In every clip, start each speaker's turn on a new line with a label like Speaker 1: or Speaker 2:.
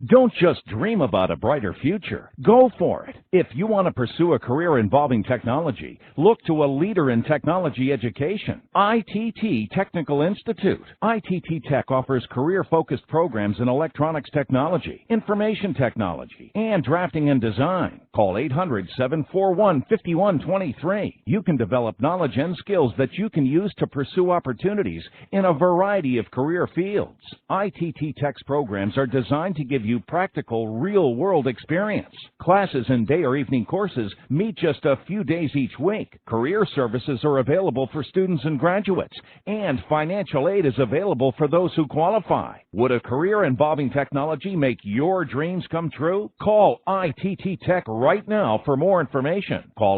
Speaker 1: Don't just dream about a brighter future. Go for it. If you want to pursue a career involving technology, look to a leader in technology education, ITT Technical Institute. ITT Tech offers career-focused programs in electronics technology, information technology, and drafting and design. Call 800-741-5123. You can develop knowledge and skills that you can use to pursue opportunities in a variety of career fields. ITT Tech's programs are designed to give you practical, real-world experience. Classes and day or evening courses meet just a few days each week. Career services are available for students and graduates, and financial aid is available for those who qualify. Would a career involving technology make your dreams come true? Call ITT Tech right now for more information. Call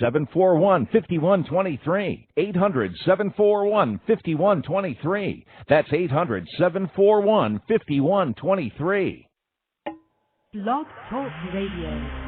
Speaker 1: 800-741-5123. 800-741-5123. That's 800-741-5123.
Speaker 2: Blog Talk Radio.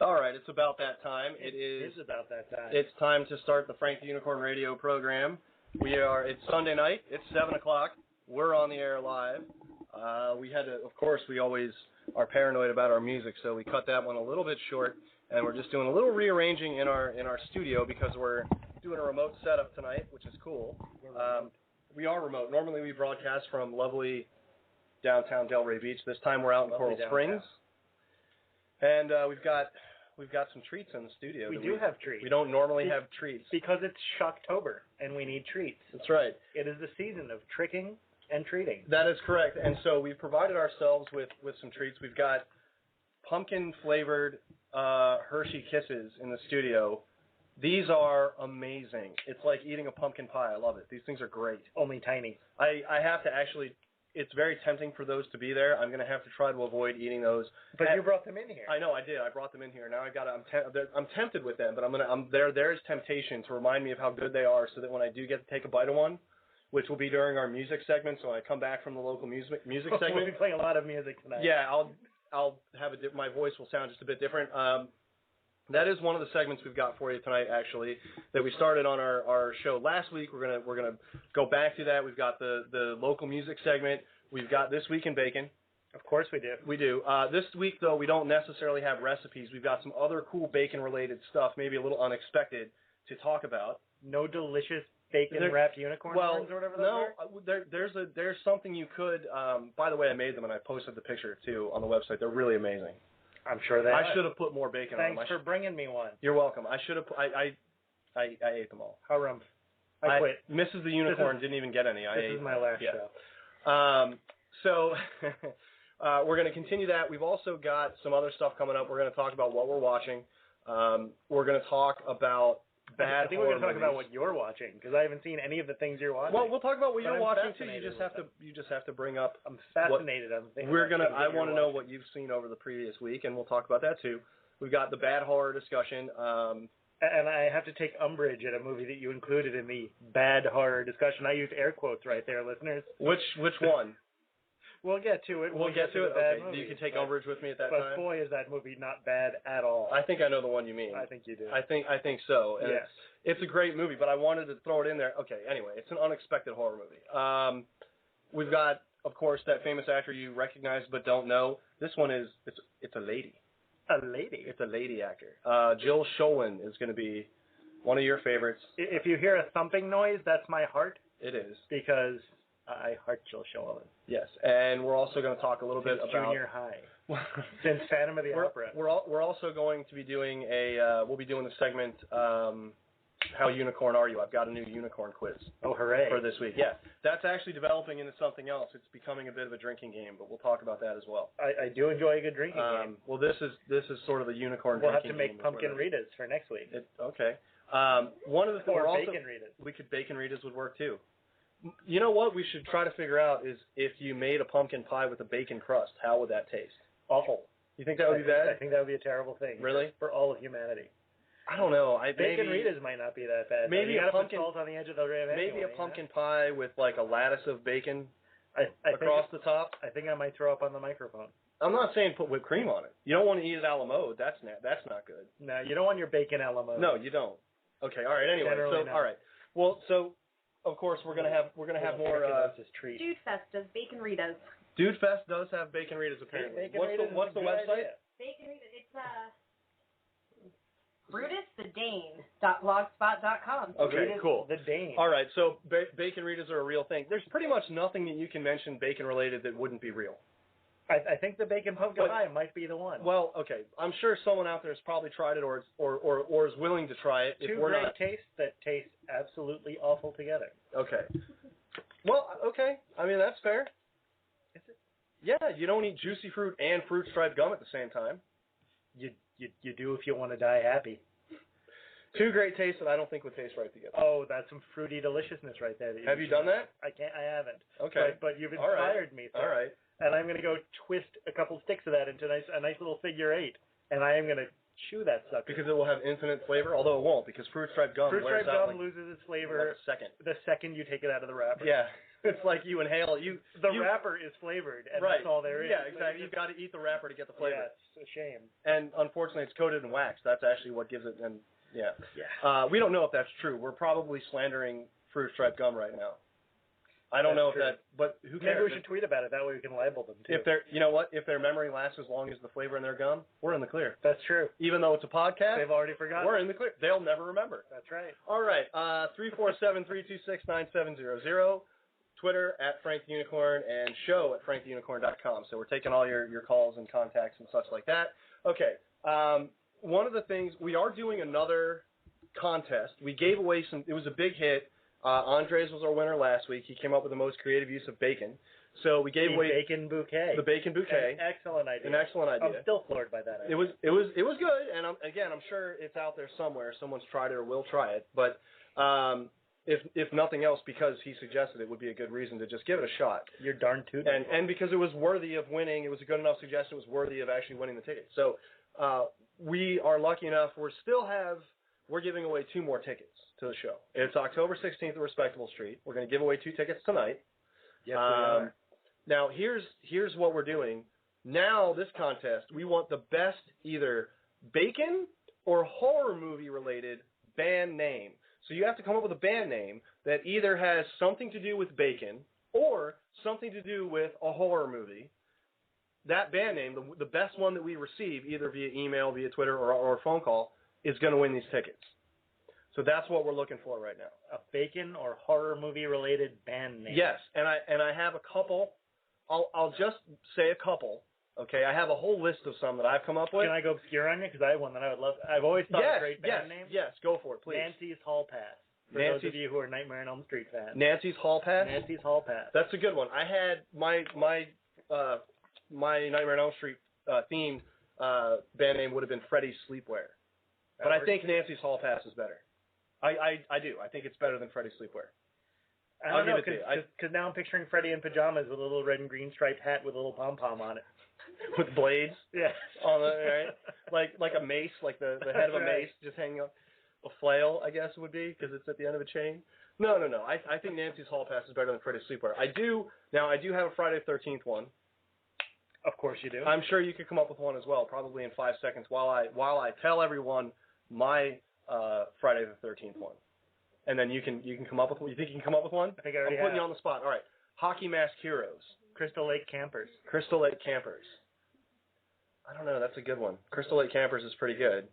Speaker 3: All right, it's about that time. It is
Speaker 4: about that time.
Speaker 3: It's time to start the Frank the Unicorn Radio program. It's Sunday night. It's 7 o'clock. We're on the air live. We had to, of course, we always are paranoid about our music, so we cut that one a little bit short, and we're just doing a little rearranging in our studio because we're doing a remote setup tonight, which is cool. We are remote. Normally we broadcast from lovely downtown Delray Beach. This time we're out in Coral Springs, and we've got some treats in the studio.
Speaker 4: We do have treats.
Speaker 3: We don't normally have treats.
Speaker 4: Because it's Shocktober, and we need treats.
Speaker 3: That's right.
Speaker 4: It is the season of tricking and treating.
Speaker 3: That is correct. And so we've provided ourselves with some treats. We've got pumpkin-flavored Hershey Kisses in the studio. These are amazing. It's like eating a pumpkin pie. I love it. These things are great.
Speaker 4: Only tiny.
Speaker 3: I have to actually... It's very tempting for those to be there. I'm going to have to try to avoid eating those.
Speaker 4: But you brought them in here.
Speaker 3: I know I did. I brought them in here. Now I'm tempted with them, but there's temptation to remind me of how good they are, so that when I do get to take a bite of one, which will be during our music segment, so when I come back from the local music segment,
Speaker 4: we'll be playing a lot of music tonight.
Speaker 3: Yeah, I'll have my voice will sound just a bit different. That is one of the segments we've got for you tonight, actually, that we started on our show last week. We're gonna go back to that. We've got the local music segment. We've got This Week in Bacon.
Speaker 4: Of course we do.
Speaker 3: We do. This week, though, we don't necessarily have recipes. We've got some other cool bacon-related stuff, maybe a little unexpected, to talk about.
Speaker 4: No delicious bacon-wrapped unicorn horns or whatever those are?
Speaker 3: There's something you could. By the way, I made them and I posted the picture too on the website. They're really amazing.
Speaker 4: I'm sure they are.
Speaker 3: I should have put more bacon on them.
Speaker 4: Thanks for bringing me one.
Speaker 3: You're welcome. I should have. I ate them all.
Speaker 4: Harumph. I quit.
Speaker 3: Mrs. the Unicorn didn't even get any.
Speaker 4: This is my last show.
Speaker 3: So we're going to continue that. We've also got some other stuff coming up. We're going to talk about what we're watching. We're going to talk about bad.
Speaker 4: I think we're going to talk about what you're watching, because I haven't seen any of the things you're watching.
Speaker 3: Well, we'll talk about what you're watching too. You just have to bring up.
Speaker 4: I'm fascinated. I
Speaker 3: want to know what you've seen over the previous week, and we'll talk about that too. We've got the bad horror discussion.
Speaker 4: And I have to take umbrage at a movie that you included in the bad horror discussion. I used air quotes right there, listeners.
Speaker 3: Which one?
Speaker 4: We'll get to it.
Speaker 3: We'll get to it. Okay. You can take umbrage with me at that time.
Speaker 4: But boy, is that movie not bad at all.
Speaker 3: I think I know the one you mean.
Speaker 4: I think you do.
Speaker 3: I think so. And
Speaker 4: yes.
Speaker 3: It's a great movie, but I wanted to throw it in there. Okay. Anyway, it's an unexpected horror movie. We've got, of course, that famous actor you recognize but don't know. This one is it's a lady.
Speaker 4: A lady.
Speaker 3: It's a lady actor. Jill Schoen is going to be one of your favorites.
Speaker 4: If you hear a thumping noise, that's my heart.
Speaker 3: It is.
Speaker 4: Because I heart Jill Schoen.
Speaker 3: Yes, and we're also going to talk a little bit about
Speaker 4: junior high. Since Phantom of the Opera.
Speaker 3: We're also going to be doing we'll be doing the segment How Unicorn Are You? I've got a new unicorn quiz.
Speaker 4: Oh, hooray.
Speaker 3: For this week. Yeah, that's actually developing into something else. It's becoming a bit of a drinking game, but we'll talk about that as well.
Speaker 4: I do enjoy a good drinking game.
Speaker 3: Well, this is sort of the unicorn drinking game.
Speaker 4: We'll have to make pumpkin Ritas for next week.
Speaker 3: Okay. One of the things
Speaker 4: bacon Ritas.
Speaker 3: Bacon Ritas would work too. You know what we should try to figure out is if you made a pumpkin pie with a bacon crust, how would that taste?
Speaker 4: Awful.
Speaker 3: You think that would be bad?
Speaker 4: I think that would be a terrible thing.
Speaker 3: Really?
Speaker 4: For all of humanity.
Speaker 3: I don't know.
Speaker 4: Bacon Ritas might not be that bad.
Speaker 3: Maybe
Speaker 4: you
Speaker 3: a
Speaker 4: gotta
Speaker 3: pumpkin.
Speaker 4: put salt on the edge of the rim.
Speaker 3: Maybe
Speaker 4: anyway,
Speaker 3: a pumpkin pie with like a lattice of bacon across the top.
Speaker 4: I think I might throw up on the microphone.
Speaker 3: I'm not saying put whipped cream on it. You don't want to eat it a la mode. That's not good.
Speaker 4: No, you don't want your bacon a la mode.
Speaker 3: No, you don't. Okay. All right. Anyway.
Speaker 4: Generally
Speaker 3: So
Speaker 4: not.
Speaker 3: all right. Well, so of course we're gonna have more.
Speaker 4: Treat.
Speaker 5: Dude Fest does Bacon Ritas.
Speaker 3: Dude Fest does have Bacon Ritas apparently.
Speaker 4: Bacon
Speaker 3: What's
Speaker 4: Ritas is
Speaker 3: the
Speaker 4: a good
Speaker 3: website?
Speaker 4: idea.
Speaker 5: Bacon Ritas, it's BrutusTheDane.blogspot.com.
Speaker 3: Okay,
Speaker 4: Ritas
Speaker 3: cool.
Speaker 4: The Dane.
Speaker 3: All right, so bacon Ritas are a real thing. There's pretty much nothing that you can mention bacon related that wouldn't be real.
Speaker 4: I think the bacon pumpkin
Speaker 3: But-
Speaker 4: pie might be the one.
Speaker 3: Well, okay, I'm sure someone out there has probably tried it or is willing to try it. If
Speaker 4: Two
Speaker 3: we're
Speaker 4: great
Speaker 3: not,
Speaker 4: tastes that taste absolutely awful together.
Speaker 3: okay. Well, okay. I mean that's fair.
Speaker 4: Is it?
Speaker 3: Yeah, you don't eat juicy fruit and fruit striped gum at the same time.
Speaker 4: You do if you want to die happy.
Speaker 3: Two great tastes that I don't think would taste right together.
Speaker 4: Oh, that's some fruity deliciousness right there.
Speaker 3: Have you done that?
Speaker 4: I haven't.
Speaker 3: Okay.
Speaker 4: But you've
Speaker 3: All right.
Speaker 4: inspired me. So.
Speaker 3: All right.
Speaker 4: And I'm going to go twist a couple sticks of that into a nice little figure eight, and I am going to chew that sucker.
Speaker 3: Because it will have infinite flavor, although it won't, because fruit striped gum
Speaker 4: Fruit
Speaker 3: wears
Speaker 4: striped
Speaker 3: out
Speaker 4: gum
Speaker 3: like
Speaker 4: loses its flavor
Speaker 3: a second.
Speaker 4: the second you take it out of the wrapper.
Speaker 3: Yeah. It's like you inhale it.
Speaker 4: The wrapper is flavored, and
Speaker 3: right.
Speaker 4: that's all there is.
Speaker 3: Yeah, exactly. You've got to eat the wrapper to get the flavor.
Speaker 4: Yeah, it's a shame.
Speaker 3: And unfortunately, it's coated in wax. That's actually what gives it. And yeah.
Speaker 4: Yeah.
Speaker 3: We don't know if that's true. We're probably slandering fruit striped gum right now. I don't know if
Speaker 4: true.
Speaker 3: that, but who
Speaker 4: Maybe
Speaker 3: cares?
Speaker 4: we should tweet about it. That way we can label them too.
Speaker 3: If they're, you know what? If their memory lasts as long as the flavor in their gum, we're in the clear.
Speaker 4: That's true.
Speaker 3: Even though it's a podcast,
Speaker 4: They've already forgotten.
Speaker 3: we're in the clear. They'll never remember.
Speaker 4: That's right.
Speaker 3: All right. 347-326-9700. Twitter @FrankTheUnicorn and show @FrankTheUnicorn.com. So we're taking all your calls and contacts and such like that. Okay. One of the things, we are doing another contest. We gave away some, it was a big hit. Andres was our winner last week. He came up with the most creative use of bacon. So we gave away
Speaker 4: bacon bouquet.
Speaker 3: the bacon bouquet.
Speaker 4: An excellent idea.
Speaker 3: An excellent idea.
Speaker 4: I'm still floored by that idea.
Speaker 3: It was good, and I'm sure it's out there somewhere. Someone's tried it or will try it. But if nothing else, because he suggested it, would be a good reason to just give it a shot.
Speaker 4: You're darn tootin'.
Speaker 3: And because it was worthy of winning, it was a good enough suggestion. It was worthy of actually winning the ticket. So we are lucky enough. We're giving away 2 more tickets to the show. It's October 16th at Respectable Street. We're going to give away 2 tickets tonight.
Speaker 4: Yes, we are.
Speaker 3: Now, here's what we're doing. Now, this contest, we want the best either bacon or horror movie related band name. So you have to come up with a band name that either has something to do with bacon or something to do with a horror movie. That band name, the best one that we receive, either via email, via Twitter, or phone call, is going to win these tickets. So that's what we're looking for right now.
Speaker 4: A bacon or horror movie related band name.
Speaker 3: Yes, and I have a couple. I'll just say a couple. Okay, I have a whole list of some that I've come up with.
Speaker 4: Can I go obscure on you? Because I have one that I would love. I've always thought a great band name.
Speaker 3: Yes, go for it, please.
Speaker 4: Nancy's Hall Pass. For those of you who are Nightmare on Elm Street fans.
Speaker 3: Nancy's Hall Pass?
Speaker 4: Nancy's Hall Pass.
Speaker 3: That's a good one. I had my Nightmare on Elm Street themed band name would have been Freddy's Sleepwear. But I think Nancy's Hall Pass is better. I do. I think it's better than Freddy's Sleepwear.
Speaker 4: I don't know, because now I'm picturing Freddy in pajamas with a little red and green striped hat with a little pom-pom on it.
Speaker 3: With blades?
Speaker 4: Yeah.
Speaker 3: On the, right? Like a mace, like the head of a mace just hanging up. A flail, I guess it would be, because it's at the end of a chain. No. I think Nancy's Hall Pass is better than Freddy's Sleepwear. I do have a Friday the 13th one.
Speaker 4: Of course you do.
Speaker 3: I'm sure you could come up with one as well, probably in 5 seconds, while I tell everyone my Friday the 13th one. And then you can come up with one. You think you can come up with one?
Speaker 4: I think I already
Speaker 3: I'm putting you on the spot. All right. Hockey Mask Heroes.
Speaker 4: Crystal Lake Campers.
Speaker 3: Crystal Lake Campers. I don't know. That's a good one. Crystal Lake Campers is pretty good.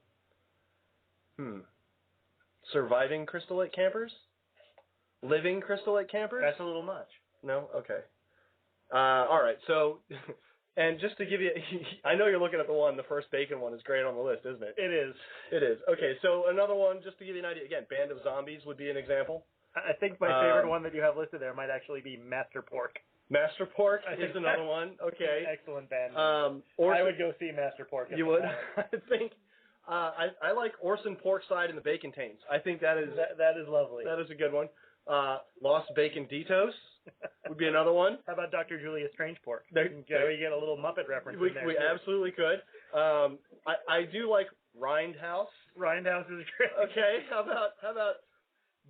Speaker 3: Surviving Crystal Lake Campers? Living Crystal Lake Campers?
Speaker 4: That's a little much.
Speaker 3: No? Okay. All right. So, and just to give you, I know you're looking at the first bacon one is great on the list, isn't it?
Speaker 4: It is.
Speaker 3: It is. Okay, so another one, just to give you an idea, again, Band of Zombies would be an example.
Speaker 4: I think my favorite one that you have listed there might actually be Master Pork.
Speaker 3: Master Pork is another one. Okay.
Speaker 4: Excellent band.
Speaker 3: Orson,
Speaker 4: I would go see Master Pork.
Speaker 3: You would? I think, I like Orson Porkside and the Bacon Taints. I think that is
Speaker 4: that is lovely.
Speaker 3: That is a good one. Lost Bacon Ditos. would be another one.
Speaker 4: How about Dr. Julia Strangepork?
Speaker 3: There-
Speaker 4: You get a little Muppet reference
Speaker 3: We
Speaker 4: in there.
Speaker 3: we
Speaker 4: too.
Speaker 3: absolutely could. I do like Rindhouse.
Speaker 4: Rindhouse is great.
Speaker 3: Okay, how about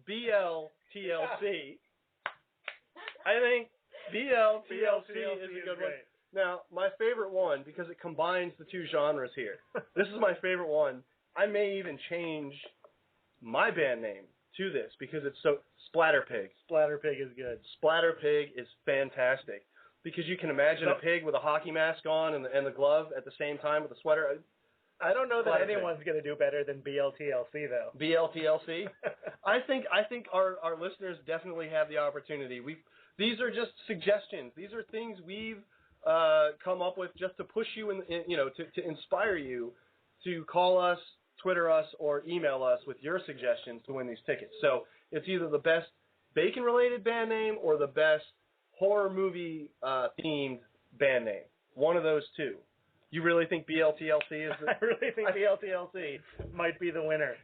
Speaker 3: BLTLC? I think BLTLC is a good one. Now, my favorite one, because it combines the two genres here. This is my favorite one. I may even change my band name to this because it's so Splatterpig.
Speaker 4: Splatterpig is good.
Speaker 3: Splatterpig is fantastic because you can imagine a pig with a hockey mask on and the glove at the same time with a sweater.
Speaker 4: I don't know that
Speaker 3: Splatterpig.
Speaker 4: anyone's going to do better than BLTLC, though.
Speaker 3: BLTLC. I think our listeners definitely have the opportunity. These are just suggestions. These are things we've come up with just to push you to inspire you to call us, Twitter us, or email us with your suggestions to win these tickets. So it's either the best bacon-related band name or the best horror movie themed band name. One of those two. You really think BLTLC is
Speaker 4: I really think BLTLC might be the winner.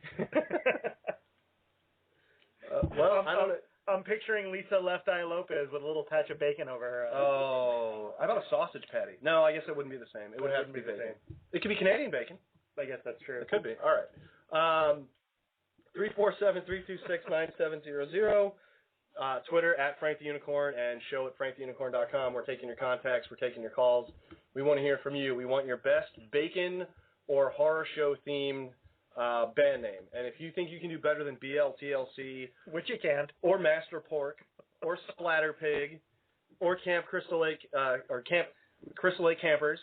Speaker 3: Well, I don't know.
Speaker 4: I'm picturing Lisa Left Eye Lopez with a little patch of bacon over her eyes.
Speaker 3: Oh, how about a sausage patty? No, I guess it wouldn't be the same. It would have to be
Speaker 4: the
Speaker 3: bacon.
Speaker 4: same.
Speaker 3: It could be Canadian bacon.
Speaker 4: I guess that's true.
Speaker 3: It could be. All right. 347-326-9700. Twitter at Frank the Unicorn and show at franktheunicorn.com. We're taking your contacts. We're taking your calls. We want to hear from you. We want your best bacon or horror show themed band name. And if you think you can do better than BLTLC,
Speaker 4: which you can't,
Speaker 3: or Master Pork, or Splatterpig, or Camp Crystal Lake, or Camp Crystal Lake Campers,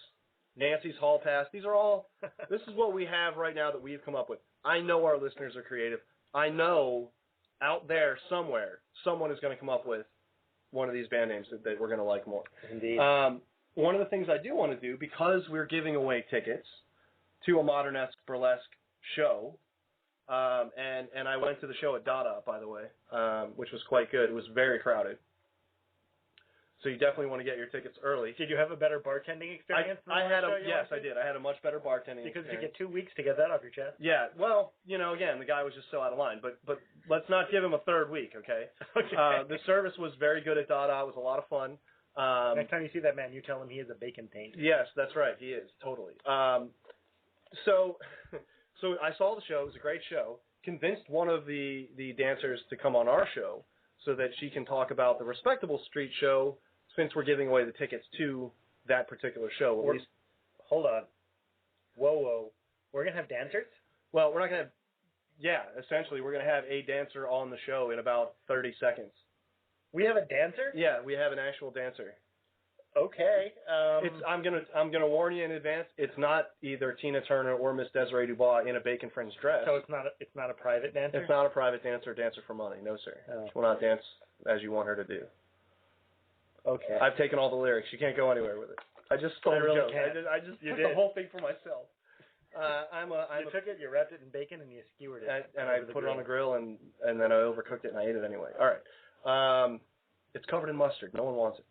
Speaker 3: Nancy's Hall Pass, these are all, this is what we have right now that we've come up with. I know our listeners are creative. I know out there somewhere, someone is going to come up with one of these band names that we're going to like more.
Speaker 4: Indeed.
Speaker 3: One of the things I do want to do, because we're giving away tickets to a Modernesque Burlesque show, and I went to the show at Dada, by the way, which was quite good. It was very crowded. So you definitely want to get your tickets early.
Speaker 4: Did you have a better bartending experience?
Speaker 3: Yes, I did. I had a much better bartending
Speaker 4: because
Speaker 3: experience.
Speaker 4: you get 2 weeks to get that off your chest.
Speaker 3: Yeah, well, again, the guy was just so out of line. But let's not give him a third week, okay?
Speaker 4: Okay.
Speaker 3: The service was very good at Dada. It was a lot of fun.
Speaker 4: Next time you see that man, you tell him he is a bacon taint.
Speaker 3: Yes, that's right. He is, totally. So I saw the show. It was a great show. Convinced one of the dancers to come on our show so that she can talk about the Respectable Street show since we're giving away the tickets to that particular show. At least.
Speaker 4: Hold on. Whoa. We're going to have dancers?
Speaker 3: Well, we're not going to have, yeah, essentially we're going to have a dancer on the show in about 30 seconds.
Speaker 4: We have a dancer?
Speaker 3: Yeah, we have an actual dancer.
Speaker 4: Okay.
Speaker 3: I'm gonna warn you in advance. It's not either Tina Turner or Miss Desiree Dubois in a bacon fringe dress.
Speaker 4: So it's not a private dancer?
Speaker 3: It's not a private dancer, dancer for money. No, sir.
Speaker 4: Oh.
Speaker 3: She will not dance as you want her to do.
Speaker 4: Okay.
Speaker 3: I've taken all the lyrics. She can't go anywhere with it. I just stole the
Speaker 4: really
Speaker 3: joke.
Speaker 4: can't.
Speaker 3: I just
Speaker 4: You
Speaker 3: took
Speaker 4: did.
Speaker 3: the whole thing for myself.
Speaker 4: You took it, you wrapped it in bacon, and you skewered it.
Speaker 3: And I put it on the grill, and then I overcooked it, and I ate it anyway. All right. It's covered in mustard. No one wants it.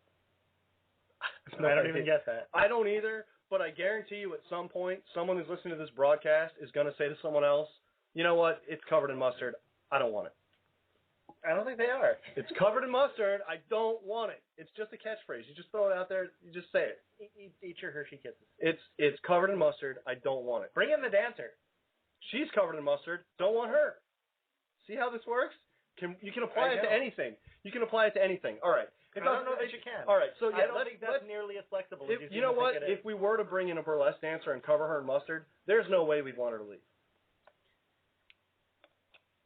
Speaker 4: I don't even get that.
Speaker 3: I don't either, but I guarantee you at some point, someone who's listening to this broadcast is going to say to someone else, you know what, it's covered in mustard. I don't want it.
Speaker 4: I don't think they are.
Speaker 3: It's covered in mustard. I don't want it. It's just a catchphrase. You just throw it out there. You just say it.
Speaker 4: Eat your Hershey Kisses.
Speaker 3: It's covered in mustard. I don't want it.
Speaker 4: Bring in the dancer.
Speaker 3: She's covered in mustard. Don't want her. See how this works? You can apply it to anything. You can apply it to anything. All right.
Speaker 4: I don't know that you can.
Speaker 3: All right. So yeah,
Speaker 4: I don't think that's nearly as flexible as
Speaker 3: you know what? If we were to bring in a burlesque dancer and cover her in mustard, there's no way we'd want her to leave.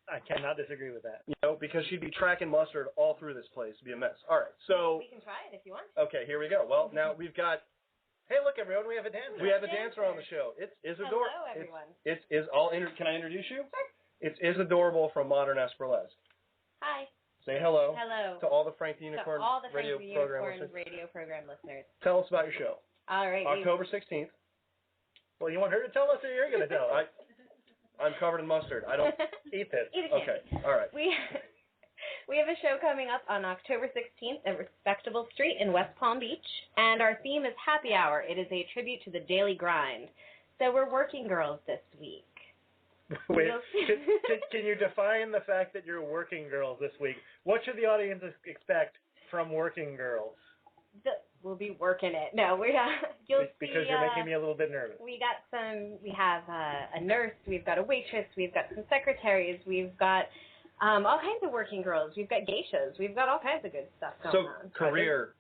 Speaker 4: I cannot disagree with that.
Speaker 3: Because she'd be tracking mustard all through this place. It'd be a mess. All right. So
Speaker 5: we can try it if you want.
Speaker 3: Okay, here we go. Well, now we've got.
Speaker 4: Hey, look, everyone, we have a dancer.
Speaker 3: We have a dancer on the show. It's Isadora.
Speaker 5: Hello, everyone.
Speaker 3: Can I introduce you?
Speaker 5: Sure.
Speaker 3: It's Isadorable from Modernesque Burlesque.
Speaker 5: Hi.
Speaker 3: Say hello.
Speaker 5: Hello.
Speaker 3: To all the Frank the Unicorn
Speaker 5: to all the
Speaker 3: radio
Speaker 5: Frank the
Speaker 3: program
Speaker 5: Unicorn
Speaker 3: listeners.
Speaker 5: radio program listeners.
Speaker 3: Tell us about your show.
Speaker 5: All right.
Speaker 3: October 16th.
Speaker 4: Well, you want her to tell us, or you're going to tell us?
Speaker 3: I'm covered in mustard. I don't
Speaker 4: eat this.
Speaker 5: Eat it.
Speaker 3: Okay. All right.
Speaker 5: We have a show coming up on October 16th at Respectable Street in West Palm Beach, and our theme is Happy Hour. It is a tribute to the daily grind. So we're working girls this week.
Speaker 4: Wait, can you define the fact that you're working girls this week? What should the audience expect from Working Girls?
Speaker 5: We'll be working it. No, you'll
Speaker 4: Because
Speaker 5: see.
Speaker 4: you're making me a little bit nervous.
Speaker 5: We have a nurse, we've got a waitress, we've got some secretaries, we've got all kinds of working girls, we've got geishas, we've got all kinds of good stuff going on.
Speaker 3: Career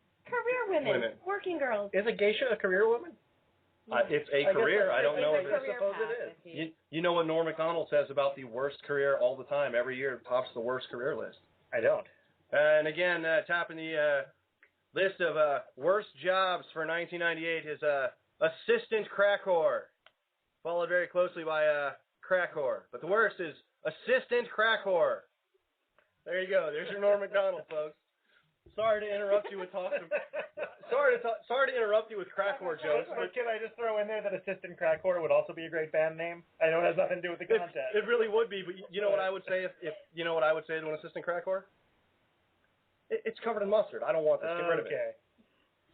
Speaker 5: women, working girls.
Speaker 4: Is a geisha a career woman?
Speaker 3: It's a career. I don't know
Speaker 5: It's
Speaker 3: if
Speaker 5: a
Speaker 3: it's...
Speaker 5: career
Speaker 4: suppose
Speaker 5: path
Speaker 4: it
Speaker 5: if
Speaker 3: You know what Norm Macdonald says about the worst career all the time. Every year it tops the worst career list.
Speaker 4: I don't.
Speaker 3: And again, topping the list of worst jobs for 1998 is assistant crack whore, followed very closely by crack whore. But the worst is assistant crack whore. There you go. There's your Norm Macdonald, folks. Sorry to interrupt you with talking. Sorry to interrupt you with crack whore jokes.
Speaker 4: But can I just throw in there that assistant crack whore would also be a great band name? I know it has nothing to do with the contest.
Speaker 3: It really would be, but you know what I would say if you know what I would say to an assistant crack whore? It's covered in mustard. I don't want this. Get rid of it.
Speaker 4: Okay.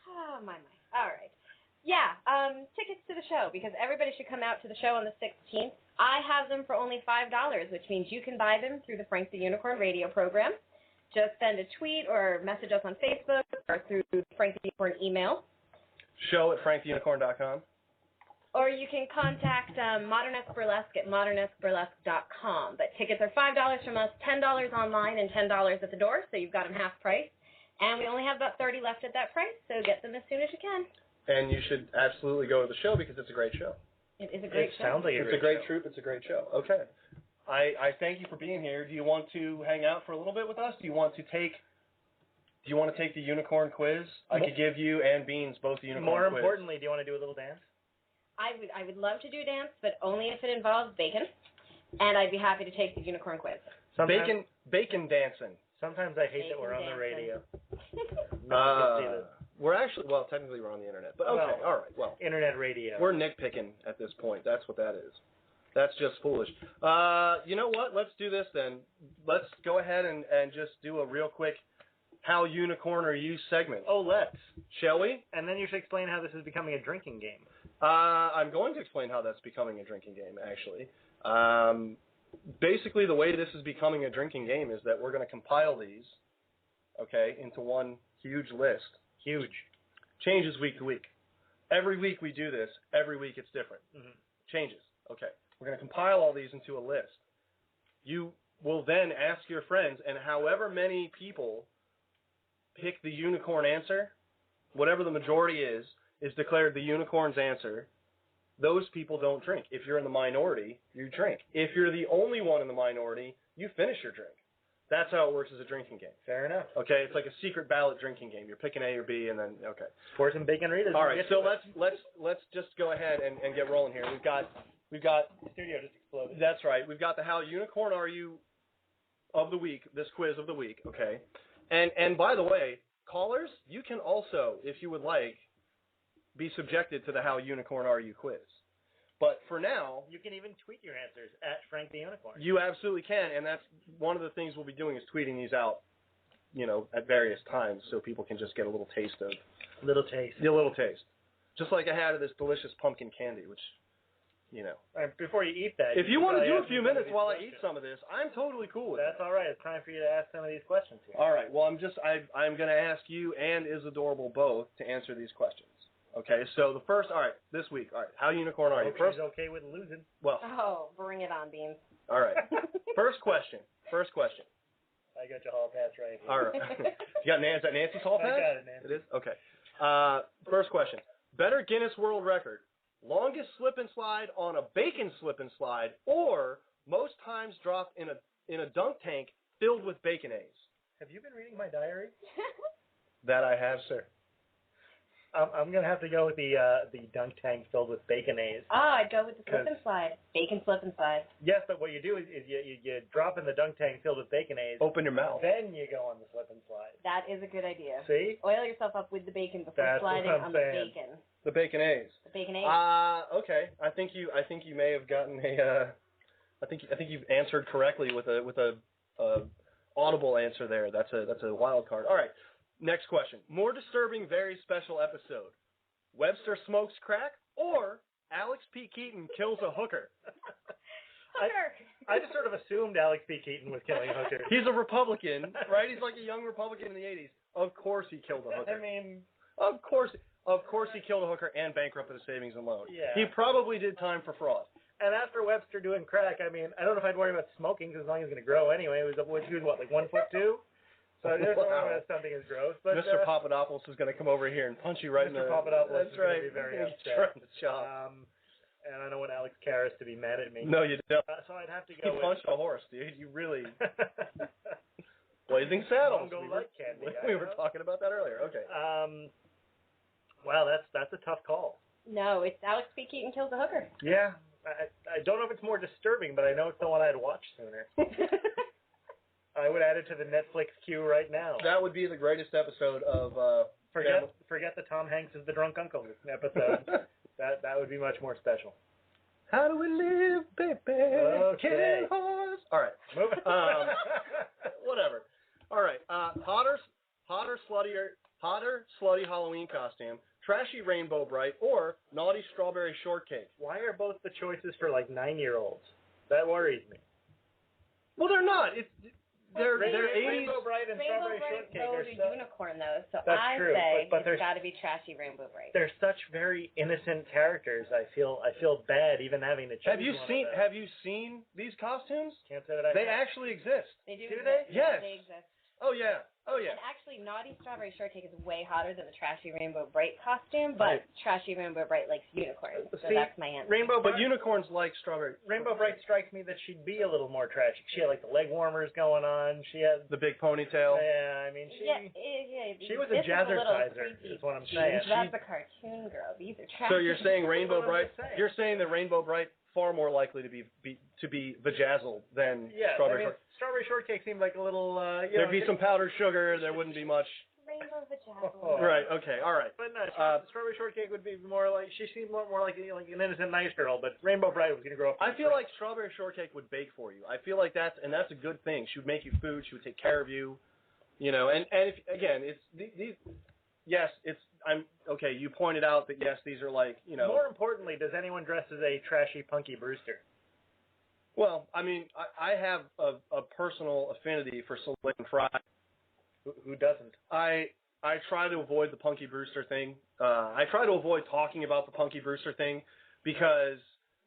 Speaker 5: Oh, my. All right. Yeah, tickets to the show, because everybody should come out to the show on the 16th. I have them for only $5, which means you can buy them through the Frank the Unicorn radio program. Just send a tweet or message us on Facebook or through Frank the Unicorn email.
Speaker 3: Show@franktheunicorn.com.
Speaker 5: Or you can contact Modern Esque Burlesque at modernesqueburlesque.com. But tickets are $5 from us, $10 online, and $10 at the door, so you've got them half price. And we only have about 30 left at that price, so get them as soon as you can.
Speaker 3: And you should absolutely go to the show because it's a great show.
Speaker 5: It is a great show.
Speaker 4: Sounds like
Speaker 3: It's a great troupe. It's a great show. Okay. I thank you for being here. Do you want to hang out for a little bit with us? Do you want to take the unicorn quiz? I could give you and Beans both the unicorn
Speaker 4: More
Speaker 3: quiz.
Speaker 4: importantly, do you want to do a little dance?
Speaker 5: I would love to do a dance, but only if it involves bacon. And I'd be happy to take the unicorn quiz.
Speaker 3: Bacon dancing.
Speaker 4: Sometimes I hate that we're on the radio. No one can see this.
Speaker 3: We're actually, well, technically we're on the internet, but okay, all right, well.
Speaker 4: Internet radio.
Speaker 3: We're nitpicking at this point. That's what that is. That's just foolish. You know what? Let's do this then. Let's go ahead and just do a real quick How Unicorn Are You segment.
Speaker 4: Oh, let's.
Speaker 3: Shall we?
Speaker 4: And then you should explain how this is becoming a drinking game.
Speaker 3: I'm going to explain how that's becoming a drinking game, actually. Basically, the way this is becoming a drinking game is that we're going to compile these, okay, into one huge list.
Speaker 4: Huge.
Speaker 3: Changes week to week. Every week we do this. Every week it's different.
Speaker 4: Mm-hmm.
Speaker 3: Changes. Okay. We're going to compile all these into a list. You will then ask your friends, and however many people pick the unicorn answer, whatever the majority is declared the unicorn's answer. Those people don't drink. If you're in the minority, you drink. If you're the only one in the minority, you finish your drink. That's how it works as a drinking game.
Speaker 4: Fair enough.
Speaker 3: Okay, it's like a secret ballot drinking game. You're picking A or B, and then okay.
Speaker 4: Pour some bacon Ritas.
Speaker 3: All right, so let's just go ahead and get rolling here. We've got
Speaker 4: the studio just exploded.
Speaker 3: That's right. We've got the How Unicorn Are You of the week. This quiz of the week. Okay, and by the way, callers, you can also, if you would like, be subjected to the How Unicorn Are You quiz. But for now,
Speaker 4: you can even tweet your answers at Frank the Unicorn.
Speaker 3: You absolutely can, and that's one of the things we'll be doing is tweeting these out, at various times so people can just get a little taste of.
Speaker 4: Little taste.
Speaker 3: Yeah, a little taste. Just like I had of this delicious pumpkin candy, which,
Speaker 4: Before you eat that.
Speaker 3: If you want to do a few minutes while I eat some of this, I'm totally cool with
Speaker 4: That's all right. It's time for you to ask some of these questions here.
Speaker 3: All right. Well, I'm going to ask you and Is Adorable both to answer these questions. Okay, so the first, all right, this week, all right, How Unicorn Are You?
Speaker 4: First, okay with losing.
Speaker 3: Well.
Speaker 5: Oh, bring it on, Beans.
Speaker 3: All right. First question.
Speaker 4: I got your hall pass right here.
Speaker 3: All right. You got is that Nancy's hall pass?
Speaker 4: I got it, Nancy.
Speaker 3: It is? Okay. First question. Better Guinness World Record, longest slip and slide on a bacon slip and slide, or most times dropped in a dunk tank filled with Baconaise?
Speaker 4: Have you been reading my diary?
Speaker 3: That I have, sir.
Speaker 4: I'm going to have to go with the dunk tank filled with Baconaise.
Speaker 5: Oh, I'd go with the slip and slide. Bacon slip and slide.
Speaker 4: Yes, but what you do is you drop in the dunk tank filled with Baconaise.
Speaker 3: Open your mouth.
Speaker 4: Then you go on the slip and slide.
Speaker 5: That is a good idea.
Speaker 4: See?
Speaker 5: Oil yourself up with the bacon before
Speaker 4: That's
Speaker 5: sliding
Speaker 4: what I'm
Speaker 5: on
Speaker 4: saying.
Speaker 5: the bacon.
Speaker 3: The Baconaise.
Speaker 5: The Baconaise.
Speaker 3: Okay. I think you may have gotten I think you've answered correctly with a audible answer there. That's a wild card. All right. Next question. More disturbing, very special episode. Webster smokes crack or Alex P. Keaton kills a hooker?
Speaker 5: Hooker.
Speaker 4: I just sort of assumed Alex P. Keaton was killing hookers.
Speaker 3: He's a Republican, right? He's like a young Republican in the 80s. Of course he killed a hooker.
Speaker 4: I mean,
Speaker 3: Of course he killed a hooker and bankrupted a savings and loan.
Speaker 4: Yeah.
Speaker 3: He probably did time for fraud.
Speaker 4: and after Webster doing crack, I mean, I don't know if I'd worry about smoking because as long as he's going to grow anyway. He was what, like 1'2"? So there's no way about something is gross. But
Speaker 3: Mr. Papadopoulos is going to come over here and punch you right in the...
Speaker 4: Mr. Papadopoulos
Speaker 3: That's
Speaker 4: is
Speaker 3: right.
Speaker 4: going to be very
Speaker 3: He's
Speaker 4: upset.
Speaker 3: trying to chop.
Speaker 4: And I don't want Alex Karras to be mad at me.
Speaker 3: No, you don't.
Speaker 4: So I'd have to
Speaker 3: He
Speaker 4: go
Speaker 3: punched a horse, dude. You really... Blazing Saddles.
Speaker 4: Go like candy.
Speaker 3: We were talking about that earlier. Okay.
Speaker 4: Wow, that's a tough call.
Speaker 5: No, it's Alex P. Keaton kills a hooker.
Speaker 4: Yeah, I don't know if it's more disturbing, but I know it's the one I'd watch sooner. I would add it to the Netflix queue right now.
Speaker 3: That would be the greatest episode of...
Speaker 4: Forget the Tom Hanks is the drunk uncle episode. that would be much more special.
Speaker 3: How do we live, baby?
Speaker 4: Okay.
Speaker 3: Killing horse. All right.
Speaker 4: Moving on.
Speaker 3: Whatever. All right. Hotter, slutty Halloween costume, trashy Rainbow Bright, or naughty strawberry shortcake.
Speaker 4: Why are both the choices for like 9-year-olds? That worries me.
Speaker 3: Well, they're not. They're 80s.
Speaker 4: Rainbow Bright and
Speaker 5: Rainbow
Speaker 4: Strawberry
Speaker 5: Bright
Speaker 4: Shortcake
Speaker 5: go
Speaker 4: are
Speaker 5: to Unicorn, though, so
Speaker 4: That's
Speaker 5: I
Speaker 4: true,
Speaker 5: say
Speaker 4: but
Speaker 5: it's got to be trashy Rainbow Bright.
Speaker 4: They're such very innocent characters. I feel bad even having to choose
Speaker 3: Have you seen these costumes?
Speaker 4: Can't say that I
Speaker 3: They
Speaker 4: have.
Speaker 3: actually exist.
Speaker 5: They do.
Speaker 4: Do
Speaker 5: exist.
Speaker 4: they?
Speaker 3: Yes.
Speaker 5: They exist.
Speaker 3: Oh yeah.
Speaker 5: And actually, Naughty Strawberry Shortcake is way hotter than the trashy Rainbow Bright costume, but trashy Rainbow Bright likes unicorns, so
Speaker 4: See,
Speaker 5: that's my answer.
Speaker 3: But unicorns like strawberry.
Speaker 4: Rainbow Bright strikes me that she'd be a little more tragic. She had like the leg warmers going on. She had
Speaker 3: The big ponytail.
Speaker 4: Yeah, I mean she was a
Speaker 5: this is
Speaker 4: jazzerciser.
Speaker 5: creepy.
Speaker 4: Is what I'm saying.
Speaker 5: That's a cartoon girl. These are trashy.
Speaker 3: So you're saying Rainbow
Speaker 4: That's what I'm
Speaker 3: Bright?
Speaker 4: saying.
Speaker 3: You're saying that Rainbow Bright far more likely to be vajazzled than
Speaker 4: Yeah,
Speaker 3: strawberry.
Speaker 4: I mean, Strawberry Shortcake seemed like a little.
Speaker 3: There'd be some powdered sugar. There wouldn't be much.
Speaker 5: Rainbow vagina.
Speaker 4: Oh.
Speaker 3: Right. Okay. All right.
Speaker 4: But no, Strawberry Shortcake would be more like she seemed more like an innocent, nice girl. But Rainbow Bright was going to grow up.
Speaker 3: I feel like Strawberry Shortcake would bake for you. I feel like that's a good thing. She would make you food. She would take care of you. You know, and if again, it's these. Yes, I'm okay. You pointed out that yes, these are like
Speaker 4: More importantly, does anyone dress as a trashy Punky Brewster?
Speaker 3: Well, I mean, I have a personal affinity for Soleil and Fry.
Speaker 4: Who doesn't?
Speaker 3: I try to avoid the Punky Brewster thing. I try to avoid talking about the Punky Brewster thing because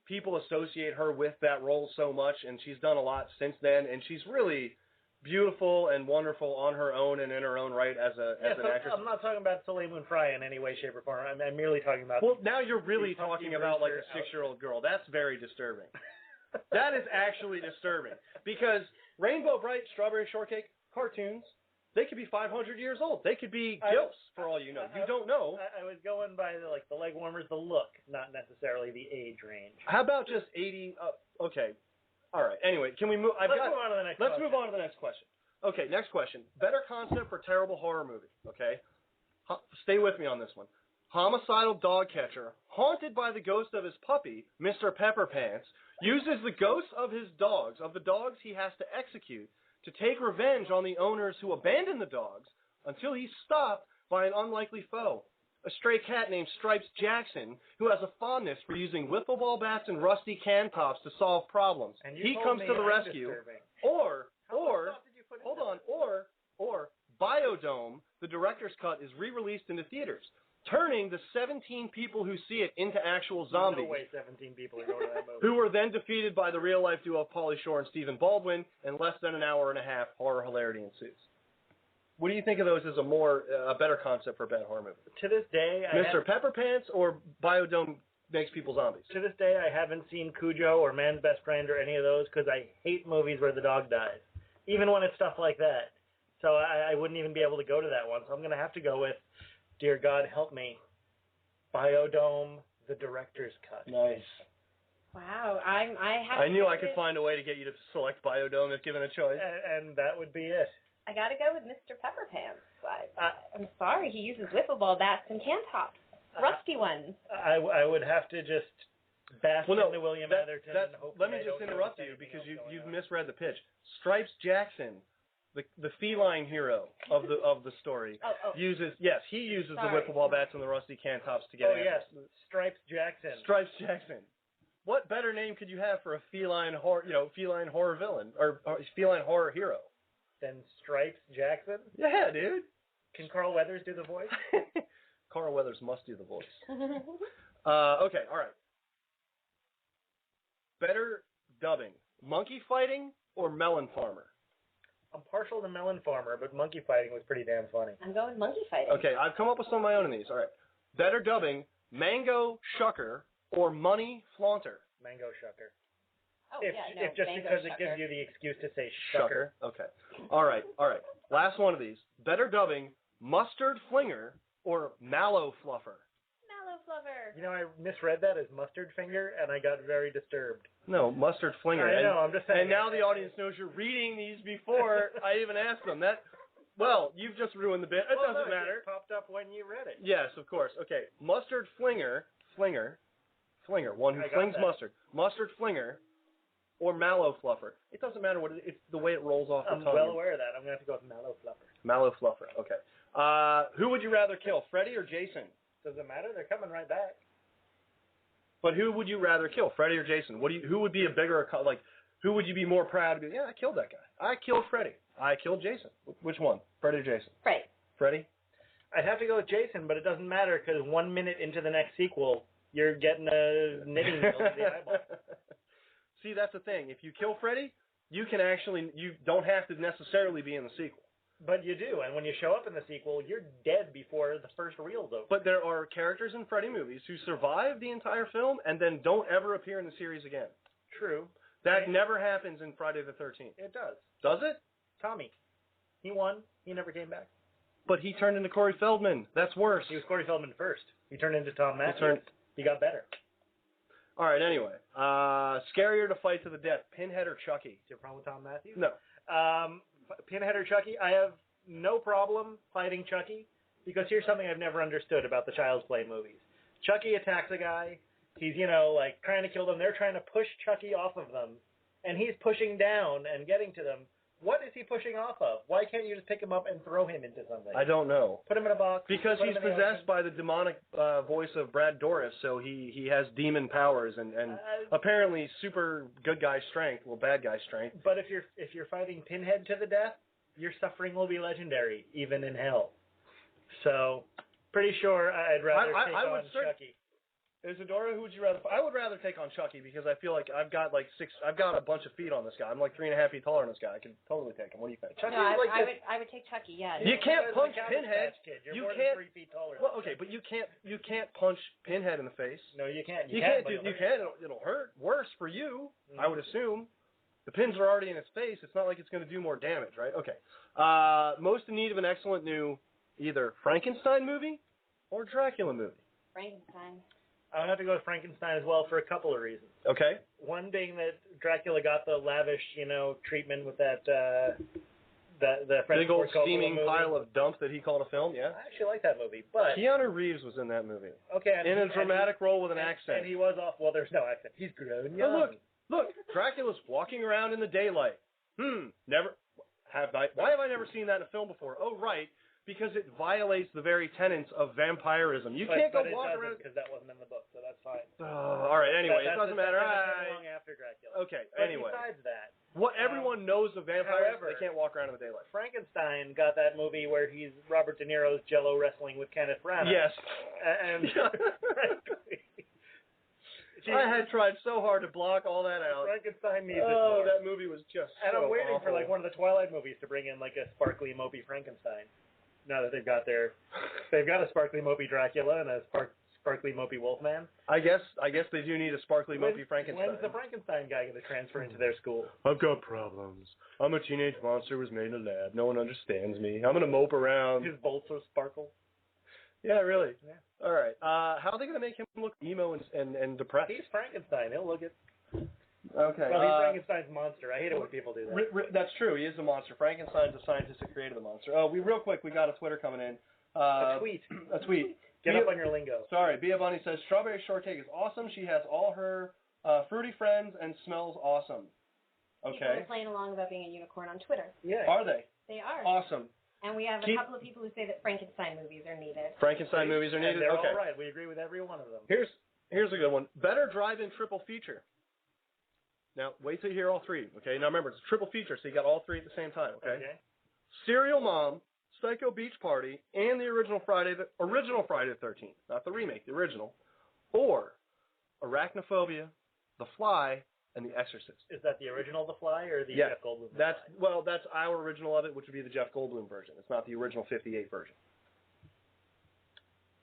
Speaker 3: people associate her with that role so much, and she's done a lot since then, and she's really beautiful and wonderful on her own and in her own right as an actress.
Speaker 4: I'm not talking about Soleil Moon Frye in any way, shape, or form. I'm merely talking about.
Speaker 3: Well, now you're really
Speaker 4: Punky
Speaker 3: talking about like a
Speaker 4: Brewster
Speaker 3: 6-year-old girl. That's very disturbing. That is actually disturbing because Rainbow Bright, Strawberry Shortcake cartoons, they could be 500 years old. They could be gilfs for all you know. You don't know.
Speaker 4: I was going by the leg warmers, the look, not necessarily the age range.
Speaker 3: How about just 80? Okay. All right. Anyway, can we move?
Speaker 4: Let's move on to the next.
Speaker 3: Let's move on to the next question. Okay, next question. Better concept for terrible horror movie. Okay, stay with me on this one. Homicidal dog catcher, haunted by the ghost of his puppy, Mr. Pepperpants, uses the ghosts of the dogs he has to execute, to take revenge on the owners who abandoned the dogs until he's stopped by an unlikely foe. A stray cat named Stripes Jackson, who has a fondness for using wiffle ball bats and rusty can tops to solve problems.
Speaker 4: And
Speaker 3: He comes to the rescue. Or Biodome, the director's cut, is re-released into theaters, turning the 17 people who see it into actual zombies.
Speaker 4: No way 17 people are going to that movie.
Speaker 3: Who were then defeated by the real-life duo of Pauly Shore and Stephen Baldwin, and less than an hour and a half, horror hilarity ensues. What do you think of those as a better concept for a bad horror movie?
Speaker 4: To this day,
Speaker 3: Mr. Pepperpants or Biodome makes people zombies?
Speaker 4: To this day, I haven't seen Cujo or Man's Best Friend or any of those because I hate movies where the dog dies, even when it's stuff like that. So I wouldn't even be able to go to that one. So I'm going to have to go with, dear God, help me, Biodome, the director's cut.
Speaker 3: Nice.
Speaker 5: Wow, I
Speaker 3: knew I could find a way to get you to select Biodome if given a choice.
Speaker 4: And that would be it.
Speaker 5: I got to go with Mr. Pepperpants. I'm sorry, he uses wiffle ball bats and can tops, rusty ones.
Speaker 4: I would have to just bask into William Atherton. And hope
Speaker 3: let me just interrupt you because you've misread the pitch. Stripes Jackson, the feline hero of the story, uses the wiffle ball bats and the rusty can tops to get.
Speaker 4: Oh yes, Stripes Jackson.
Speaker 3: Stripes Jackson. What better name could you have for a feline horror villain or feline horror hero?
Speaker 4: Then Stripes Jackson.
Speaker 3: Yeah, dude.
Speaker 4: Can Carl Weathers do the voice?
Speaker 3: Carl Weathers must do the voice. Okay, all right. Better dubbing, monkey fighting or melon farmer?
Speaker 4: I'm partial to Melon Farmer, but monkey fighting was pretty damn funny.
Speaker 5: I'm going monkey fighting.
Speaker 3: Okay, I've come up with some of my own in these. All right. Better dubbing, Mango Shucker or Money Flaunter?
Speaker 4: Mango Shucker.
Speaker 5: Oh,
Speaker 4: If just
Speaker 5: Mango
Speaker 4: because
Speaker 5: Shucker.
Speaker 4: it gives you the excuse to say Shucker.
Speaker 3: Okay. All right. Last one of these. Better dubbing, Mustard Flinger or Mallow Fluffer?
Speaker 5: Mallow Fluffer.
Speaker 4: You know, I misread that as Mustard Finger, and I got very disturbed.
Speaker 3: No, Mustard Flinger.
Speaker 4: I know, I'm just saying.
Speaker 3: And now the audience knows you're reading these before I even asked them. Well, you've just ruined the bit. It
Speaker 4: Well,
Speaker 3: doesn't
Speaker 4: no,
Speaker 3: matter.
Speaker 4: It popped up when you read it.
Speaker 3: Yes, of course. Okay. Mustard Flinger, one who
Speaker 4: I got
Speaker 3: flings
Speaker 4: that.
Speaker 3: mustard. Mustard Flinger or Mallow Fluffer. It doesn't matter what it's the way it rolls off
Speaker 4: I'm
Speaker 3: the tongue.
Speaker 4: well aware of that. I'm going to have to go with Mallow Fluffer.
Speaker 3: Mallow Fluffer. Okay. Who would you rather kill, Freddy or Jason?
Speaker 4: Does it matter? They're coming right back.
Speaker 3: But who would you rather kill, Freddy or Jason? Who would be a bigger, who would you be more proud to be? Yeah, I killed that guy. I killed Freddy. I killed Jason. Which one, Freddy or Jason?
Speaker 5: Right.
Speaker 3: Freddy?
Speaker 4: I'd have to go with Jason, but it doesn't matter because 1 minute into the next sequel, you're getting a knitting needle in the eyeball.
Speaker 3: See, that's the thing. If you kill Freddy, you don't have to necessarily be in the sequel.
Speaker 4: But you do, and when you show up in the sequel, you're dead before the first reel's over.
Speaker 3: But there are characters in Freddy movies who survive the entire film and then don't ever appear in the series again.
Speaker 4: True.
Speaker 3: That never happens in Friday the 13th.
Speaker 4: It does.
Speaker 3: Does it?
Speaker 4: Tommy. He won. He never came back.
Speaker 3: But he turned into Corey Feldman. That's worse.
Speaker 4: He was Corey Feldman first. He turned into Tom Matthews. He got better.
Speaker 3: All right, anyway. Scarier to fight to the death, Pinhead or Chucky?
Speaker 4: Do you have a problem with Tom Matthews?
Speaker 3: No.
Speaker 4: Pinhead or Chucky? I have no problem fighting Chucky because here's something I've never understood about the Child's Play movies. Chucky attacks a guy. He's, trying to kill them. They're trying to push Chucky off of them, and he's pushing down and getting to them. What is he pushing off of? Why can't you just pick him up and throw him into something?
Speaker 3: I don't know.
Speaker 4: Put him in a box.
Speaker 3: Because
Speaker 4: put
Speaker 3: he's
Speaker 4: him in the
Speaker 3: possessed
Speaker 4: ocean.
Speaker 3: by the demonic voice of Brad Dourif, so he has demon powers and apparently super good guy strength, well, bad guy strength.
Speaker 4: But if you're fighting Pinhead to the death, your suffering will be legendary, even in hell. So, pretty sure I'd rather take on Chucky.
Speaker 3: Isadora, who would you rather? I would rather take on Chucky because I feel like I've got a bunch of feet on this guy. I'm like 3.5 feet taller than this guy. I could totally take him. What do you think?
Speaker 5: No, I would take Chucky. Yeah.
Speaker 3: You can't punch Pinhead.
Speaker 4: You're
Speaker 3: You
Speaker 4: more
Speaker 3: can't.
Speaker 4: than 3 feet taller.
Speaker 3: Well, okay, but you can't punch Pinhead in the face.
Speaker 4: No, you can't.
Speaker 3: You can't. It'll hurt worse for you.
Speaker 4: Mm-hmm.
Speaker 3: I would assume. The pins are already in his face. It's not like it's going to do more damage, right? Okay. Most in need of an excellent new either Frankenstein movie or Dracula movie.
Speaker 5: Frankenstein.
Speaker 4: I'm going to have to go with Frankenstein as well for a couple of reasons.
Speaker 3: Okay.
Speaker 4: One being that Dracula got the lavish, treatment with that the
Speaker 3: big old
Speaker 4: Ford Coppola
Speaker 3: steaming
Speaker 4: movie.
Speaker 3: pile of dump that he called a film. Yeah.
Speaker 4: I actually like that movie, but
Speaker 3: Keanu Reeves was in that movie.
Speaker 4: okay,
Speaker 3: In a dramatic role with an accent.
Speaker 4: And he was off. Well, there's no accent. He's grown young.
Speaker 3: Oh, look, Dracula's walking around in the daylight. Why have I never seen that in a film before? Oh, right, because it violates the very tenets of vampirism. You can't go walk around
Speaker 4: because that wasn't in the book, so that's fine.
Speaker 3: All right, anyway, it doesn't matter.
Speaker 4: Long after Dracula.
Speaker 3: Okay,
Speaker 4: But
Speaker 3: anyway.
Speaker 4: besides that,
Speaker 3: What everyone knows of vampires,
Speaker 4: however,
Speaker 3: they can't walk around in the daylight.
Speaker 4: Frankenstein got that movie where he's Robert De Niro's Jello wrestling with Kenneth Branagh.
Speaker 3: Yes.
Speaker 4: And
Speaker 3: I had tried so hard to block all that out.
Speaker 4: Frankenstein needs it
Speaker 3: Oh,
Speaker 4: more.
Speaker 3: that movie was just
Speaker 4: And
Speaker 3: so
Speaker 4: I'm waiting
Speaker 3: awful.
Speaker 4: for one of the Twilight movies to bring in a sparkly mopey Frankenstein. Now that they've got a sparkly mopey Dracula and a sparkly mopey Wolfman.
Speaker 3: I guess they do need a sparkly mopey Frankenstein.
Speaker 4: When's the Frankenstein guy going to transfer into their school?
Speaker 3: I've got problems. I'm a teenage monster was made in a lab. No one understands me. I'm gonna mope around.
Speaker 4: His bolts will sparkle.
Speaker 3: Yeah, really.
Speaker 4: Yeah.
Speaker 3: All right. How are they gonna make him look emo and depressed?
Speaker 4: He's Frankenstein. He'll look it.
Speaker 3: Okay.
Speaker 4: Well, he's Frankenstein's monster. I hate it when people do that.
Speaker 3: That's true. He is a monster. Frankenstein's the scientist that created the monster. Real quick, we got a Twitter coming in.
Speaker 4: A tweet.
Speaker 3: A tweet.
Speaker 4: Get up on your lingo.
Speaker 3: Sorry, Bia Bunny says strawberry shortcake is awesome. She has all her fruity friends and smells awesome.
Speaker 5: People
Speaker 3: Okay.
Speaker 5: are playing along about being a unicorn on Twitter.
Speaker 4: Yeah.
Speaker 3: Are they?
Speaker 5: They are.
Speaker 3: Awesome.
Speaker 5: And we have a couple of people who say that Frankenstein movies are needed.
Speaker 3: Frankenstein movies are needed.
Speaker 4: And they're
Speaker 3: Okay.
Speaker 4: all right. We agree with every one of them.
Speaker 3: Here's Here's a good one. Better drive-in triple feature. Now, wait till you hear all three, okay? Now, remember, it's a triple feature, so you got all three at the same time, okay? Serial Mom, Psycho Beach Party, and the original Friday the 13th, not the remake, the original, or Arachnophobia, The Fly, and The Exorcist.
Speaker 4: Is that the original The Fly or the Jeff Goldblum?
Speaker 3: That's our original of it, which would be the Jeff Goldblum version. It's not the original 58 version.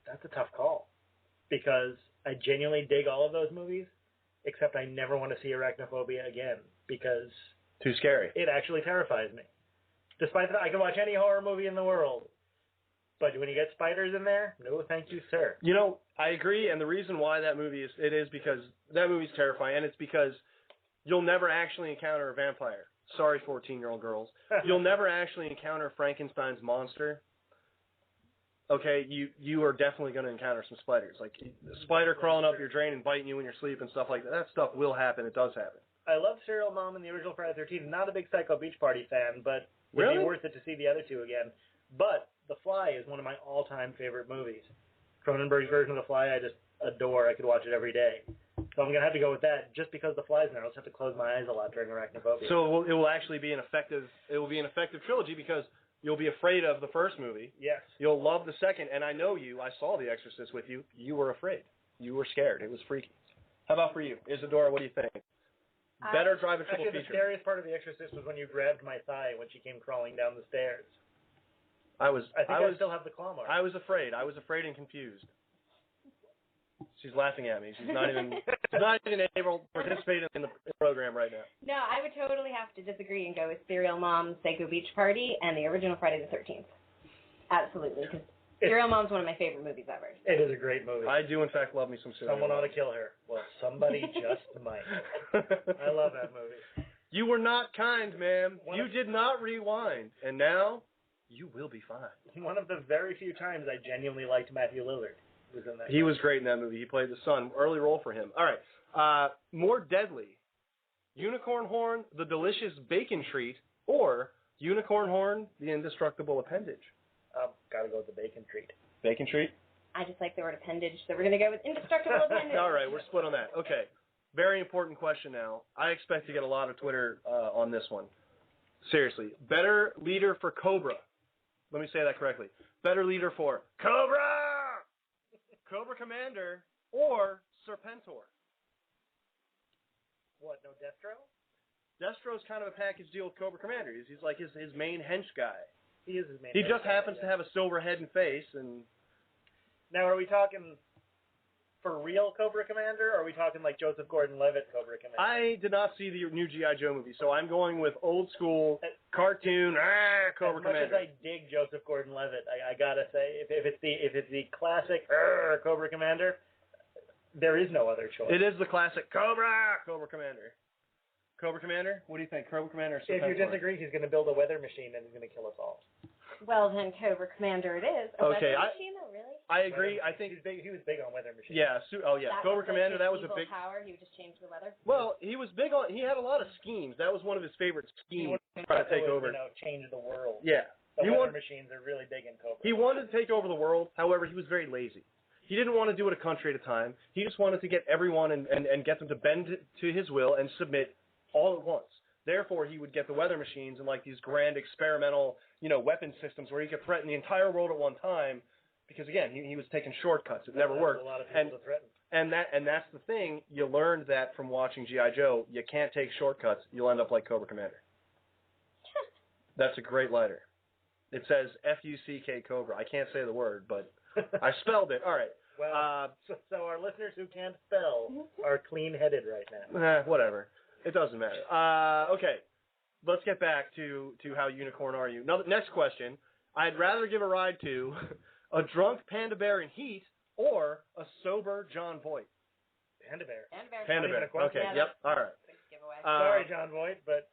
Speaker 4: That's a tough call because I genuinely dig all of those movies, except I never want to see Arachnophobia again because
Speaker 3: too scary.
Speaker 4: It actually terrifies me. Despite that, I can watch any horror movie in the world, but when you get spiders in there, no, thank you, sir.
Speaker 3: You know, I agree, and the reason why that movie is because that movie's terrifying, and it's because you'll never actually encounter a vampire. Sorry, 14-year-old girls. You'll never actually encounter Frankenstein's monster. Okay, you are definitely going to encounter some spiders. Like a spider crawling up your drain and biting you in your sleep and stuff like that. That stuff will happen. It does happen.
Speaker 4: I love Serial Mom and the original Friday the 13th. Not a big Psycho Beach Party fan, but it'd be worth it to see the other two again. But The Fly is one of my all-time favorite movies. Cronenberg's version of The Fly I just adore. I could watch it every day. So I'm going to have to go with that just because The Fly's in there. I'll just have to close my eyes a lot during Arachnophobia.
Speaker 3: So it will actually be an effective trilogy because you'll be afraid of the first movie.
Speaker 4: Yes.
Speaker 3: You'll love the second, and I know you. I saw The Exorcist with you. You were afraid. You were scared. It was freaky. How about for you? Isadora, what do you think? Better drive a triple feature.
Speaker 4: The scariest part of The Exorcist was when you grabbed my thigh when she came crawling down the stairs.
Speaker 3: I
Speaker 4: still have the claw mark.
Speaker 3: I was afraid. I was afraid and confused. She's laughing at me. She's not even able to participate in the program right now.
Speaker 5: No, I would totally have to disagree and go with Serial Mom, Psycho Beach Party, and the original Friday the 13th. Absolutely, because Serial Mom's one of my favorite movies ever.
Speaker 4: It is a great movie.
Speaker 3: I do, in fact, love me some Serial
Speaker 4: Someone
Speaker 3: Mom.
Speaker 4: ought to kill her. Well, somebody just might. I love that movie.
Speaker 3: You were not kind, ma'am. You did not rewind, and now you will be fine.
Speaker 4: One of the very few times I genuinely liked Matthew Lillard.
Speaker 3: He was great in that movie. He played the son. Early role for him. All right. More deadly. Unicorn Horn, the delicious bacon treat, or Unicorn Horn, the indestructible appendage.
Speaker 4: Gotta go with the bacon treat.
Speaker 3: Bacon treat?
Speaker 5: I just like the word appendage, so we're going to go with indestructible appendage.
Speaker 3: All right, we're split on that. Okay. Very important question now. I expect to get a lot of Twitter on this one. Seriously. Better leader for Cobra. Let me say that correctly. Better leader for Cobra! Cobra Commander, or Serpentor.
Speaker 4: What, no Destro?
Speaker 3: Destro's kind of a package deal with Cobra Commander. He's like his main hench guy.
Speaker 4: He is his main
Speaker 3: He
Speaker 4: hench
Speaker 3: just
Speaker 4: guy,
Speaker 3: happens to have a silver head and face. And
Speaker 4: now, are we talking for real Cobra Commander, or are we talking like Joseph Gordon-Levitt Cobra Commander?
Speaker 3: I did not see the new G.I. Joe movie, so I'm going with old school cartoon Cobra Commander.
Speaker 4: As much as I dig Joseph Gordon-Levitt, I gotta say, if it's the classic Cobra Commander, there is no other choice.
Speaker 3: It is the classic Cobra Commander. Cobra Commander? What do you think? Cobra Commander or Serpentor?
Speaker 4: If you disagree, he's going to build a weather machine and he's going to kill us all.
Speaker 5: Well, then Cobra Commander it is. A
Speaker 3: Okay,
Speaker 5: weather machine, though, really?
Speaker 3: I agree. I think
Speaker 4: he was big on weather machines.
Speaker 3: Yeah. Cobra Commander. That was a big
Speaker 5: power. He would just change the weather.
Speaker 3: Well, he was big on. He had a lot of schemes. That was one of his favorite schemes. Trying to take over.
Speaker 4: Change the world.
Speaker 3: Yeah.
Speaker 4: The weather machines are really big in Cobra.
Speaker 3: He wanted to take over the world. However, he was very lazy. He didn't want to do it a country at a time. He just wanted to get everyone and get them to bend to his will and submit all at once. Therefore, he would get the weather machines and like these grand experimental, weapon systems where he could threaten the entire world at one time. Because again, he was taking shortcuts. It never worked.
Speaker 4: A lot of people to threaten.
Speaker 3: And that's the thing. You learned that from watching G.I. Joe. You can't take shortcuts. You'll end up like Cobra Commander. That's a great letter. It says F-U-C-K Cobra. I can't say the word, but I spelled it. All right.
Speaker 4: Well, so our listeners who can't spell are clean-headed right now.
Speaker 3: Whatever. It doesn't matter. Okay. Let's get back to how unicorn are you. Now, next question. I'd rather give a ride to a drunk Panda Bear in Heat or a sober John Voight.
Speaker 4: Panda Bear.
Speaker 3: Panda Bear. Okay.
Speaker 5: Yeah,
Speaker 3: yep. All right.
Speaker 4: Sorry, John Voight, but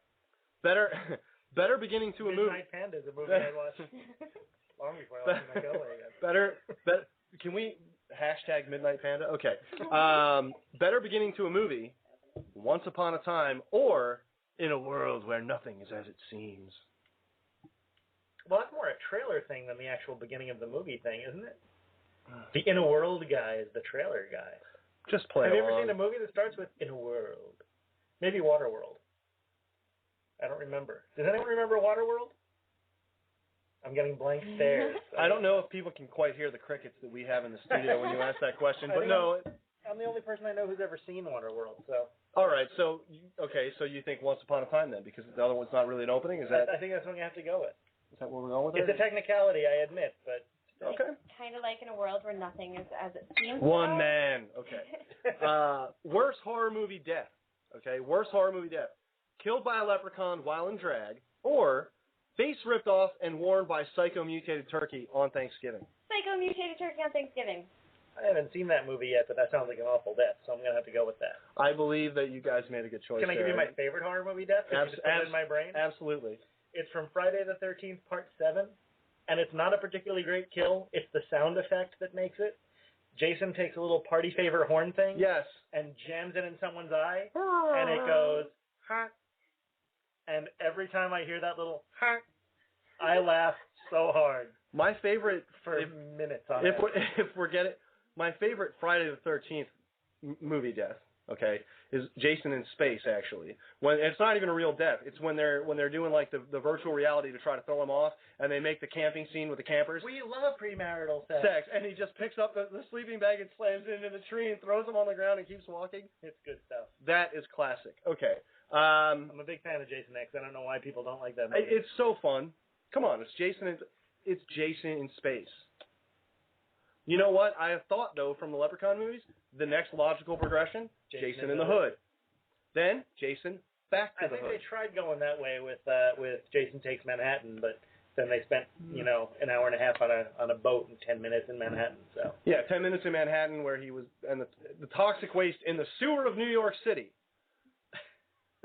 Speaker 3: better beginning to a movie.
Speaker 4: Midnight Panda is a movie I watched long before I watched my go again. Can we hashtag Midnight Panda? Okay. Better beginning to a movie, Once Upon a Time, or In a World Where Nothing Is As It Seems. Well, that's more a trailer thing than the actual beginning of the movie thing, isn't it? The In a World guy is the trailer guy.
Speaker 3: Just play
Speaker 4: Have you ever
Speaker 3: along.
Speaker 4: seen a movie that starts with "In a World"? Maybe Waterworld. I don't remember. Does anyone remember Waterworld? I'm getting blank stares.
Speaker 3: I don't know if people can quite hear the crickets that we have in the studio when you ask that question, but no.
Speaker 4: I'm the only person I know who's ever seen Waterworld, so.
Speaker 3: All right, so you think Once Upon a Time then, because the other one's not really an opening? Is that
Speaker 4: I think that's what you have to go with.
Speaker 3: is that what we're going with?
Speaker 4: It's a technicality, I admit, but.
Speaker 3: Okay.
Speaker 5: Kind of like in a world where nothing is as it seems.
Speaker 3: One man. Okay. Worst horror movie death. Okay. Worst horror movie death. Killed by a leprechaun while in drag, or face ripped off and worn by psycho mutated turkey on Thanksgiving.
Speaker 5: Psycho mutated turkey on Thanksgiving.
Speaker 4: I haven't seen that movie yet, but that sounds like an awful death, so I'm going to have to go with that.
Speaker 3: I believe that you guys made a good choice.
Speaker 4: Can I give you my favorite horror movie death? In my brain?
Speaker 3: Absolutely.
Speaker 4: It's from Friday the 13th, Part 7, and it's not a particularly great kill. It's the sound effect that makes it. Jason takes a little party favor horn thing
Speaker 3: Yes.
Speaker 4: and jams it in someone's eye, and it goes, ha. And every time I hear that little ha, I laugh so hard
Speaker 3: My favorite
Speaker 4: for minutes on it.
Speaker 3: if we're getting my favorite Friday the 13th movie death, okay, is Jason in space. Actually, when it's not even a real death, it's when they're doing like the virtual reality to try to throw him off, and they make the camping scene with the campers.
Speaker 4: We love premarital sex.
Speaker 3: And he just picks up the sleeping bag and slams it into the tree and throws him on the ground and keeps walking.
Speaker 4: It's good stuff.
Speaker 3: That is classic. Okay.
Speaker 4: I'm a big fan of Jason X. I don't know why people don't like that movie.
Speaker 3: It's so fun. Come on, it's Jason in space. You know what? I have thought, though, from the Leprechaun movies, the next logical progression, Jason in the Hood. Then, Jason back to the
Speaker 4: I
Speaker 3: Hood.
Speaker 4: think they tried going that way with Jason Takes Manhattan, but then they spent, an hour and a half on a boat and 10 minutes in Manhattan. So
Speaker 3: Yeah, 10 minutes in Manhattan where he was, and the toxic waste in the sewer of New York City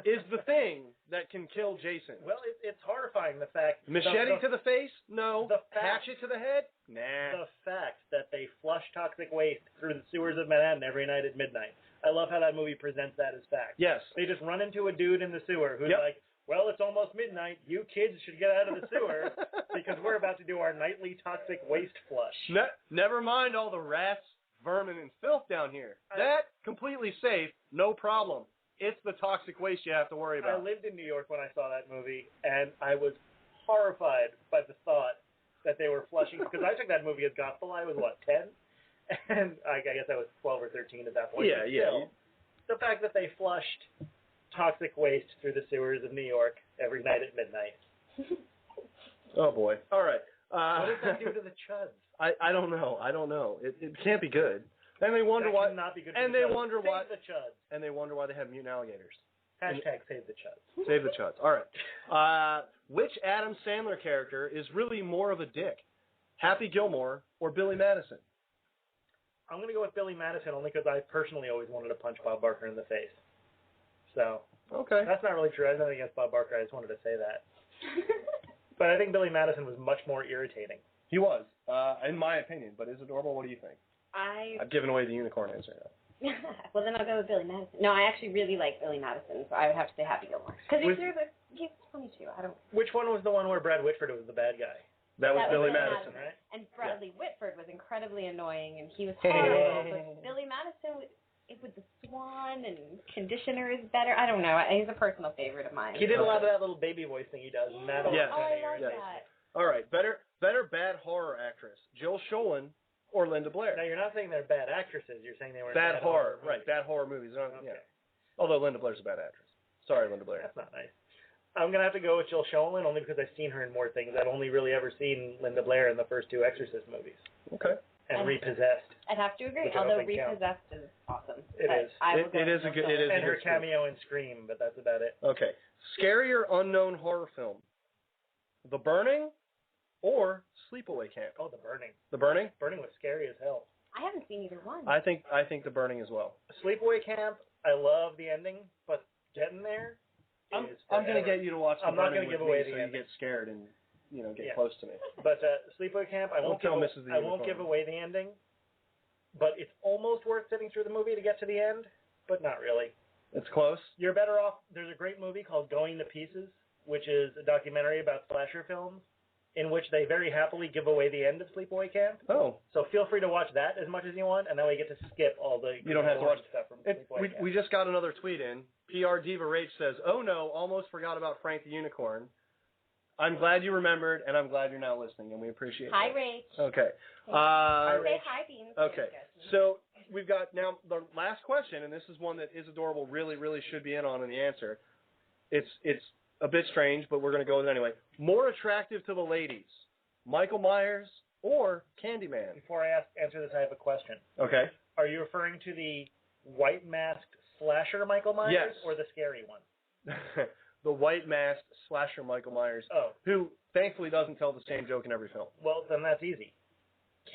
Speaker 3: is the thing that can kill Jason.
Speaker 4: Well, it's horrifying, the fact...
Speaker 3: Machete to the face? No.
Speaker 4: The fact-
Speaker 3: Hatchet to the head? Nah.
Speaker 4: The fact that they flush toxic waste through the sewers of Manhattan every night at midnight. I love how that movie presents that as fact.
Speaker 3: Yes.
Speaker 4: They just run into a dude in the sewer who's
Speaker 3: Yep.
Speaker 4: like, well, it's almost midnight. You kids should get out of the sewer because we're about to do our nightly toxic waste flush.
Speaker 3: Never mind all the rats, vermin, and filth down here. That, completely safe, no problem. It's the toxic waste you have to worry
Speaker 4: I
Speaker 3: about.
Speaker 4: lived in New York when I saw that movie, and I was horrified by the thought that they were flushing, because I took that movie as gospel. I was, 10? And I guess I was 12 or 13 at that point.
Speaker 3: Yeah,
Speaker 4: But
Speaker 3: yeah.
Speaker 4: still, the fact that they flushed toxic waste through the sewers of New York every night at midnight.
Speaker 3: Oh, boy. All right.
Speaker 4: What does that do to the chuds?
Speaker 3: I don't know. It can't be good. And they wonder why.
Speaker 4: Not be good for
Speaker 3: And
Speaker 4: the
Speaker 3: they
Speaker 4: chuds.
Speaker 3: wonder
Speaker 4: Save
Speaker 3: why.
Speaker 4: the chuds.
Speaker 3: And they wonder why they have mutant alligators.
Speaker 4: Hashtag save the chuds.
Speaker 3: Save the chuds. All right. Which Adam Sandler character is really more of a dick? Happy Gilmore or Billy Madison?
Speaker 4: I'm going to go with Billy Madison only because I personally always wanted to punch Bob Barker in the face. So
Speaker 3: Okay.
Speaker 4: that's not really true. I have nothing against Bob Barker. I just wanted to say that. But I think Billy Madison was much more irritating.
Speaker 3: He was, in my opinion. But is adorable. What do you think? I've given away the unicorn answer now.
Speaker 5: Well, then I'll go with Billy Madison. No, I actually really like Billy Madison, so I would have to say Happy Gilmore. Because he's funny too.
Speaker 4: Which one was the one where Brad Whitford was the bad guy?
Speaker 3: That was
Speaker 5: That
Speaker 3: Billy
Speaker 5: was Billy
Speaker 3: Madison.
Speaker 4: Right?
Speaker 5: And Bradley Whitford was incredibly annoying, and he was horrible. But Billy Madison, with the swan and conditioner is better. I don't know. He's a personal favorite of mine.
Speaker 4: He did a lot of that little baby voice thing he does. And that always
Speaker 3: Yeah.
Speaker 5: Oh,
Speaker 4: kinda
Speaker 5: I love
Speaker 4: irritates me.
Speaker 5: that.
Speaker 3: All right. Better bad horror actress. Jill Schoen or Linda Blair?
Speaker 4: Now, you're not saying they're bad actresses. You're saying they were
Speaker 3: Bad horror.
Speaker 4: movies.
Speaker 3: Right. Bad horror movies.
Speaker 4: Okay.
Speaker 3: Yeah. Although Linda Blair's a bad actress. Sorry, Linda Blair.
Speaker 4: That's not nice. I'm going to have to go with Jill Schoen only because I've seen her in more things. I've only really ever seen Linda Blair in the first two Exorcist movies.
Speaker 3: Okay.
Speaker 4: And Repossessed.
Speaker 5: I'd have to agree,
Speaker 4: Which I don't
Speaker 5: although
Speaker 4: think counts.
Speaker 5: Repossessed is awesome.
Speaker 4: It
Speaker 5: But
Speaker 4: is.
Speaker 5: I would go
Speaker 3: It is
Speaker 5: with
Speaker 3: a good-
Speaker 5: Jill
Speaker 3: it is
Speaker 5: Schoen.
Speaker 4: And her
Speaker 3: good script.
Speaker 4: cameo in Scream, but that's about it.
Speaker 3: Okay. Scary or unknown horror film? The Burning or Sleepaway Camp?
Speaker 4: Oh, The Burning.
Speaker 3: The Burning?
Speaker 4: Burning was scary as hell.
Speaker 5: I haven't seen either one.
Speaker 3: I think The Burning as well.
Speaker 4: Sleepaway Camp, I love the ending, but getting there
Speaker 3: I'm
Speaker 4: is
Speaker 3: going to
Speaker 4: forever.
Speaker 3: get you to watch The
Speaker 4: I'm not
Speaker 3: Burning
Speaker 4: gonna give
Speaker 3: with
Speaker 4: away
Speaker 3: me
Speaker 4: the
Speaker 3: so you
Speaker 4: ending.
Speaker 3: get scared and get
Speaker 4: Yeah.
Speaker 3: close to me.
Speaker 4: But Sleepaway Camp, I won't
Speaker 3: tell
Speaker 4: give
Speaker 3: Mrs. the
Speaker 4: I won't
Speaker 3: Unicorn.
Speaker 4: give away the ending, but it's almost worth sitting through the movie to get to the end, but not really.
Speaker 3: It's close.
Speaker 4: You're better off. There's a great movie called Going to Pieces, which is a documentary about slasher films. in which they very happily give away the end of Sleepaway Camp.
Speaker 3: Oh.
Speaker 4: So feel free to watch that as much as you want, and then we get to skip all the
Speaker 3: You don't have to watch
Speaker 4: stuff from Sleepaway Camp.
Speaker 3: We just got another tweet in. PR Diva Rage says, "Oh no, almost forgot about Frank the Unicorn. I'm glad you remembered, and I'm glad you're now listening, and we appreciate it."
Speaker 5: Hi, Rach.
Speaker 3: Okay.
Speaker 5: Say hi, Beans.
Speaker 3: Okay. So we've got now the last question, and this is one that Is Adorable really, really should be in on in the answer. It's a bit strange, but we're going to go with it anyway. More attractive to the ladies, Michael Myers or Candyman?
Speaker 4: Before I answer this, I have a question.
Speaker 3: Okay.
Speaker 4: Are you referring to the white masked slasher Michael Myers
Speaker 3: Yes.
Speaker 4: or the scary one?
Speaker 3: The white masked slasher Michael Myers,
Speaker 4: Oh,
Speaker 3: who thankfully doesn't tell the same joke in every film.
Speaker 4: well, then that's easy.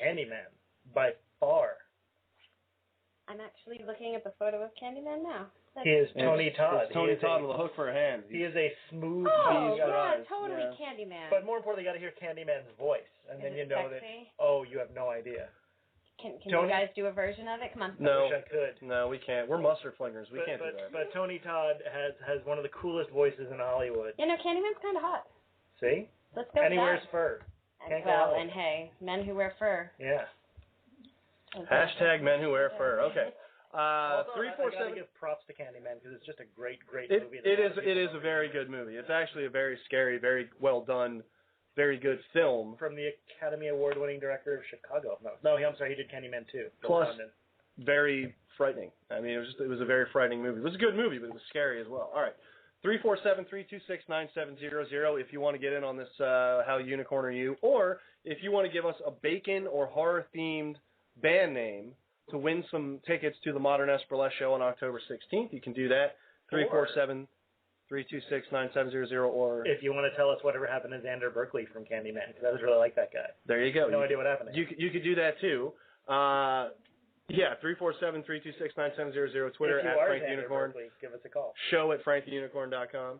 Speaker 4: Candyman, by far.
Speaker 5: I'm actually looking at the photo of Candyman now.
Speaker 4: He is Tony Todd.
Speaker 3: It's Tony
Speaker 4: He is
Speaker 3: Todd
Speaker 4: a-
Speaker 3: with a hook for a hand.
Speaker 4: He is a smooth
Speaker 5: Oh,
Speaker 4: guy.
Speaker 5: yeah,
Speaker 3: guys,
Speaker 5: totally
Speaker 3: yeah.
Speaker 5: Candyman.
Speaker 4: But more importantly, you got to hear Candyman's voice, and
Speaker 5: Is
Speaker 4: then
Speaker 5: it
Speaker 4: you know
Speaker 5: sexy?
Speaker 4: that. Oh, you have no idea.
Speaker 5: Can
Speaker 4: Tony?
Speaker 5: you guys do a version of it? Come on.
Speaker 3: No.
Speaker 4: I wish I could.
Speaker 3: No, we can't. We're mustard flingers. We can't do that.
Speaker 4: But Tony Todd has one of the coolest voices in Hollywood.
Speaker 5: You know, Candyman's kind of hot.
Speaker 4: See?
Speaker 5: Let's go
Speaker 4: And he
Speaker 5: with
Speaker 4: wears
Speaker 5: that.
Speaker 4: fur.
Speaker 5: And,
Speaker 4: Can't go
Speaker 5: well,
Speaker 4: wrong.
Speaker 5: and hey, men who wear fur.
Speaker 4: Yeah.
Speaker 3: Hashtag men who wear fur. Okay.
Speaker 4: Also, I gotta
Speaker 3: 347.
Speaker 4: give props to Candyman because it's just a great movie.
Speaker 3: It is a very good movie. It's actually a very scary, very well done, very good film.
Speaker 4: From the Academy Award-winning director of Chicago. No, I'm sorry, he did Candyman too.
Speaker 3: Plus, very frightening. I mean, it was a very frightening movie. It was a good movie, but it was scary as well. All right. 347-326-9700 if you want to get in on this How Unicorn Are You, or if you want to give us a bacon or horror-themed band name to win some tickets to the Modern Burlesque show on October 16th, you can do that. 347-326-9700, or
Speaker 4: if you want to tell us whatever happened to Xander Berkeley from Candyman, because I was really like that guy.
Speaker 3: there you go.
Speaker 4: No idea what happened.
Speaker 3: You could do that too. Yeah, 347-326-9700, Twitter
Speaker 4: if you
Speaker 3: at
Speaker 4: are
Speaker 3: Frank the
Speaker 4: Xander
Speaker 3: Unicorn.
Speaker 4: Berkeley, give us a call.
Speaker 3: Show at franktheunicorn.com.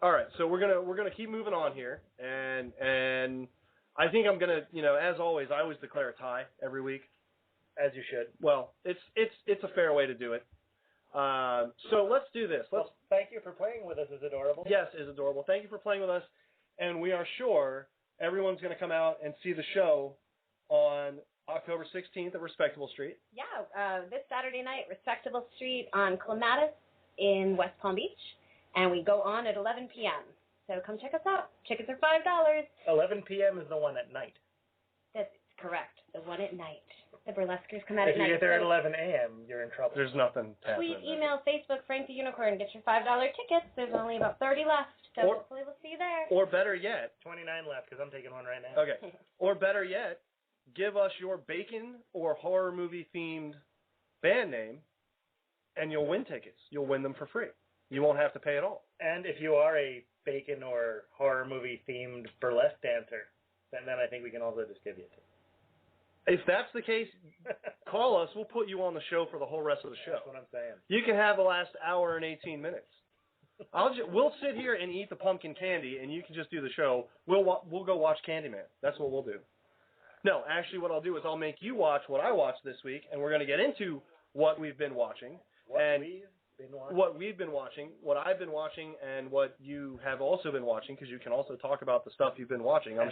Speaker 3: All right, so we're gonna keep moving on here, and I think I'm gonna, as always, I always declare a tie every week.
Speaker 4: As you should.
Speaker 3: Well, it's a fair way to do it. So let's do this.
Speaker 4: Well, thank you for playing with us. Is Adorable?
Speaker 3: Yes, Is Adorable. Thank you for playing with us, and we are sure everyone's going to come out and see the show on October 16th at Respectable Street.
Speaker 5: Yeah, this Saturday night, Respectable Street on Clematis in West Palm Beach, and we go on at 11 p.m. So come check us out. Tickets are $5.
Speaker 4: 11 p.m. is the one at night.
Speaker 5: That's correct. The one at night. The burlesquers come out at
Speaker 4: If
Speaker 5: night.
Speaker 4: you get there at
Speaker 5: So
Speaker 4: 11 a.m., you're in trouble.
Speaker 3: There's nothing happening.
Speaker 5: tweet, email, Facebook, Frank the Unicorn. Get your $5 tickets. There's only about 30 left, so
Speaker 3: Or-
Speaker 5: hopefully we'll see you there.
Speaker 3: Or better yet,
Speaker 4: 29 left because I'm taking one right now.
Speaker 3: okay. Or better yet, give us your bacon or horror movie themed band name, and you'll win tickets. You'll win them for free. You won't have to pay at all.
Speaker 4: And if you are a bacon or horror movie themed burlesque dancer, then I think we can also just give you a ticket.
Speaker 3: If that's the case, call us. We'll put you on the show for the whole rest of the show.
Speaker 4: That's what I'm saying.
Speaker 3: You can have the last hour and 18 minutes. We'll sit here and eat the pumpkin candy, and you can just do the show. We'll go watch Candyman. That's what we'll do. No, actually, what I'll do is I'll make you watch what I watched this week, and we're going to get into what we've been watching, what we've been watching, what I've been watching, and what you have also been watching, because you can also talk about the stuff you've been watching. I'm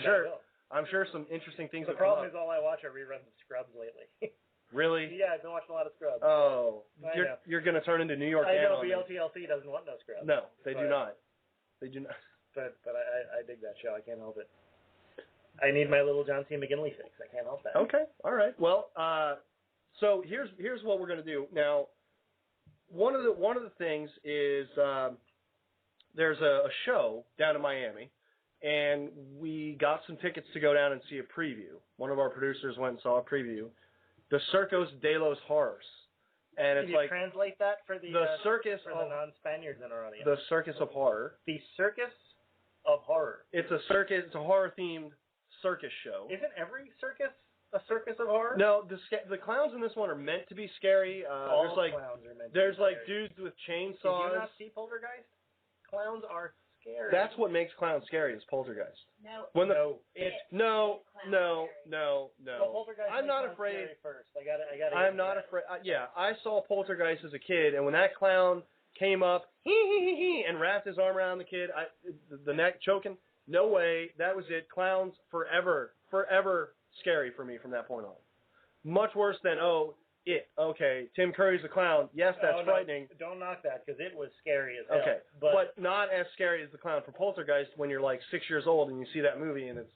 Speaker 3: sure some interesting things
Speaker 4: The
Speaker 3: have come
Speaker 4: problem
Speaker 3: up.
Speaker 4: is all I watch are reruns of Scrubs lately.
Speaker 3: Really?
Speaker 4: Yeah, I've been watching a lot of Scrubs.
Speaker 3: Oh,
Speaker 4: I know.
Speaker 3: you're going to turn into New York
Speaker 4: I
Speaker 3: Ann
Speaker 4: know
Speaker 3: on me.
Speaker 4: BLTLC doesn't want no Scrubs.
Speaker 3: No, they do
Speaker 4: But-
Speaker 3: not. They do not.
Speaker 4: But I dig that show. I can't help it. I need my little John C. McGinley fix. I can't help that.
Speaker 3: Okay, all right. Well, so here's what we're going to do. Now, one of the things is there's a show down in Miami, and we got some tickets to go down and see a preview. One of our producers went and saw a preview, the Circos de los Horrors, and
Speaker 4: Can
Speaker 3: it's
Speaker 4: you
Speaker 3: like
Speaker 4: translate that for the
Speaker 3: circus
Speaker 4: for
Speaker 3: of
Speaker 4: the non-Spaniards in our audience?
Speaker 3: the Circus of Horror.
Speaker 4: The Circus of Horror.
Speaker 3: It's a circus. It's a horror themed circus show.
Speaker 4: Isn't every circus a circus of horror?
Speaker 3: No, the clowns in this one are meant to be scary.
Speaker 4: All
Speaker 3: There's like
Speaker 4: clowns are meant to
Speaker 3: there's
Speaker 4: be
Speaker 3: like
Speaker 4: scary.
Speaker 3: dudes with
Speaker 4: Did
Speaker 3: chainsaws.
Speaker 4: you not see Poltergeist? Clowns are scary.
Speaker 3: That's what makes clowns scary is Poltergeist.
Speaker 5: No.
Speaker 3: When the
Speaker 4: No.
Speaker 3: no.
Speaker 4: Well, Poltergeist
Speaker 3: I'm
Speaker 4: makes
Speaker 3: not
Speaker 4: clowns
Speaker 3: afraid.
Speaker 4: scary first. I gotta.
Speaker 3: I'm not afraid. Yeah, I saw Poltergeist as a kid, and when that clown came up, and wrapped his arm around the kid, the neck choking, No way. That was it. Clowns forever scary for me from that point on. Much worse than, It. Okay, Tim Curry's a clown. Yes, that's frightening.
Speaker 4: No, don't knock that, because it was scary as hell.
Speaker 3: Okay, but not as scary as the clown from Poltergeist when you're like 6 years old and you see that movie and it's,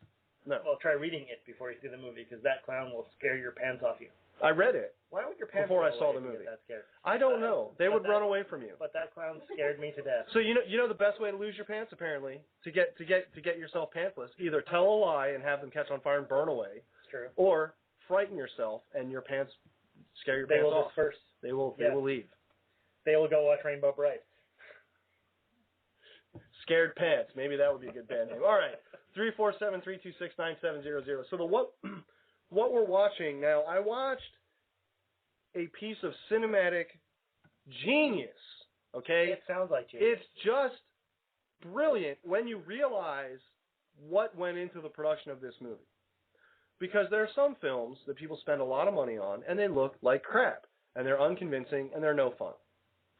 Speaker 3: no.
Speaker 4: Well, try reading it before you see the movie, because that clown will scare your pants off you.
Speaker 3: I read it.
Speaker 4: Why would your pants
Speaker 3: before
Speaker 4: go
Speaker 3: I saw
Speaker 4: away
Speaker 3: the
Speaker 4: if you
Speaker 3: movie?
Speaker 4: get that scared?
Speaker 3: I don't know. They would run away from you.
Speaker 4: But that clown scared me to death.
Speaker 3: So you know the best way to lose your pants apparently to get yourself pantsless. Either tell a lie and have them catch on fire and burn away.
Speaker 4: It's true.
Speaker 3: Or frighten yourself and your pants scare your pants off.
Speaker 4: They will disperse.
Speaker 3: They will leave.
Speaker 4: They will go watch Rainbow Bright.
Speaker 3: Scared Pants. Maybe that would be a good band name. All right. 347-326-9700. So what we're watching now, I watched a piece of cinematic genius. Okay?
Speaker 4: It sounds like genius.
Speaker 3: It's just brilliant when you realize what went into the production of this movie. Because there are some films that people spend a lot of money on and they look like crap. And they're unconvincing and they're no fun.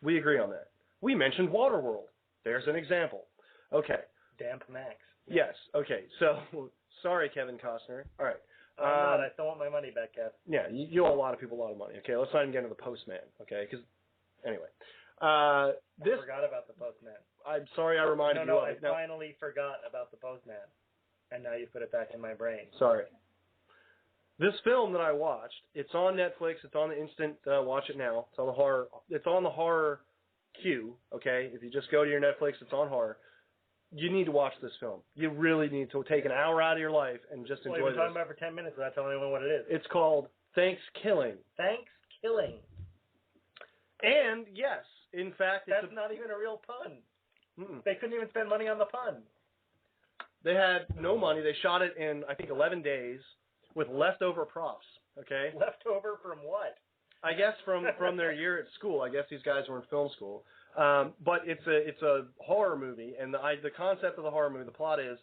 Speaker 3: We agree on that. We mentioned Waterworld. There's an example. Okay.
Speaker 4: Damp Max.
Speaker 3: Yes. Okay. So, sorry, Kevin Costner. All right.
Speaker 4: I'm not. I still want my money back, Kev.
Speaker 3: Yeah, you owe a lot of people a lot of money. Okay, let's not even get into the Postman. Okay, because anyway,
Speaker 4: I forgot about the Postman.
Speaker 3: I'm sorry, I reminded you of it.
Speaker 4: I finally forgot about the Postman, and now you put it back in my brain.
Speaker 3: Sorry. This film that I watched, it's on Netflix. It's on the instant watch it now. It's on the horror. It's on the horror queue. Okay, if you just go to your Netflix, it's on horror. You need to watch this film. You really need to take an hour out of your life and just enjoy this.
Speaker 4: We've been talking about it for 10 minutes without telling anyone what it is.
Speaker 3: It's called Thanksgiving.
Speaker 4: Thanksgiving.
Speaker 3: And yes, in fact,
Speaker 4: that's not even a real pun.
Speaker 3: Mm-mm.
Speaker 4: They couldn't even spend money on the pun.
Speaker 3: They had no money. They shot it in, I think, 11 days with leftover props. Okay.
Speaker 4: Leftover from what?
Speaker 3: I guess from their year at school. I guess these guys were in film school. But it's a horror movie, and the concept of the horror movie, the plot is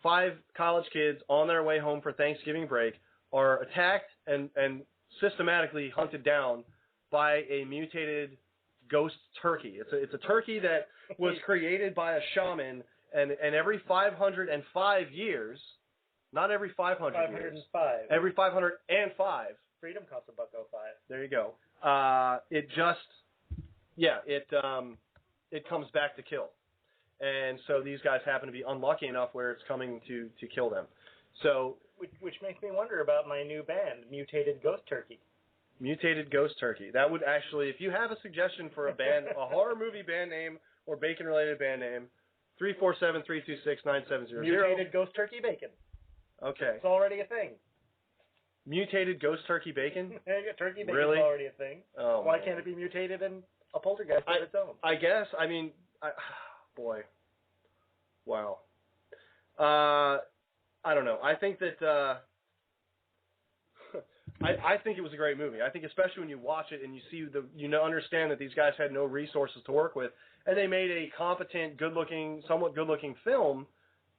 Speaker 3: 5 college kids on their way home for Thanksgiving break are attacked and systematically hunted down by a mutated ghost turkey. It's a turkey that was created by a shaman, and every 505 years, not every 500
Speaker 4: 505.
Speaker 3: years, every 505.
Speaker 4: Freedom costs $1.05.
Speaker 3: There you go. It comes back to kill. And so these guys happen to be unlucky enough where it's coming to kill them. So,
Speaker 4: which makes me wonder about my new band, Mutated Ghost Turkey.
Speaker 3: Mutated Ghost Turkey. That would actually, if you have a suggestion for a band, a horror movie band name or bacon-related band name, 347-326-9700.
Speaker 4: Mutated Ghost Turkey Bacon.
Speaker 3: Okay.
Speaker 4: It's already a thing.
Speaker 3: Mutated Ghost Turkey Bacon?
Speaker 4: Turkey bacon
Speaker 3: Really?
Speaker 4: is already a thing.
Speaker 3: Oh,
Speaker 4: Why
Speaker 3: man.
Speaker 4: can't it be mutated in a poltergeist of its own?
Speaker 3: I guess. I mean, boy. Wow. I don't know. I think that I think it was a great movie. I think especially when you watch it and you see understand that these guys had no resources to work with, and they made a competent, somewhat good-looking film.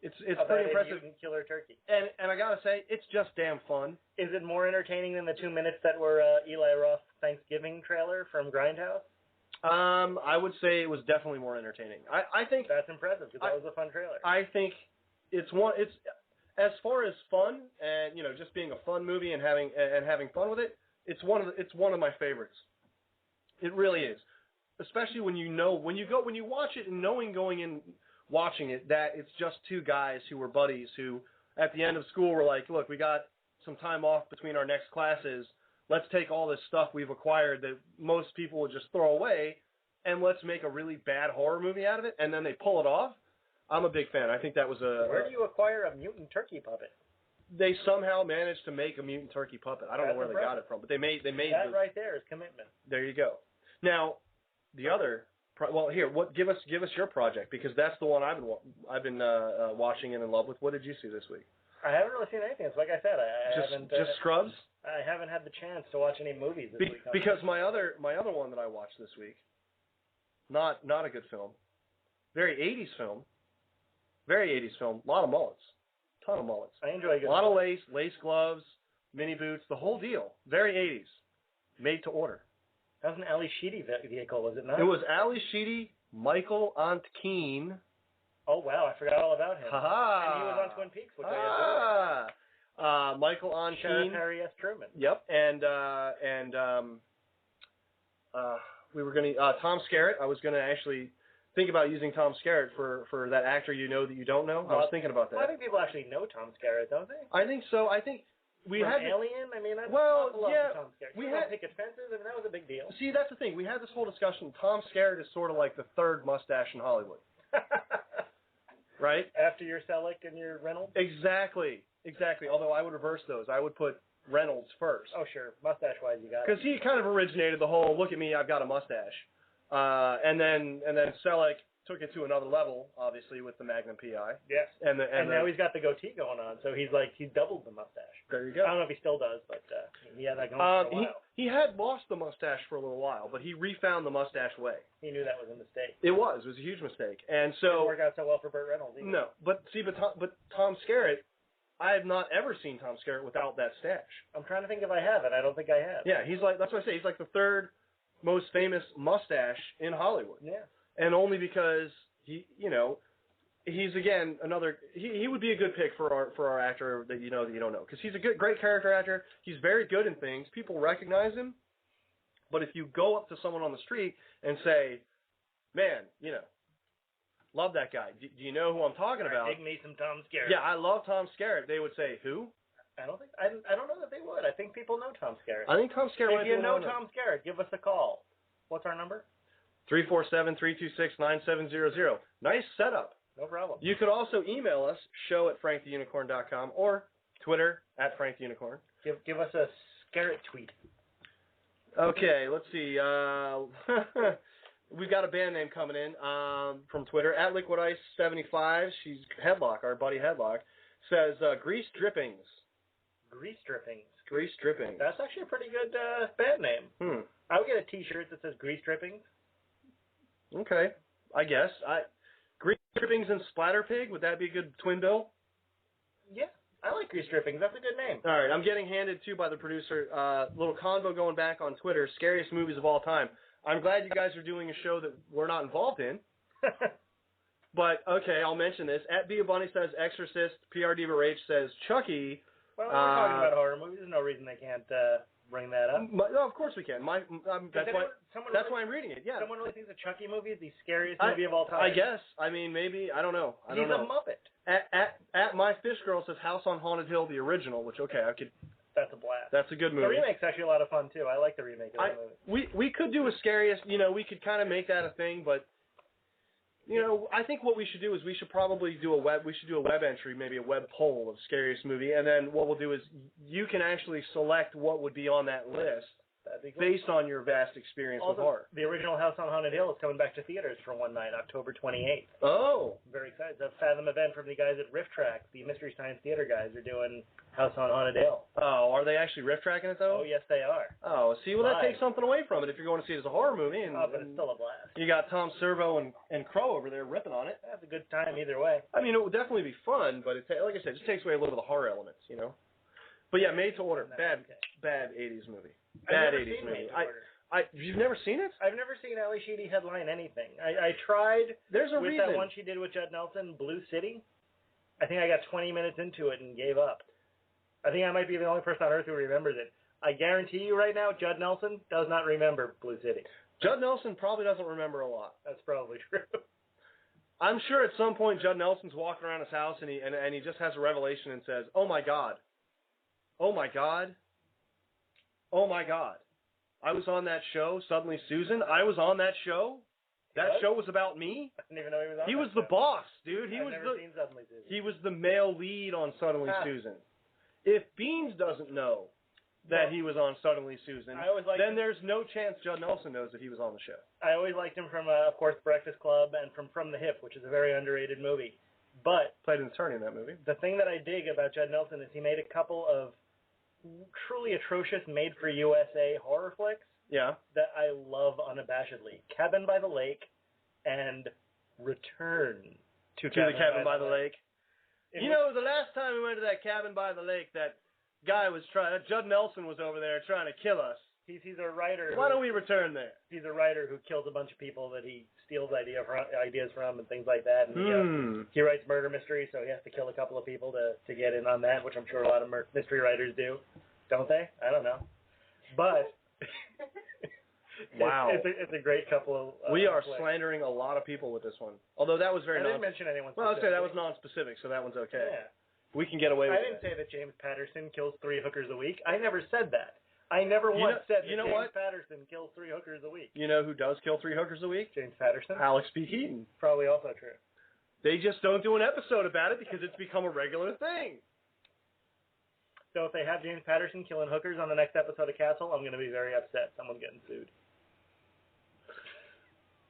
Speaker 3: It's pretty impressive.
Speaker 4: Mutant killer turkey.
Speaker 3: And I gotta say, it's just damn fun.
Speaker 4: Is it more entertaining than the 2 minutes that were Eli Roth's Thanksgiving trailer from Grindhouse?
Speaker 3: I would say it was definitely more entertaining. I think
Speaker 4: that's impressive because that was a fun trailer.
Speaker 3: I think it's as far as fun and just being a fun movie and having fun with it. It's one of my favorites. It really is, especially when you watch it and knowing going in watching it that it's just 2 guys who were buddies who at the end of school were like, look, we got some time off between our next classes. Let's take all this stuff we've acquired that most people would just throw away, and let's make a really bad horror movie out of it, and then they pull it off. I'm a big fan. I think that was
Speaker 4: Where do you acquire a mutant turkey puppet?
Speaker 3: They somehow managed to make a mutant turkey puppet. I don't know where they got it from, but they made
Speaker 4: that right there is commitment.
Speaker 3: There you go. Now, the other. Well, here, give us your project, because that's the one I've been watching and in love with. What did you see this week?
Speaker 4: I haven't really seen anything. It's like I said, I haven't
Speaker 3: just Scrubs.
Speaker 4: I haven't had the chance to watch any movies this week.
Speaker 3: Because my other one that I watched this week, not a good film, very 80s film, a lot of mullets, ton of mullets.
Speaker 4: I enjoy
Speaker 3: a lot of lace gloves, mini boots, the whole deal. Very 80s, made to order.
Speaker 4: That was an Ali Sheedy vehicle, was it not?
Speaker 3: It was Ali Sheedy, Michael Ontkean,
Speaker 4: Oh, wow, I forgot all about him.
Speaker 3: Ha-ha.
Speaker 4: And he was on Twin Peaks, which I adore.
Speaker 3: Michael
Speaker 4: Sheriff
Speaker 3: Onsheen.
Speaker 4: Harry S. Truman.
Speaker 3: Yep, and we were going to Tom Skerritt. I was going to actually think about using Tom Skerritt for that actor you know that you don't know. I was thinking about that.
Speaker 4: I think people actually know Tom Skerritt, don't they?
Speaker 3: I think so. I think we
Speaker 4: From
Speaker 3: had
Speaker 4: Alien. I mean, that's
Speaker 3: well,
Speaker 4: not the love
Speaker 3: yeah,
Speaker 4: for Tom Skerritt.
Speaker 3: we
Speaker 4: We
Speaker 3: had-
Speaker 4: had picket fences. I mean, that was a big deal.
Speaker 3: See, that's the thing. We had this whole discussion. Tom Skerritt is sort of like the third mustache in Hollywood, right?
Speaker 4: After your Selleck and your Reynolds.
Speaker 3: Exactly. Although I would reverse those. I would put Reynolds first.
Speaker 4: Oh, sure. Mustache-wise, you got it.
Speaker 3: Because he kind of originated the whole "look at me, I've got a mustache," and then Selleck took it to another level, obviously with the Magnum PI.
Speaker 4: Yes.
Speaker 3: And
Speaker 4: now he's got the goatee going on, so he's doubled the mustache.
Speaker 3: there you
Speaker 4: I
Speaker 3: go.
Speaker 4: don't know if he still does, but he had that going for a while.
Speaker 3: He had lost the mustache for a little while, but he refound the mustache way.
Speaker 4: He knew that was a mistake.
Speaker 3: It was a huge mistake, and
Speaker 4: Didn't
Speaker 3: so
Speaker 4: work out so well for Burt Reynolds either.
Speaker 3: no. But see, but Tom Skerritt, I have not ever seen Tom Skerritt without that stash.
Speaker 4: I'm trying to think if I have it. I don't think I have.
Speaker 3: Yeah, he's like, that's what I say. He's like the third most famous mustache in Hollywood.
Speaker 4: Yeah.
Speaker 3: And only because he's again another. He would be a good pick for our actor that you know that you don't know, because he's a great character actor. He's very good in things. People recognize him. But if you go up to someone on the street and say, "Man, love that guy. Do you know who I'm talking about?"
Speaker 4: Dig me some Tom Skerritt.
Speaker 3: Yeah, I love Tom Skerritt. They would say, "Who?"
Speaker 4: I don't know that they would. I think people know Tom Skerritt.
Speaker 3: I think Tom Skerritt.
Speaker 4: If you know Tom Skerritt, give us a call. What's our number?
Speaker 3: 347-326-9700. Nice setup.
Speaker 4: No problem.
Speaker 3: You could also email us, show@franktheunicorn.com, or Twitter @franktheunicorn.
Speaker 4: Give us a Skerritt tweet.
Speaker 3: Okay, let's see. We've got a band name coming in from Twitter, @LiquidIce75. She's Headlock, our buddy Headlock, says Grease Drippings.
Speaker 4: Grease Drippings.
Speaker 3: Grease Drippings.
Speaker 4: That's actually a pretty good band name. I would get a T-shirt that says Grease Drippings.
Speaker 3: Okay, I guess. Grease Drippings and Splatter Pig, would that be a good twin bill?
Speaker 4: Yeah, I like Grease Drippings. That's a good name.
Speaker 3: All right, I'm getting handed to by the producer. Little convo going back on Twitter, scariest movies of all time. I'm glad you guys are doing a show that we're not involved in. But, okay, I'll mention this. @BeABunny says Exorcist. PRDBRH says Chucky.
Speaker 4: Well, we're talking about horror movies. There's no reason they can't bring that up.
Speaker 3: No, of course we can. That's why I'm reading it, yeah.
Speaker 4: Someone really thinks a Chucky movie is the scariest movie of all time.
Speaker 3: I guess. I mean, maybe. I don't know. I don't know.
Speaker 4: He's a Muppet.
Speaker 3: At My Fish Girl says House on Haunted Hill, the original, which, okay, I could...
Speaker 4: That's a blast.
Speaker 3: That's a good movie.
Speaker 4: The remake's actually a lot of fun, too. I like the remake of that movie.
Speaker 3: We could do a scariest, we could kind of make that a thing, but... I think what we should do is we should probably do a web entry, maybe a web poll of scariest movie, and then what we'll do is you can actually select what would be on that list
Speaker 4: That'd be cool.
Speaker 3: based on your vast experience with horror.
Speaker 4: The original House on Haunted Hill is coming back to theaters for one night, October 28th.
Speaker 3: Oh.
Speaker 4: I'm very excited. It's a Fathom event from the guys at Riff Track. The Mystery Science Theater guys are doing House on Haunted Hill.
Speaker 3: Oh, are they actually riff tracking it though?
Speaker 4: Oh, yes, they are.
Speaker 3: Oh, see, well that
Speaker 4: Live.
Speaker 3: takes something away from it if you're going to see it as a horror movie. And,
Speaker 4: But it's still a blast.
Speaker 3: you got Tom Servo and Crow over there ripping on it.
Speaker 4: That's a good time either way.
Speaker 3: I mean, it would definitely be fun, but like I said, it just takes away a little of the horror elements, But yeah, Made to Order, bad 80s movie. Bad 80s movie. You've never seen it?
Speaker 4: I've never seen Ali Sheedy headline anything. I tried
Speaker 3: There's a
Speaker 4: with
Speaker 3: reason.
Speaker 4: that one she did with Judd Nelson, Blue City. I think I got 20 minutes into it and gave up. I think I might be the only person on earth who remembers it. I guarantee you right now, Judd Nelson does not remember Blue City.
Speaker 3: Judd Nelson probably doesn't remember a lot.
Speaker 4: That's probably true.
Speaker 3: I'm sure at some point Judd Nelson's walking around his house and he just has a revelation and says, "Oh my God. Oh my God. Oh my God. I was on that show, Suddenly Susan. I was on that show. That
Speaker 4: What?
Speaker 3: show was about me.
Speaker 4: I didn't even know he was on
Speaker 3: He
Speaker 4: that
Speaker 3: was the
Speaker 4: show.
Speaker 3: boss, dude.
Speaker 4: I've never seen Suddenly Susan.
Speaker 3: He was the male lead on Suddenly Susan. If Beans doesn't know that he was on Suddenly Susan,
Speaker 4: I always liked
Speaker 3: then
Speaker 4: him.
Speaker 3: there's no chance Judd Nelson knows that he was on the show.
Speaker 4: I always liked him from, of course, Breakfast Club and from the Hip, which is a very underrated movie. But
Speaker 3: Played an attorney in that movie.
Speaker 4: the thing that I dig about Judd Nelson is he made a couple of truly atrocious made-for-USA horror flicks
Speaker 3: Yeah.
Speaker 4: that I love unabashedly. Cabin by the Lake and Return to
Speaker 3: The Cabin by the Lake.
Speaker 4: It
Speaker 3: You
Speaker 4: was-
Speaker 3: know, the last time we went to that Cabin by the Lake, that guy was Judd Nelson was over there trying to kill us.
Speaker 4: He's a writer.
Speaker 3: Why don't we return there?
Speaker 4: He's a writer who kills a bunch of people that he steals ideas from and things like that. And he writes murder mysteries, so he has to kill a couple of people to get in on that, which I'm sure a lot of mystery writers do, don't they? I don't know, but
Speaker 3: wow,
Speaker 4: it's a great couple of.
Speaker 3: We are slandering a lot of people with this one, although that was very.
Speaker 4: I didn't mention anyone.
Speaker 3: Well, I'd say that was non-specific, so that one's okay.
Speaker 4: Yeah.
Speaker 3: We can get away with it.
Speaker 4: I didn't say that James Patterson kills 3 hookers a week. I never said that. I never once said that James Patterson kills 3 hookers a week.
Speaker 3: You know who does kill 3 hookers a week?
Speaker 4: James Patterson.
Speaker 3: Alex P. Keaton.
Speaker 4: Probably also true.
Speaker 3: They just don't do an episode about it because it's become a regular thing.
Speaker 4: So if they have James Patterson killing hookers on the next episode of Castle, I'm going to be very upset. Someone's getting sued.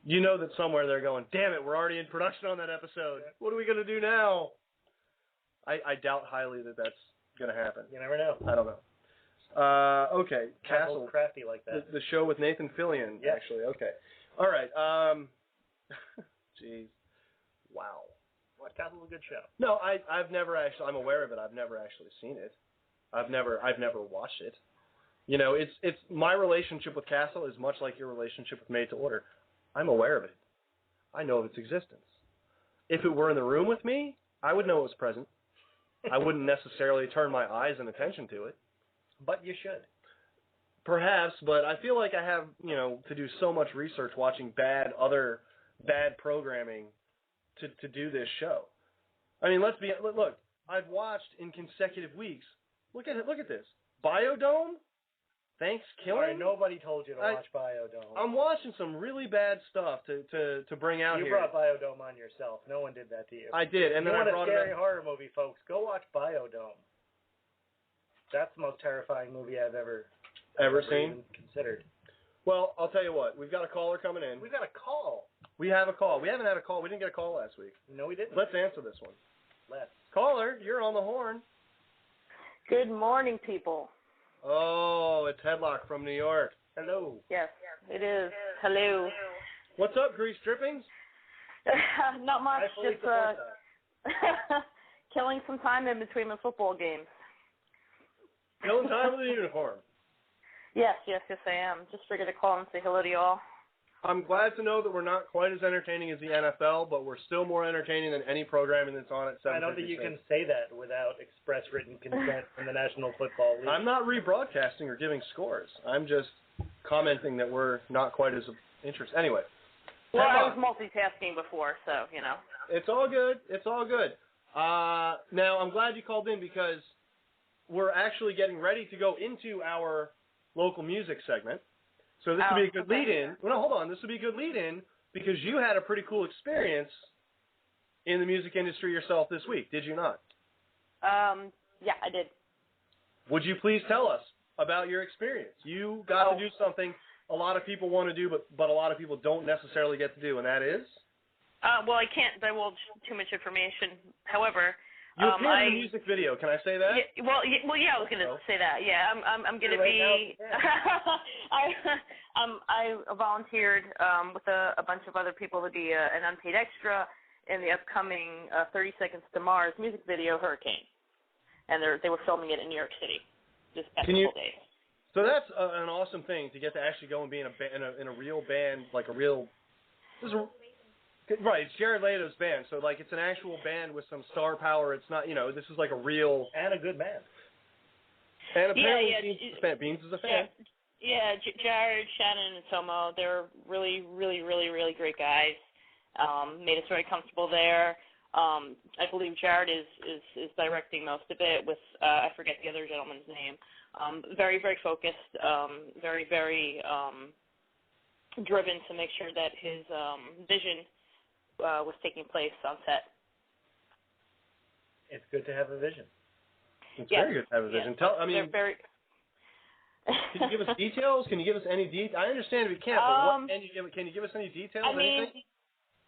Speaker 3: You know that somewhere they're going, damn it, we're already in production on that episode. What are we going to do now? I doubt highly that that's going to happen.
Speaker 4: You never know.
Speaker 3: I don't know. Okay, Castle.
Speaker 4: Crafty like that.
Speaker 3: The show with Nathan Fillion,
Speaker 4: yes.
Speaker 3: Actually. Okay. All right. Jeez. Wow.
Speaker 4: What? Castle's a good show.
Speaker 3: No, I've never actually. I'm aware of it. I've never actually seen it. I've never watched it. You know, it's my relationship with Castle is much like your relationship with Made to Order. I'm aware of it. I know of its existence. If it were in the room with me, I would know it was present. I wouldn't necessarily turn my eyes and attention to it.
Speaker 4: But you should.
Speaker 3: Perhaps, but I feel like I have, to do so much research watching other bad programming to do this show. I mean, look, I've watched in consecutive weeks. Look at this. Biodome? Thanksgiving?
Speaker 4: Right, nobody told you to watch Biodome.
Speaker 3: I'm watching some really bad stuff to bring out
Speaker 4: here. You brought Biodome on yourself. No one did that to you.
Speaker 3: I did, and then I brought it.
Speaker 4: You want a scary horror movie, folks? Go watch Biodome. That's the most terrifying movie I've ever seen, considered.
Speaker 3: Well, I'll tell you what. We've got a caller coming in.
Speaker 4: We've got a call.
Speaker 3: We have a call. We haven't had a call. We didn't get a call last week.
Speaker 4: No, we didn't.
Speaker 3: Let's answer this one.
Speaker 4: Let's.
Speaker 3: Caller, you're on the horn.
Speaker 6: Good morning, people.
Speaker 3: Oh, it's Headlock from New York.
Speaker 4: Hello.
Speaker 6: Yes, it is. Hello.
Speaker 3: What's up, Grease Drippings?
Speaker 6: Not much. Just killing some time in between the football games.
Speaker 3: Killing time with a uniform.
Speaker 6: Yes, I am. Just figured to call and say hello to you all.
Speaker 3: I'm glad to know that we're not quite as entertaining as the NFL, but we're still more entertaining than any programming that's on at 7:56.
Speaker 4: I don't think you can say that without express written consent from the National Football League.
Speaker 3: I'm not rebroadcasting or giving scores. I'm just commenting that we're not quite as interested. Anyway.
Speaker 6: Well, I was multitasking before, so,
Speaker 3: It's all good. It's all good. Now, I'm glad you called in because we're actually getting ready to go into our local music segment. So this would be a good lead-in. Well, no, hold on. This would be a good lead-in because you had a pretty cool experience in the music industry yourself this week, did you not?
Speaker 6: Yeah, I did.
Speaker 3: Would you please tell us about your experience? You got to do something a lot of people want to do, but a lot of people don't necessarily get to do, and that is?
Speaker 6: Well, I can't divulge too much information. However,
Speaker 3: you appeared in a music video. Can I say that?
Speaker 6: Yeah, I was going to say that. Yeah, I'm going to be. I volunteered with a bunch of other people to be an unpaid extra in the upcoming 30 Seconds to Mars music video, Hurricane, and they were filming it in New York City this past couple days.
Speaker 3: So that's an awesome thing to get to actually go and be in a real band, like a real. Right, it's Jared Leto's band, so it's an actual band with some star power. It's not, this is like a real
Speaker 4: and a good band.
Speaker 3: And apparently, Beans is a fan.
Speaker 6: Yeah, Jared, Shannon, and Tomo, they're really, really, really, really great guys. Made us very comfortable there. I believe Jared is directing most of it with I forget the other gentleman's name. Very, very focused. Very, very driven to make sure that his vision was taking place on set.
Speaker 4: It's good to have a vision.
Speaker 3: It's very good to have a vision.
Speaker 6: They're very.
Speaker 3: Can you give us details? Can you give us any details? I understand if you can't, but can you give us any details?
Speaker 6: I mean,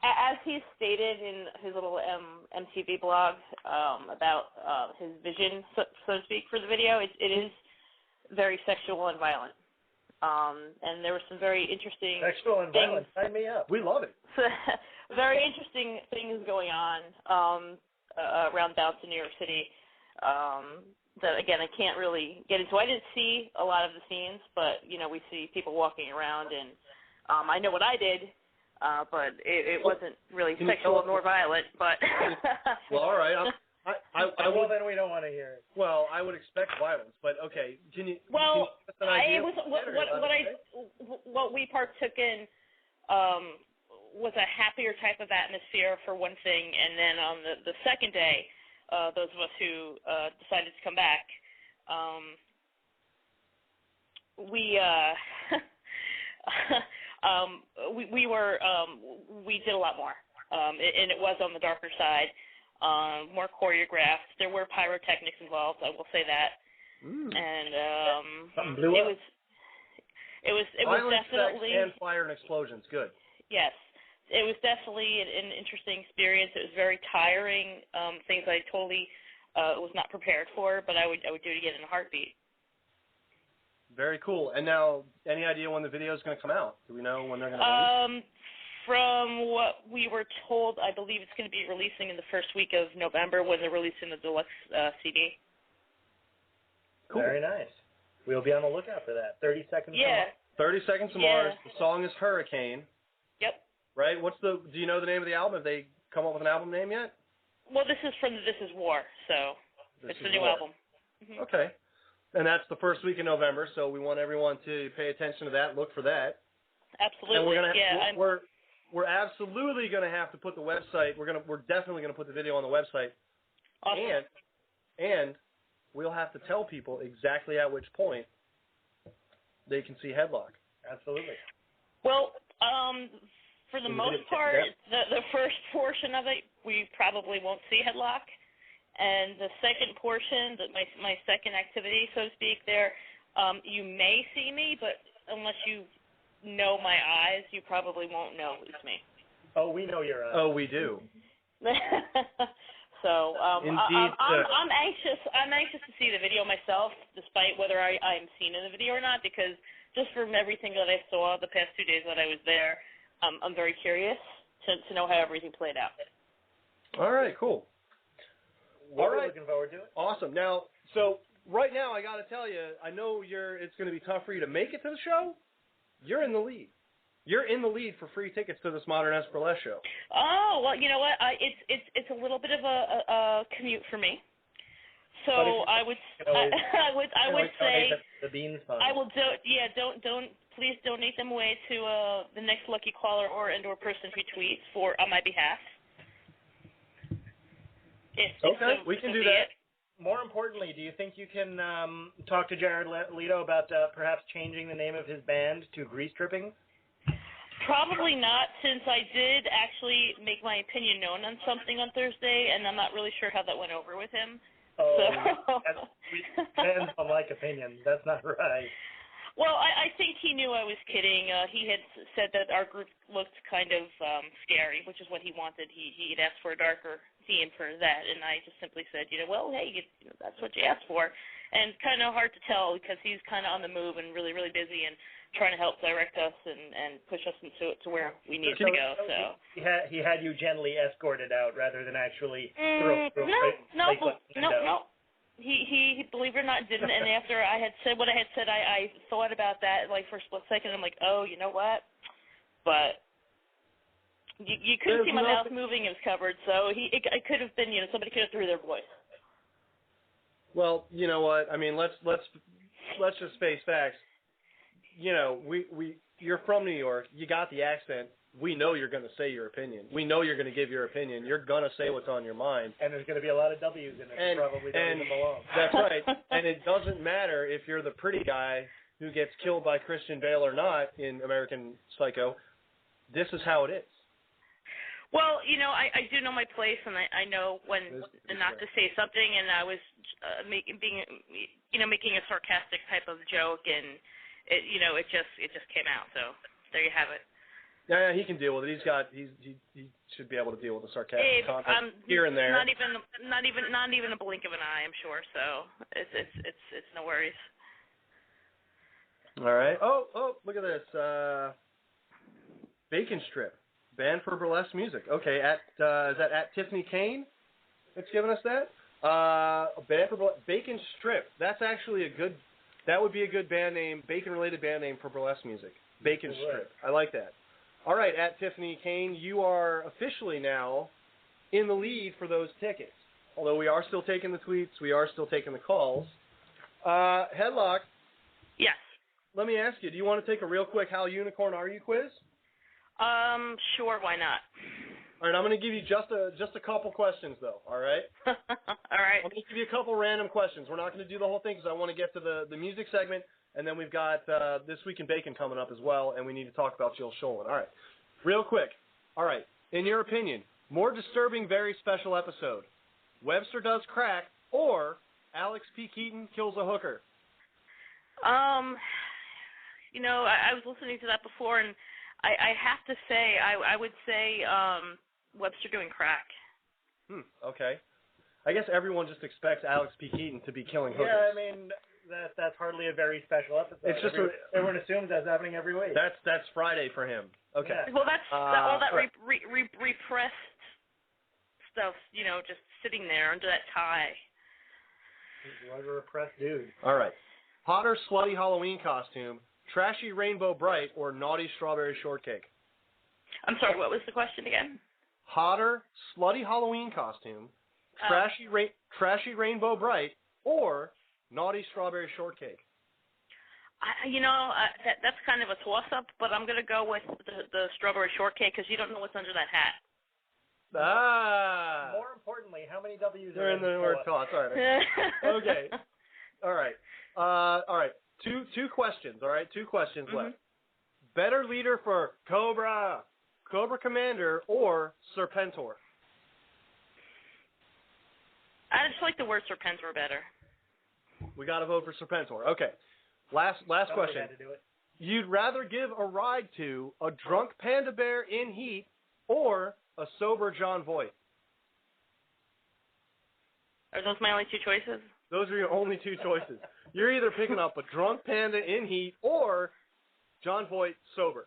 Speaker 6: as he stated in his little MTV blog about his vision, so to speak, for the video, it is very sexual and violent. And there were some very interesting
Speaker 4: sexual and violent. Sign me up.
Speaker 3: We love it.
Speaker 6: Very interesting things going on around downtown New York City. That again, I can't really get into. I didn't see a lot of the scenes, but we see people walking around, and I know what I did. but it wasn't really sexual nor violent. But
Speaker 3: well, all right.
Speaker 4: Well, then we don't want to hear it.
Speaker 3: Well, I would expect violence, but okay. Can you?
Speaker 6: Well,
Speaker 3: can you give us an idea
Speaker 6: what we partook in was a happier type of atmosphere for one thing, and then on the second day, those of us who decided to come back, we did a lot more, and it was on the darker side, more choreographed. There were pyrotechnics involved, I will say that, and
Speaker 4: Something blew up.
Speaker 6: it was
Speaker 3: violence,
Speaker 6: definitely
Speaker 3: sex, and fire and explosions. Good.
Speaker 6: Yes, it was definitely an interesting experience. It was very tiring, things I totally was not prepared for, but I would do it again in a heartbeat.
Speaker 3: Very cool. And now, any idea when the video is going to come out? Do we know when they're going to release?
Speaker 6: From what we were told, I believe it's going to be releasing in the first week of November when they're releasing the deluxe CD.
Speaker 3: Cool.
Speaker 4: Very nice. We'll be on the lookout for that. 30 Seconds to Mars.
Speaker 3: 30 Seconds to Mars. The song is Hurricane.
Speaker 6: Yep.
Speaker 3: Right? Do you know the name of the album? Have they come up with an album name yet?
Speaker 6: Well, this is from This Is War, so it's a new album. Mm-hmm.
Speaker 3: Okay. And that's the first week in November, so we want everyone to pay attention to that, look for that.
Speaker 6: Absolutely.
Speaker 3: And we're gonna we're absolutely going to have to put the website. We're definitely going to put the video on the website.
Speaker 6: Awesome.
Speaker 3: And we'll have to tell people exactly at which point they can see Headlock.
Speaker 4: Absolutely.
Speaker 6: Well, for the most part, the first portion of it, we probably won't see Headlock. And the second portion, my second activity, so to speak, there, you may see me, but unless you know my eyes, you probably won't know it's me.
Speaker 4: Oh, we know your eyes.
Speaker 3: Oh, we do.
Speaker 6: So
Speaker 3: Indeed,
Speaker 6: I'm anxious to see the video myself, despite whether I'm seen in the video or not, because just from everything that I saw the past 2 days that I was there, I'm very curious to know how everything played out.
Speaker 3: All right, cool.
Speaker 4: We're looking forward to it.
Speaker 3: Awesome. Now, so right now, I got to tell you, I know it's going to be tough for you to make it to the show. You're in the lead. You're in the lead for free tickets to this Modern Burlesque show.
Speaker 6: Oh, well, you know what? It's a little bit of a commute for me. So I would say
Speaker 4: the Beans Fund.
Speaker 6: I will don't please donate them away to the next lucky caller or person who tweets on my behalf.
Speaker 3: Okay, we can do that.
Speaker 4: More importantly, do you think you can talk to Jared Leto about perhaps changing the name of his band to Grease Tripping?
Speaker 6: Probably not, since I did actually make my opinion known on something on Thursday, and I'm not really sure how that went over with him.
Speaker 4: Oh,
Speaker 6: so.
Speaker 4: Fans don't like opinions. That's not right.
Speaker 6: Well, I think he knew I was kidding. He had said that our group looked kind of scary, which is what he wanted. He'd asked for a darker theme for that, and I just simply said, well, hey, that's what you asked for. And it's kind of hard to tell because he's kind of on the move and really, really busy and trying to help direct us and push us to where we need to go. So
Speaker 4: he had you gently escorted out rather than actually
Speaker 6: No. He believe it or not didn't. And after I had said what I had said, I thought about that like for a split second. I'm like, oh, you know what? But you couldn't see my mouth moving. It was covered, so it could have been somebody could have threw their voice.
Speaker 3: Well, you know what? I mean, let's just face facts. You're from New York. You got the accent. We know you're going to say your opinion. We know you're going to give your opinion. You're going to say what's on your mind.
Speaker 4: And there's going to be a lot of W's in it. You probably don't even belong.
Speaker 3: That's right. And it doesn't matter if you're the pretty guy who gets killed by Christian Bale or not in American Psycho. This is how it is.
Speaker 6: Well, I do know my place, and I know when not to say something, and I was making a sarcastic type of joke, and it just came out. So there you have it.
Speaker 3: Yeah, he can deal with it. He should be able to deal with the sarcastic content here and there.
Speaker 6: Not even a blink of an eye, I'm sure. So it's no worries.
Speaker 3: All right. Oh, look at this. Bacon Strip, band for burlesque music. Okay, is that at Tiffany Kane? That's giving us that. A band for Bacon Strip. That's actually that would be a good band name, bacon-related band name for burlesque music. Bacon Strip. I like that. All right, at Tiffany Kane, you are officially now in the lead for those tickets. Although we are still taking the tweets, we are still taking the calls. Headlock.
Speaker 6: Yes.
Speaker 3: Let me ask you, do you want to take a real quick How Unicorn Are You quiz?
Speaker 6: Sure, why not?
Speaker 3: All right, I'm going to give you just a couple questions, though, all right?
Speaker 6: All right.
Speaker 3: I'm going to give you a couple random questions. We're not going to do the whole thing because I want to get to the music segment, and then we've got This Week in Bacon coming up as well, and we need to talk about Jill Schoen. All right, real quick. All right, in your opinion, more disturbing, very special episode, Webster Does Crack or Alex P. Keaton Kills a Hooker?
Speaker 6: You know, I was listening to that before, and I have to say, I would say Webster Doing Crack.
Speaker 3: Okay. I guess everyone just expects Alex P. Keaton to be killing hookers.
Speaker 4: Yeah, I mean, that's hardly a very special episode.
Speaker 3: It's just
Speaker 4: everyone assumes that's happening every week.
Speaker 3: That's Friday for him. Okay.
Speaker 4: Yeah.
Speaker 6: Well, that's all that
Speaker 3: right.
Speaker 6: repressed stuff, you know, just sitting there under that tie.
Speaker 4: What a repressed dude.
Speaker 3: All right. Hotter slutty Halloween costume, trashy rainbow bright, or naughty strawberry shortcake?
Speaker 6: I'm sorry, what was the question again?
Speaker 3: Hotter slutty Halloween costume, trashy rainbow bright, or naughty strawberry shortcake?
Speaker 6: That's kind of a toss-up, but I'm going to go with the strawberry shortcake because you don't know what's under that hat.
Speaker 3: More
Speaker 4: importantly, how many W's
Speaker 3: they're
Speaker 4: are
Speaker 3: in the word toss. All right. Okay. All right. All right. Two questions. All right. Two questions left. Better leader for Cobra Commander, or Serpentor?
Speaker 6: I just like the word Serpentor better.
Speaker 3: We got to vote for Serpentor. Okay. Last question.
Speaker 4: Had to do it.
Speaker 3: You'd rather give a ride to a drunk panda bear in heat or a sober John Voight?
Speaker 6: Are those my only two choices?
Speaker 3: Those are your only two choices. You're either picking up a drunk panda in heat or John Voight sober.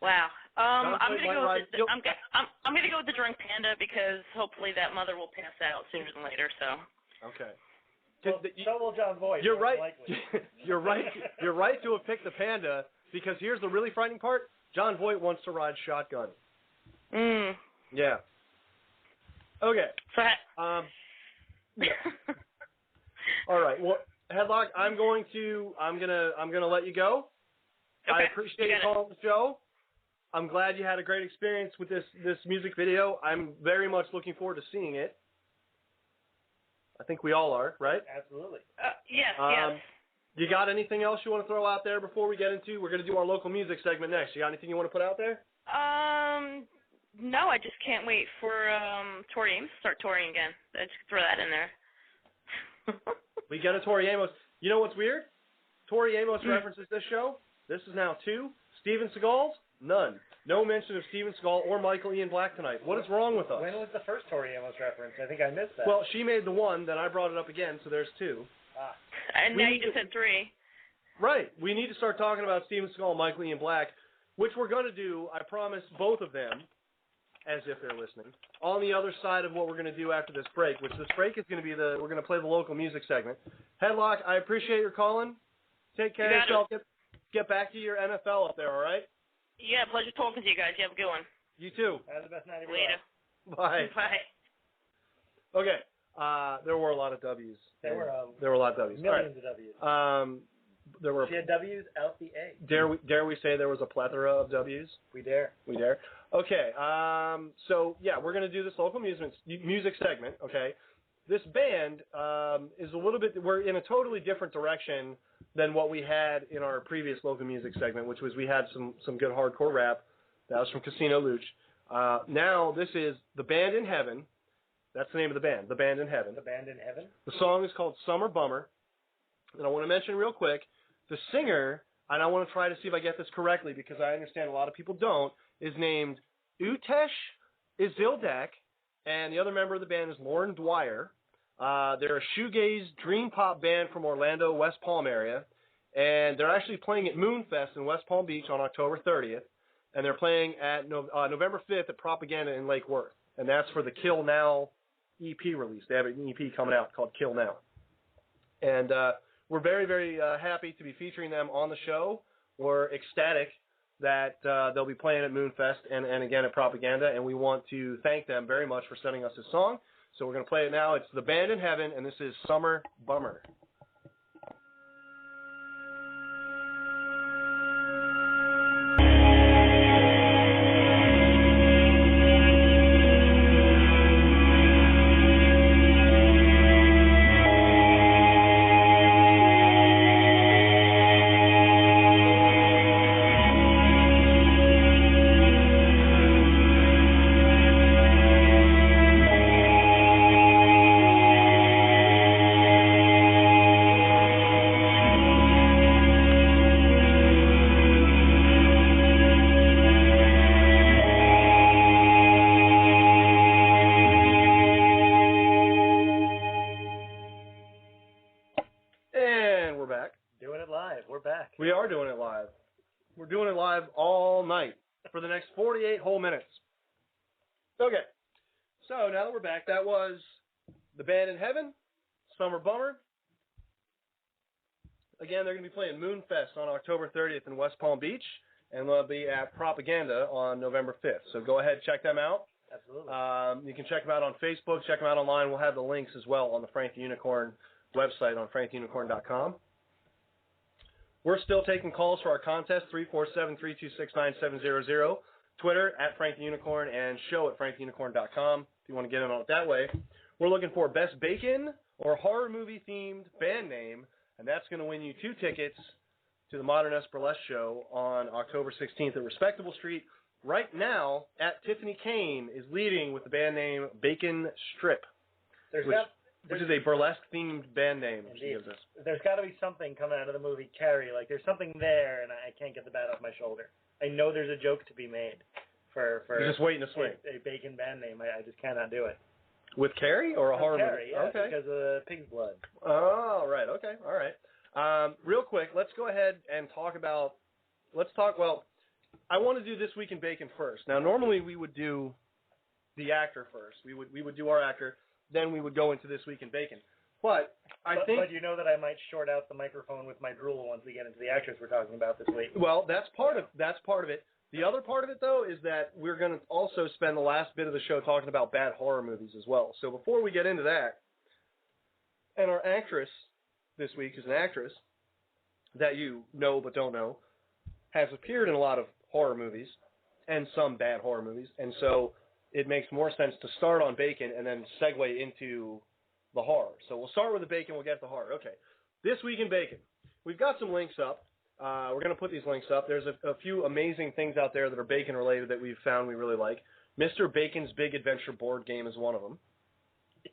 Speaker 6: Wow. I'm
Speaker 3: Voight
Speaker 6: gonna go
Speaker 3: might
Speaker 6: with I'm gonna go with the drunk panda because hopefully that mother will pass out sooner than later. So.
Speaker 3: Okay.
Speaker 4: Well, so will John Voight.
Speaker 3: You're right.
Speaker 4: Likely.
Speaker 3: You're right. You're right to have picked the panda because here's the really frightening part. John Voight wants to ride shotgun. Yeah. Okay.
Speaker 6: So.
Speaker 3: Yeah. All right. Well, Headlock, I'm gonna let you go.
Speaker 6: Okay.
Speaker 3: I appreciate you calling the show. I'm glad you had a great experience with this music video. I'm very much looking forward to seeing it. I think we all are, right?
Speaker 4: Absolutely.
Speaker 6: Yes.
Speaker 3: You got anything else you want to throw out there before we get into? We're going to do our local music segment next. You got anything you want to put out there?
Speaker 6: No, I just can't wait for Tori Amos to start touring again. I just throw that in there.
Speaker 3: We get a Tori Amos. You know what's weird? Tori Amos references this show. This is now 2. Steven Seagal's? None. No mention of Steven Seagal or Michael Ian Black tonight. What is wrong with us?
Speaker 4: When was the first Tori Amos reference? I think I missed that.
Speaker 3: Well, she made the one, then I brought it up again, so there's 2.
Speaker 6: And now you just said 3.
Speaker 3: Right. We need to start talking about Steven Seagal and Michael Ian Black, which we're going to do, I promise, both of them, as if they're listening, on the other side of what we're going to do after this break, which this break is going to be we're going to play the local music segment. Headlock, I appreciate your calling. Take care of yourself. Get back to your NFL up there, all right?
Speaker 6: Yeah, pleasure talking to you guys. You have a good one.
Speaker 3: You too.
Speaker 4: Have the best night of your
Speaker 6: Later.
Speaker 3: Bye.
Speaker 6: Bye.
Speaker 3: Okay. There were a lot of W's.
Speaker 4: There were
Speaker 3: a lot of W's.
Speaker 4: Millions of W's.
Speaker 3: There were.
Speaker 4: She had W's out the A.
Speaker 3: Dare we say there was a plethora of W's?
Speaker 4: We dare.
Speaker 3: We dare. Okay. So yeah, we're gonna do this local music segment. Okay. This band is a little bit. We're in a totally different direction than what we had in our previous local music segment, which was we had some good hardcore rap. That was from Casino Luch. Now this is The Band in Heaven. That's the name of the band. The Band in Heaven.
Speaker 4: The Band in Heaven.
Speaker 3: The song is called Summer Bummer. And I want to mention real quick, the singer, and I want to try to see if I get this correctly because I understand a lot of people don't, is named Utesh Isildak, and the other member of the band is Lauren Dwyer. They're a shoegaze dream pop band from Orlando, West Palm area, and they're actually playing at Moonfest in West Palm Beach on October 30th, and they're playing at November 5th at Propaganda in Lake Worth, and that's for the Kill Now EP release. They have an EP coming out called Kill Now. And we're very, very happy to be featuring them on the show. We're ecstatic that they'll be playing at Moonfest and again at Propaganda, and we want to thank them very much for sending us this song. So we're going to play it now. It's The Band in Heaven, and this is Summer Bummer. We are doing it live. We're doing it live all night for the next 48 whole minutes. Okay. So now that we're back, that was The Band in Heaven, Summer Bummer. Again, they're going to be playing Moonfest on October 30th in West Palm Beach, and they'll be at Propaganda on November 5th. So go ahead, check them out.
Speaker 4: Absolutely.
Speaker 3: You can check them out on Facebook, check them out online. We'll have the links as well on the Frank the Unicorn website on franktheunicorn.com. We're still taking calls for our contest, 347-326-9700, Twitter at Frank the Unicorn, and show at franktheunicorn.com if you want to get in on it that way. We're looking for Best Bacon or Horror Movie-themed band name, and that's going to win you 2 tickets to the Modern S Burlesque show on October 16th at Respectable Street. Right now, at Tiffany Kane is leading with the band name Bacon Strip, which is a burlesque-themed band name she gives us.
Speaker 4: There's got to be something coming out of the movie Carrie. Like, there's something there, and I can't get the bat off my shoulder. I know there's a joke to be made for
Speaker 3: You're just waiting to swing.
Speaker 4: A bacon band name. I just cannot do it.
Speaker 3: With Carrie or a horror
Speaker 4: Carrie,
Speaker 3: movie?
Speaker 4: Yeah,
Speaker 3: okay.
Speaker 4: Because of pig's blood.
Speaker 3: Oh, right. Okay. All right. Real quick, let's go ahead and talk about. Well, I want to do This Week in Bacon first. Now, normally we would do the actor first. We would do our actor. Then we would go into This Week in Bacon. But
Speaker 4: you know that I might short out the microphone with my drool once we get into the actors we're talking about this week.
Speaker 3: Well, that's part of it. The other part of it, though, is that we're going to also spend the last bit of the show talking about bad horror movies as well. So before we get into that, and our actress this week is an actress that you know but don't know, has appeared in a lot of horror movies and some bad horror movies, and so it makes more sense to start on Bacon and then segue into the horror. So we'll start with the Bacon, we'll get to the horror. Okay, This Week in Bacon. We've got some links up. We're going to put these links up. There's a few amazing things out there that are Bacon-related that we've found we really like. Mr. Bacon's Big Adventure board game is one of them.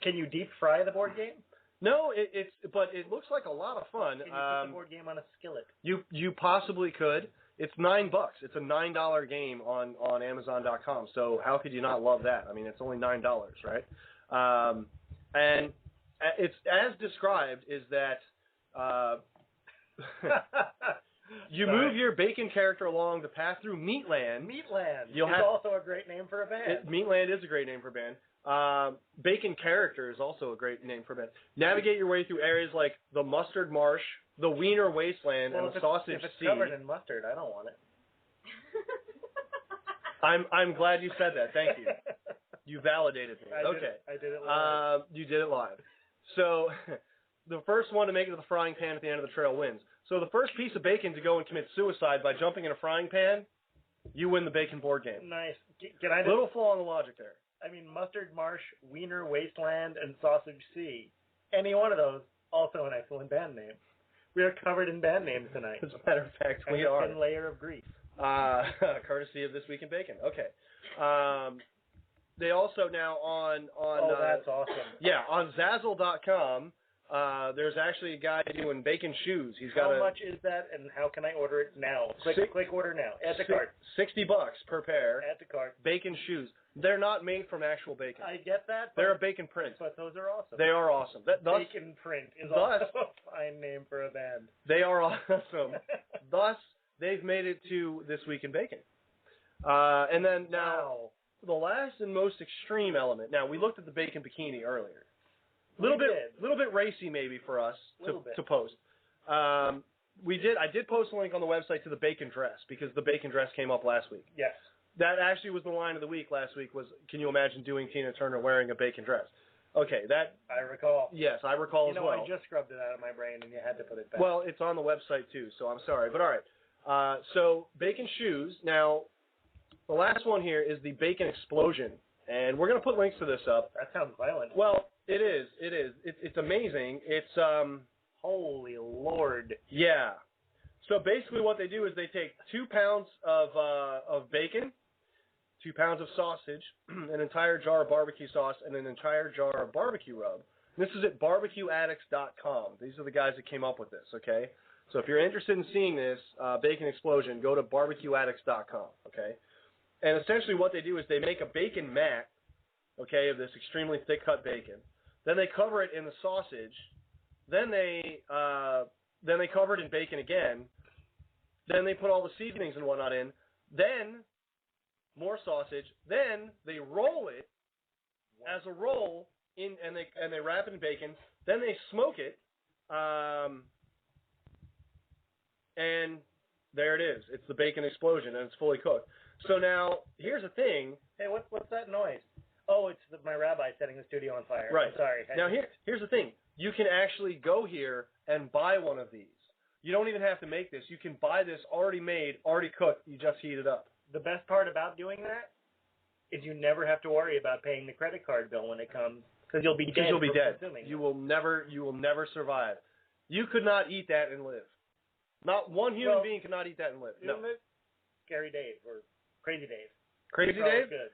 Speaker 4: Can you deep fry the board game?
Speaker 3: No, but it looks like a lot of fun.
Speaker 4: Can you put the board game on a skillet?
Speaker 3: You possibly could. It's $9. It's a $9 game on Amazon.com. So how could you not love that? I mean, it's only $9, right? And it's as described is that you move your Bacon character along the path through Meatland.
Speaker 4: Meatland is also a great name for a band.
Speaker 3: Meatland is a great name for a band. Bacon character is also a great name for a band. Navigate your way through areas like the Mustard Marsh, the Wiener Wasteland, and the Sausage Sea.
Speaker 4: If it's covered in mustard, I don't want it.
Speaker 3: I'm glad you said that. Thank you. You validated me.
Speaker 4: I did it live.
Speaker 3: You did it live. So the first one to make it to the frying pan at the end of the trail wins. So the first piece of bacon to go and commit suicide by jumping in a frying pan, you win the Bacon board game.
Speaker 4: Nice. Can I
Speaker 3: Little flaw in the logic there.
Speaker 4: I mean, Mustard Marsh, Wiener Wasteland, and Sausage Sea. Any one of those, also an excellent band name. We are covered in band names tonight.
Speaker 3: As a matter of fact, we are.
Speaker 4: A thin layer of grief.
Speaker 3: Courtesy of This Week in Bacon. Okay. They also now on
Speaker 4: oh, that's awesome.
Speaker 3: Yeah, on Zazzle.com, there's actually a guy doing bacon shoes. He's got
Speaker 4: How much is that, and how can I order it now? Click order now. Add to cart.
Speaker 3: $60 per pair.
Speaker 4: Add to cart.
Speaker 3: Bacon shoes. They're not made from actual bacon.
Speaker 4: I get that.
Speaker 3: They're a bacon print.
Speaker 4: But those are awesome.
Speaker 3: They are awesome.
Speaker 4: Bacon print is also a fine name for a band.
Speaker 3: They are awesome. Thus, they've made it to This Week in Bacon. And then now, the last and most extreme element. Now, we looked at the bacon bikini earlier. Little bit racy maybe for us to post. I did post a link on the website to the bacon dress because the bacon dress came up last week.
Speaker 4: Yes.
Speaker 3: That actually was the line of the week last week was, can you imagine doing Tina Turner wearing a bacon dress? Okay, that...
Speaker 4: I recall.
Speaker 3: Yes, I recall as well.
Speaker 4: I just scrubbed it out of my brain and you had to put it back.
Speaker 3: Well, it's on the website too, so I'm sorry. But all right. So bacon shoes. Now, the last one here is the Bacon Explosion. And we're going to put links to this up.
Speaker 4: That sounds violent.
Speaker 3: Well, it is. It is. It's amazing. It's...
Speaker 4: Holy Lord.
Speaker 3: Yeah. So basically what they do is they take 2 pounds of bacon, 2 pounds of sausage, an entire jar of barbecue sauce, and an entire jar of barbecue rub. This is at barbecueaddicts.com. These are the guys that came up with this, okay? So if you're interested in seeing this, Bacon Explosion, go to barbecueaddicts.com, okay? And essentially what they do is they make a bacon mat, okay, of this extremely thick-cut bacon. Then they cover it in the sausage. Then they cover it in bacon again. Then they put all the seasonings and whatnot in. Then more sausage. Then they roll it as a roll in, and they wrap it in bacon. Then they smoke it, and there it is. It's the Bacon Explosion, and it's fully cooked. So now here's the thing.
Speaker 4: Hey, what's that noise? Oh, it's my rabbi setting the studio on fire.
Speaker 3: Right.
Speaker 4: I'm sorry.
Speaker 3: Now here's the thing. You can actually go here and buy one of these. You don't even have to make this. You can buy this already made, already cooked. You just heat it up.
Speaker 4: The best part about doing that is you never have to worry about paying the credit card bill when it comes, because you'll be dead.
Speaker 3: Because you'll be dead.
Speaker 4: Consuming
Speaker 3: You will never survive. You could not eat that and live. Not one human being could not eat that and live. No.
Speaker 4: Scary Dave or Crazy Dave.
Speaker 3: Crazy Dave?
Speaker 4: Good.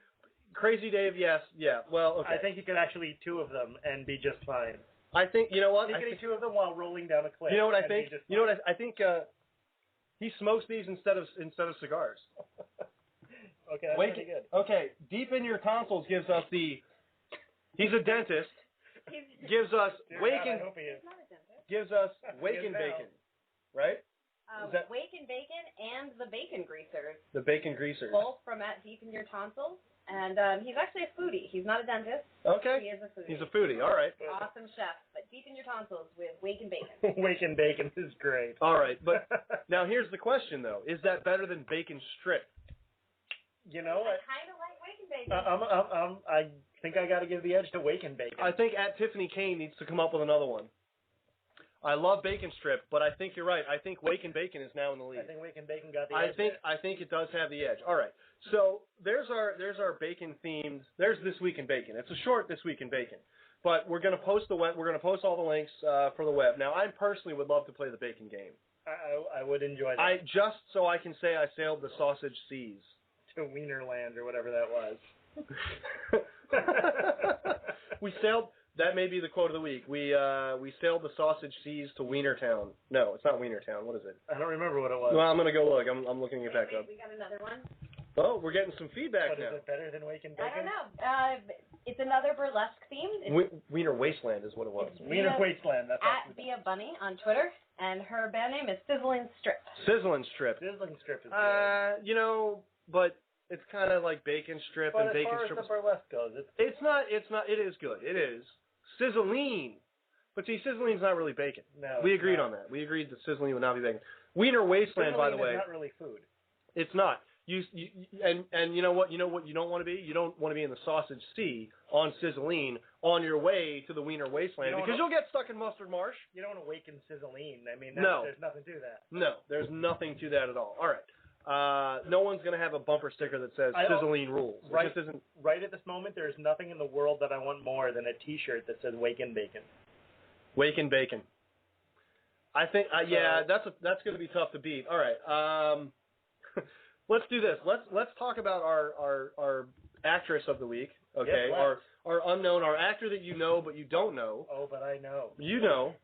Speaker 3: Crazy Dave, yes. Yeah. Well, okay.
Speaker 4: I think you could actually eat 2 of them and be just fine.
Speaker 3: I think, you know what?
Speaker 4: You could eat 2 of them while rolling down a cliff.
Speaker 3: You know what I think? You know what I think? He smokes these instead of cigars.
Speaker 4: Okay, that's pretty good.
Speaker 3: Okay, Deep in Your Tonsils gives us the. He's a dentist. Gives us Waken. Gives us Waken Bacon, right?
Speaker 5: Waken Bacon and the Bacon Greasers.
Speaker 3: The Bacon Greasers.
Speaker 5: Both from at Deep in Your Tonsils. And he's actually a foodie. He's not a dentist.
Speaker 3: Okay.
Speaker 5: He is a foodie.
Speaker 3: He's a foodie. All right.
Speaker 5: Awesome chef. But Deep in Your Tonsils with Waken Bacon.
Speaker 4: Waken Bacon is great.
Speaker 3: All right. But now here's the question, though. Is that better than bacon strip?
Speaker 4: You know,
Speaker 5: I kind of like Waken Bacon.
Speaker 4: I think I got to give the edge to Waken Bacon.
Speaker 3: I think at Tiffany Kane needs to come up with another one. I love bacon strip, but I think you're right. I think Waken Bacon is now in the lead.
Speaker 4: I think Waken Bacon got the edge.
Speaker 3: I think it does have the edge. All right. So there's our bacon themed. There's This Week in Bacon. It's a short This Week in Bacon, but we're going to post all the links for the web. Now, I personally would love to play the bacon game.
Speaker 4: I would enjoy that.
Speaker 3: Just so I can say I sailed the sausage seas
Speaker 4: to Wienerland or whatever that was.
Speaker 3: We sailed. That may be the quote of the week. We sailed the sausage seas to Wienertown. No, it's not Wienertown. What is it?
Speaker 4: I don't remember what it was.
Speaker 3: Well, I'm going to go look. I'm looking it back up.
Speaker 5: We got another one.
Speaker 3: Oh, we're getting some feedback
Speaker 4: But
Speaker 3: now.
Speaker 4: is it better than Waken Bacon?
Speaker 5: I don't know. It's another burlesque theme.
Speaker 3: Wiener Wasteland is what it was.
Speaker 4: Wiener Wasteland. That's
Speaker 5: at Bia Bunny on Twitter, and her band name is Sizzling Strip.
Speaker 3: Sizzling Strip.
Speaker 4: Sizzling Strip is good.
Speaker 3: You know, but it's kind of like bacon strip and bacon strip.
Speaker 4: As far as the burlesque goes,
Speaker 3: it's not. It is good. It is. Sizzling. But see, sizzling's not really bacon.
Speaker 4: No.
Speaker 3: We agreed on that. We agreed that sizzling would not be bacon. Wiener Wasteland, by the way.
Speaker 4: It's not really food.
Speaker 3: It's not. And you know what you don't want to be? You don't want to be in the sausage sea on Sizzling on your way to the Wiener Wasteland because you'll get stuck in Mustard Marsh.
Speaker 4: You don't want to waken Sizzling. I mean, there's nothing to that.
Speaker 3: No, there's nothing to that at all. All right. No one's going to have a bumper sticker that says Sizzling rules.
Speaker 4: Right at this moment, there's nothing in the world that I want more than a T-shirt that says Waken Bacon.
Speaker 3: Waken Bacon. I think, that's going to be tough to beat. All right. Let's do this. Let's talk about our actress of the week. Okay,
Speaker 4: yes,
Speaker 3: our unknown, our actor that you know but you don't know.
Speaker 4: Oh, but I know.
Speaker 3: You know,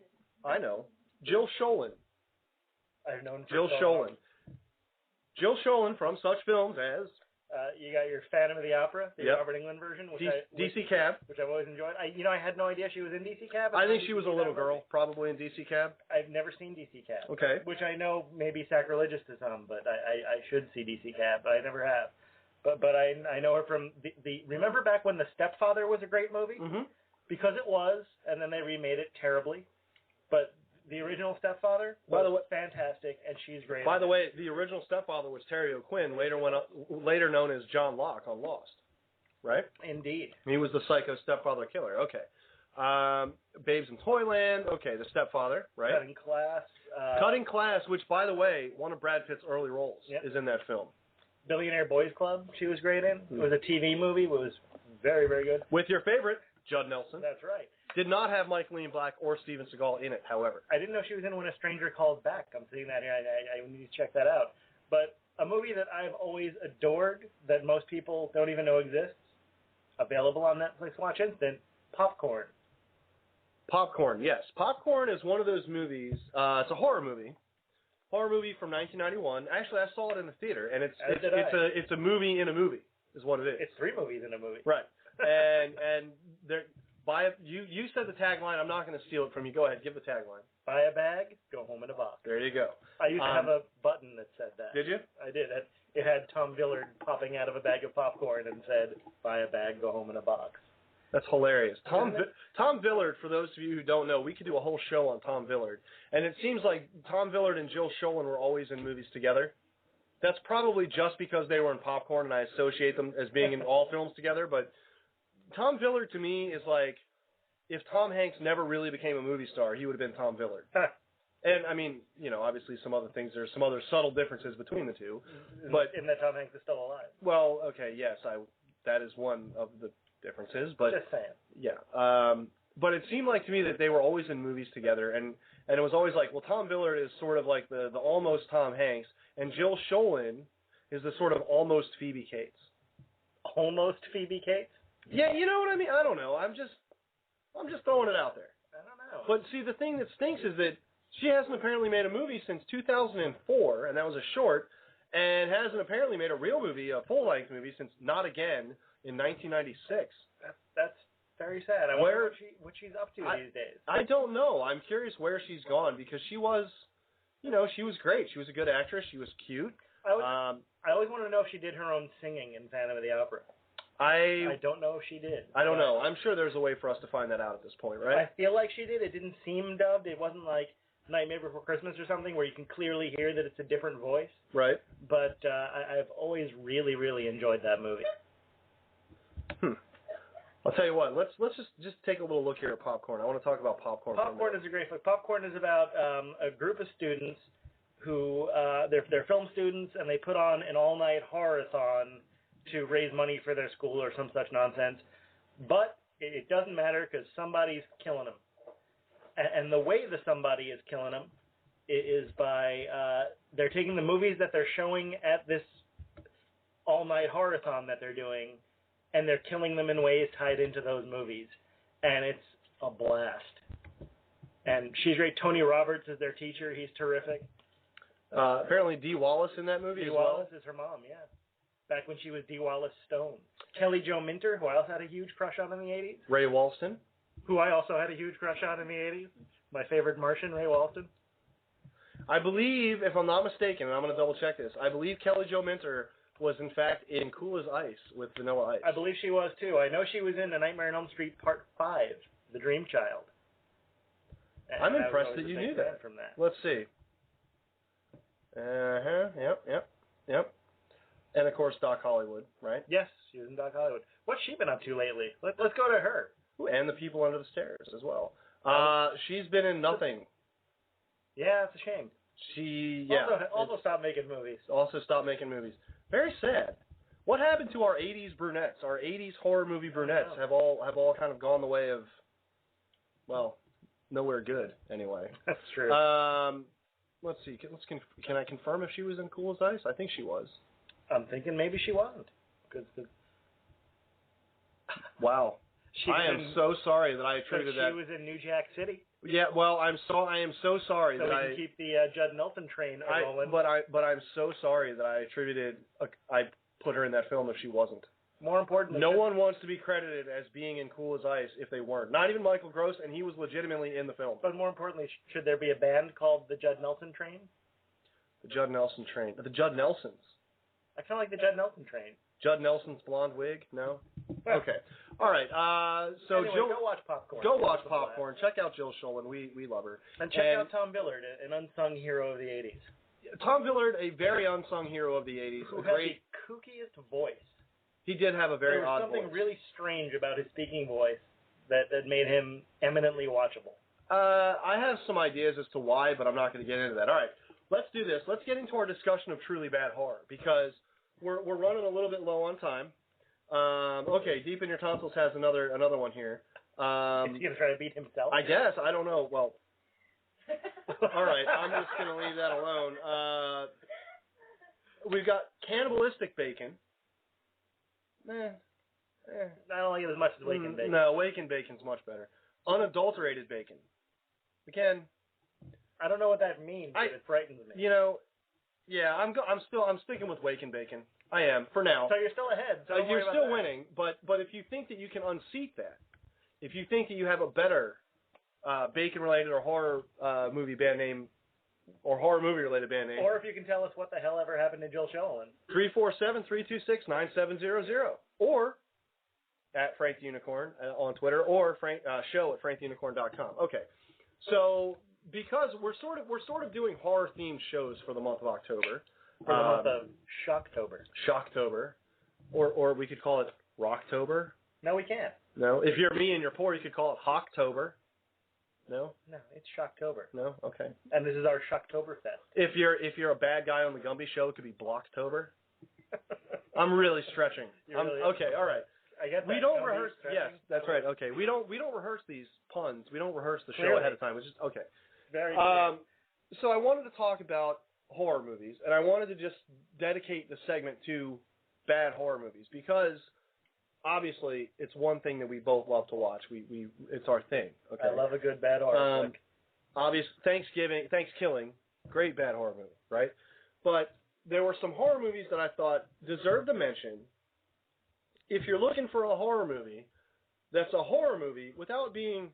Speaker 3: I know. Jill Schoelen.
Speaker 4: I've known
Speaker 3: Jill Schoelen. Jill Schoelen from such films as.
Speaker 4: You got your Phantom of the Opera, the Robert Englund version,
Speaker 3: DC Cab,
Speaker 4: which I've always enjoyed. I had no idea she was in DC Cab.
Speaker 3: I think she was a little girl, probably in DC Cab.
Speaker 4: I've never seen DC Cab.
Speaker 3: Okay.
Speaker 4: Which I know may be sacrilegious to some, but I should see DC Cab, but I never have. But I know her from the remember back when The Stepfather was a great movie?
Speaker 3: Mm-hmm.
Speaker 4: Because it was, and then they remade it terribly. But The original stepfather
Speaker 3: By the
Speaker 4: was
Speaker 3: way-
Speaker 4: fantastic, and she's great.
Speaker 3: By
Speaker 4: in
Speaker 3: the
Speaker 4: it.
Speaker 3: way, the original stepfather was Terry O'Quinn, later known as John Locke on Lost, right?
Speaker 4: Indeed.
Speaker 3: He was the psycho stepfather killer. Okay. Babes in Toyland. Okay, the stepfather, right?
Speaker 4: Cutting Class.
Speaker 3: Cutting Class, which, by the way, one of Brad Pitt's early roles
Speaker 4: Yep.
Speaker 3: is in that film.
Speaker 4: Billionaire Boys Club, she was great in. It was a TV movie. It was very, very good.
Speaker 3: With your favorite, Judd Nelson.
Speaker 4: That's right.
Speaker 3: Did not have Michael Ian Black or Steven Seagal in it, however.
Speaker 4: I didn't know she was in When a Stranger Calls Back. I'm seeing that here. I need to check that out. But a movie that I've always adored that most people don't even know exists, available on Netflix Watch Instant, Popcorn.
Speaker 3: Popcorn, yes. Popcorn is one of those movies. It's a horror movie. Horror movie from 1991. Actually, I saw it in the theater, and it's a movie in a movie, is what it is.
Speaker 4: It's 3 movies in a movie.
Speaker 3: Right. And there, you said the tagline. I'm not going to steal it from you. Go ahead, give the tagline.
Speaker 4: Buy a bag, go home in a box.
Speaker 3: There you go.
Speaker 4: I used to have a button that said that.
Speaker 3: Did you?
Speaker 4: I did. It had Tom Villard popping out of a bag of popcorn and said, buy a bag, go home in a box.
Speaker 3: That's hilarious. Tom Villard, for those of you who don't know, we could do a whole show on Tom Villard. And it seems like Tom Villard and Jill Schoen were always in movies together. That's probably just because they were in Popcorn and I associate them as being in all films together. But Tom Villard, to me, is like if Tom Hanks never really became a movie star, he would have been Tom Villard. And, I mean, obviously some other things. There's some other subtle differences between the two. But
Speaker 4: in that Tom Hanks is still alive.
Speaker 3: Well, okay, yes, that is one of the differences, but
Speaker 4: just saying.
Speaker 3: Yeah. But it seemed like to me that they were always in movies together, and it was always like, well, Tom Villard is sort of like the almost Tom Hanks, and Jill Schoen is the sort of almost Phoebe Cates.
Speaker 4: Almost Phoebe Cates?
Speaker 3: Yeah, you know what I mean? I don't know. I'm just throwing it out there.
Speaker 4: I don't know.
Speaker 3: But see, the thing that stinks is that she hasn't apparently made a movie since 2004, and that was a short, and hasn't apparently made a real movie, a full-length movie, since Not Again in 1996.
Speaker 4: That's very sad. I wonder what she's up to these days.
Speaker 3: I don't know. I'm curious where she's gone because she was great. She was a good actress. She was cute.
Speaker 4: I always wanted to know if she did her own singing in Phantom of the Opera. I don't know if she did.
Speaker 3: I don't know. I'm sure there's a way for us to find that out at this point, right?
Speaker 4: I feel like she did. It didn't seem dubbed. It wasn't like Nightmare Before Christmas or something where you can clearly hear that it's a different voice.
Speaker 3: Right.
Speaker 4: But I've always really, really enjoyed that movie.
Speaker 3: I'll tell you what. Let's just take a little look here at Popcorn. I want to talk about Popcorn.
Speaker 4: Popcorn is a great flick. Popcorn is about a group of students who they're film students and they put on an all-night horror-a-thon to raise money for their school or some such nonsense. But it doesn't matter because somebody's killing them. And the way the somebody is killing them is by they're taking the movies that they're showing at this all-night horror-a-thon that they're doing, and they're killing them in ways tied into those movies. And it's a blast. And she's great. Tony Roberts is their teacher. He's terrific.
Speaker 3: Apparently Dee Wallace in that movie
Speaker 4: Dee
Speaker 3: as well.
Speaker 4: Wallace is her mom, yeah. Back when she was Dee Wallace Stone. Kelly Jo Minter, who I also had a huge crush on in the 80s.
Speaker 3: Ray Walston.
Speaker 4: Who I also had a huge crush on in the 80s. My favorite Martian, Ray Walston.
Speaker 3: I believe, if I'm not mistaken, and I'm going to double check this, I believe Kelly Jo Minter was in fact in Cool as Ice with Vanilla Ice.
Speaker 4: I believe she was too. I know she was in A Nightmare on Elm Street Part 5, The Dream Child. And
Speaker 3: I'm impressed that you knew that.
Speaker 4: From that.
Speaker 3: Let's see. Yep. And of course Doc Hollywood, right?
Speaker 4: Yes, she was in Doc Hollywood. What's she been up to lately? Let's go to her.
Speaker 3: Ooh, and The People Under the Stairs as well. She's been in nothing.
Speaker 4: Yeah, it's a shame. Also stopped making movies.
Speaker 3: Also stopped making movies. Very sad. What happened to our 80s brunettes? Our 80s horror movie brunettes have all kind of gone the way of, well, nowhere good anyway.
Speaker 4: That's true.
Speaker 3: Let's see. Can I confirm if she was in Cool as Ice? I think she was.
Speaker 4: I'm thinking maybe she wasn't.
Speaker 3: Wow. I am so sorry that I attributed that.
Speaker 4: She was in New Jack City.
Speaker 3: Yeah, well, I am so sorry
Speaker 4: so
Speaker 3: that
Speaker 4: we can keep the Judd Nelson train rolling.
Speaker 3: But I'm so sorry that I put her in that film if she wasn't.
Speaker 4: More importantly,
Speaker 3: no one wants to be credited as being in Cool as Ice if they weren't. Not even Michael Gross, and he was legitimately in the film.
Speaker 4: But more importantly, should there be a band called the Judd Nelson Train?
Speaker 3: The Judd Nelson Train. The Judd Nelsons.
Speaker 4: I kind of like the Judd Nelson Train.
Speaker 3: Judd Nelson's blonde wig? No? Okay. All right. So
Speaker 4: anyway,
Speaker 3: Jill,
Speaker 4: go watch Popcorn.
Speaker 3: go watch Popcorn. Check out Jill Schoen. We love her.
Speaker 4: And check out Tom Billard, an unsung hero of the 80s.
Speaker 3: Tom Billard, a very unsung hero of the 80s.
Speaker 4: Who had the kookiest voice.
Speaker 3: He did have a very odd
Speaker 4: There was something
Speaker 3: voice.
Speaker 4: really strange about his speaking voice that made him eminently watchable.
Speaker 3: I have some ideas as to why, but I'm not going to get into that. All right, let's do this. Let's get into our discussion of truly bad horror because we're running a little bit low on time. Okay, Deep in Your Tonsils has another one here.
Speaker 4: Is he going to try to beat himself?
Speaker 3: I guess. I don't know. Well, all right, I'm just going to leave that alone. We've got Cannibalistic Bacon.
Speaker 4: I don't like it as much as Wake and Bacon.
Speaker 3: No, Wake and Bacon's much better. Unadulterated Bacon. Again,
Speaker 4: I don't know what that means, but it frightens me.
Speaker 3: You know, yeah, I'm sticking with Wake and Bacon. I am for now.
Speaker 4: So you're still ahead. So
Speaker 3: you're still winning, but if you think that you can unseat that, if you think that you have a better bacon-related or horror movie band name or horror movie-related band name,
Speaker 4: or if you can tell us what the hell ever happened to Jill Schoen.
Speaker 3: 347-326-9700, or at Frank the Unicorn on Twitter, or show at franktheunicorn.com. Okay, so because we're sort of doing horror-themed shows for the month of October.
Speaker 4: For the month of Shocktober.
Speaker 3: Shocktober, or we could call it Rocktober.
Speaker 4: No, we can't.
Speaker 3: No, if you're me and you're poor, you could call it Hocktober. No?
Speaker 4: No, it's Shocktober.
Speaker 3: No? Okay.
Speaker 4: And this is our Shocktober Fest.
Speaker 3: If you're a bad guy on the Gumby show, it could be Blocktober. I'm really stretching. Okay, all right.
Speaker 4: I get that.
Speaker 3: We don't rehearse. Yes, that's right. Okay, we don't rehearse these puns. We don't rehearse the show
Speaker 4: Clearly.
Speaker 3: ahead of time. Which is okay.
Speaker 4: Very clear.
Speaker 3: So I wanted to talk about horror movies, and I wanted to just dedicate the segment to bad horror movies because obviously it's one thing that we both love to watch. It's our thing. Okay.
Speaker 4: I love a good bad horror flick.
Speaker 3: Thanksgiving, great bad horror movie, right? But there were some horror movies that I thought deserved a mention. If you're looking for a horror movie that's a horror movie without being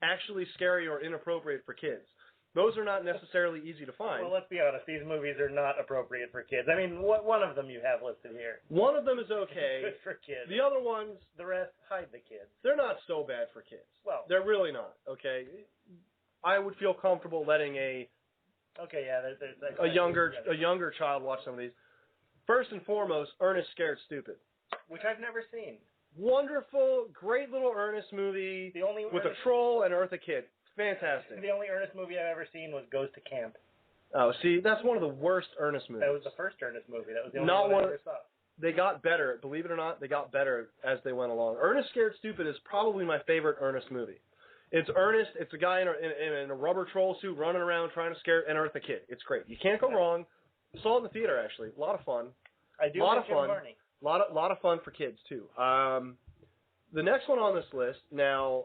Speaker 3: actually scary or inappropriate for kids, those are not necessarily easy to find.
Speaker 4: Well, let's be honest. These movies are not appropriate for kids. I mean, one of them you have listed here.
Speaker 3: One of them is okay.
Speaker 4: Good for kids.
Speaker 3: The other ones,
Speaker 4: The rest, hide the kids.
Speaker 3: they're not so bad for kids.
Speaker 4: Well,
Speaker 3: They're really not, okay? I would feel comfortable letting a younger child watch some of these. First and foremost, Ernest Scared Stupid.
Speaker 4: Which I've never seen.
Speaker 3: Wonderful, great little Ernest movie with a troll and Eartha Kitt. Fantastic.
Speaker 4: The only Ernest movie I've ever seen was Goes to Camp.
Speaker 3: Oh, see, that's one of the worst Ernest movies.
Speaker 4: That was the first Ernest movie. That was the only
Speaker 3: Not
Speaker 4: one I ever saw.
Speaker 3: They got better. Believe it or not, they got better as they went along. Ernest Scared Stupid is probably my favorite Ernest movie. It's Ernest. It's a guy in a rubber troll suit running around trying to scare an Eartha Kitt. It's great. You can't go wrong. Saw it in the theater, actually. A lot of fun.
Speaker 4: I do.
Speaker 3: A lot of
Speaker 4: Jim
Speaker 3: fun.
Speaker 4: Varney.
Speaker 3: Lot of fun for kids too. The next one on this list now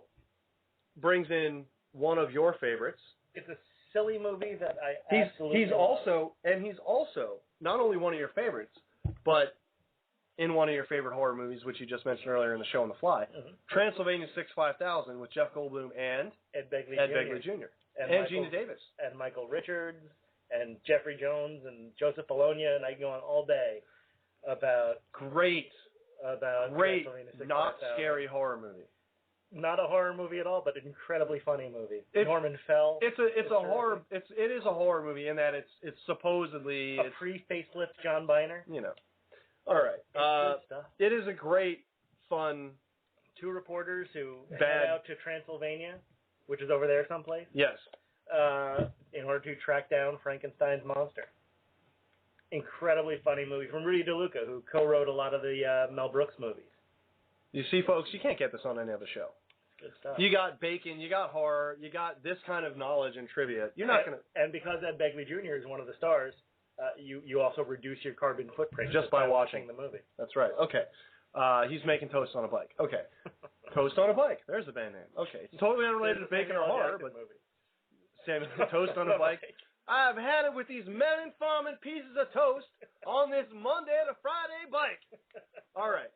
Speaker 3: brings in one of your favorites.
Speaker 4: It's a silly movie that I absolutely
Speaker 3: he's also not only one of your favorites, but in one of your favorite horror movies, which you just mentioned earlier in the show on the fly, Transylvania 6-5000 with Jeff Goldblum and
Speaker 4: Ed Begley
Speaker 3: Jr.
Speaker 4: and
Speaker 3: Gina Davis
Speaker 4: and Michael Richards and Jeffrey Jones and Joseph Bologna, and I can go on all day about
Speaker 3: great, not
Speaker 4: 6-5000.
Speaker 3: scary horror movie.
Speaker 4: Not a horror movie at all, but an incredibly funny movie. Norman Fell.
Speaker 3: It is a horror movie in that it's supposedly
Speaker 4: a pre-facelift John Biner.
Speaker 3: You know. All right.
Speaker 4: Good stuff.
Speaker 3: It is a great, fun.
Speaker 4: Two reporters who head out to Transylvania, which is over there someplace.
Speaker 3: Yes.
Speaker 4: In order to track down Frankenstein's monster. Incredibly funny movie from Rudy DeLuca, who co-wrote a lot of the Mel Brooks movies.
Speaker 3: You see, folks, you can't get this on any other show.
Speaker 4: Good stuff.
Speaker 3: You got bacon, you got horror, you got this kind of knowledge and trivia. You're not going to...
Speaker 4: And because Ed Begley Jr. is one of the stars, you also reduce your carbon footprint
Speaker 3: just by watching
Speaker 4: the movie.
Speaker 3: That's right. Okay. He's making toast on a bike. Okay. Toast on a bike. There's the band name. Okay. It's totally unrelated to bacon or horror, but Samuel, toast on a bike. I've had it with these melon farming pieces of toast on this Monday to Friday bike. All right.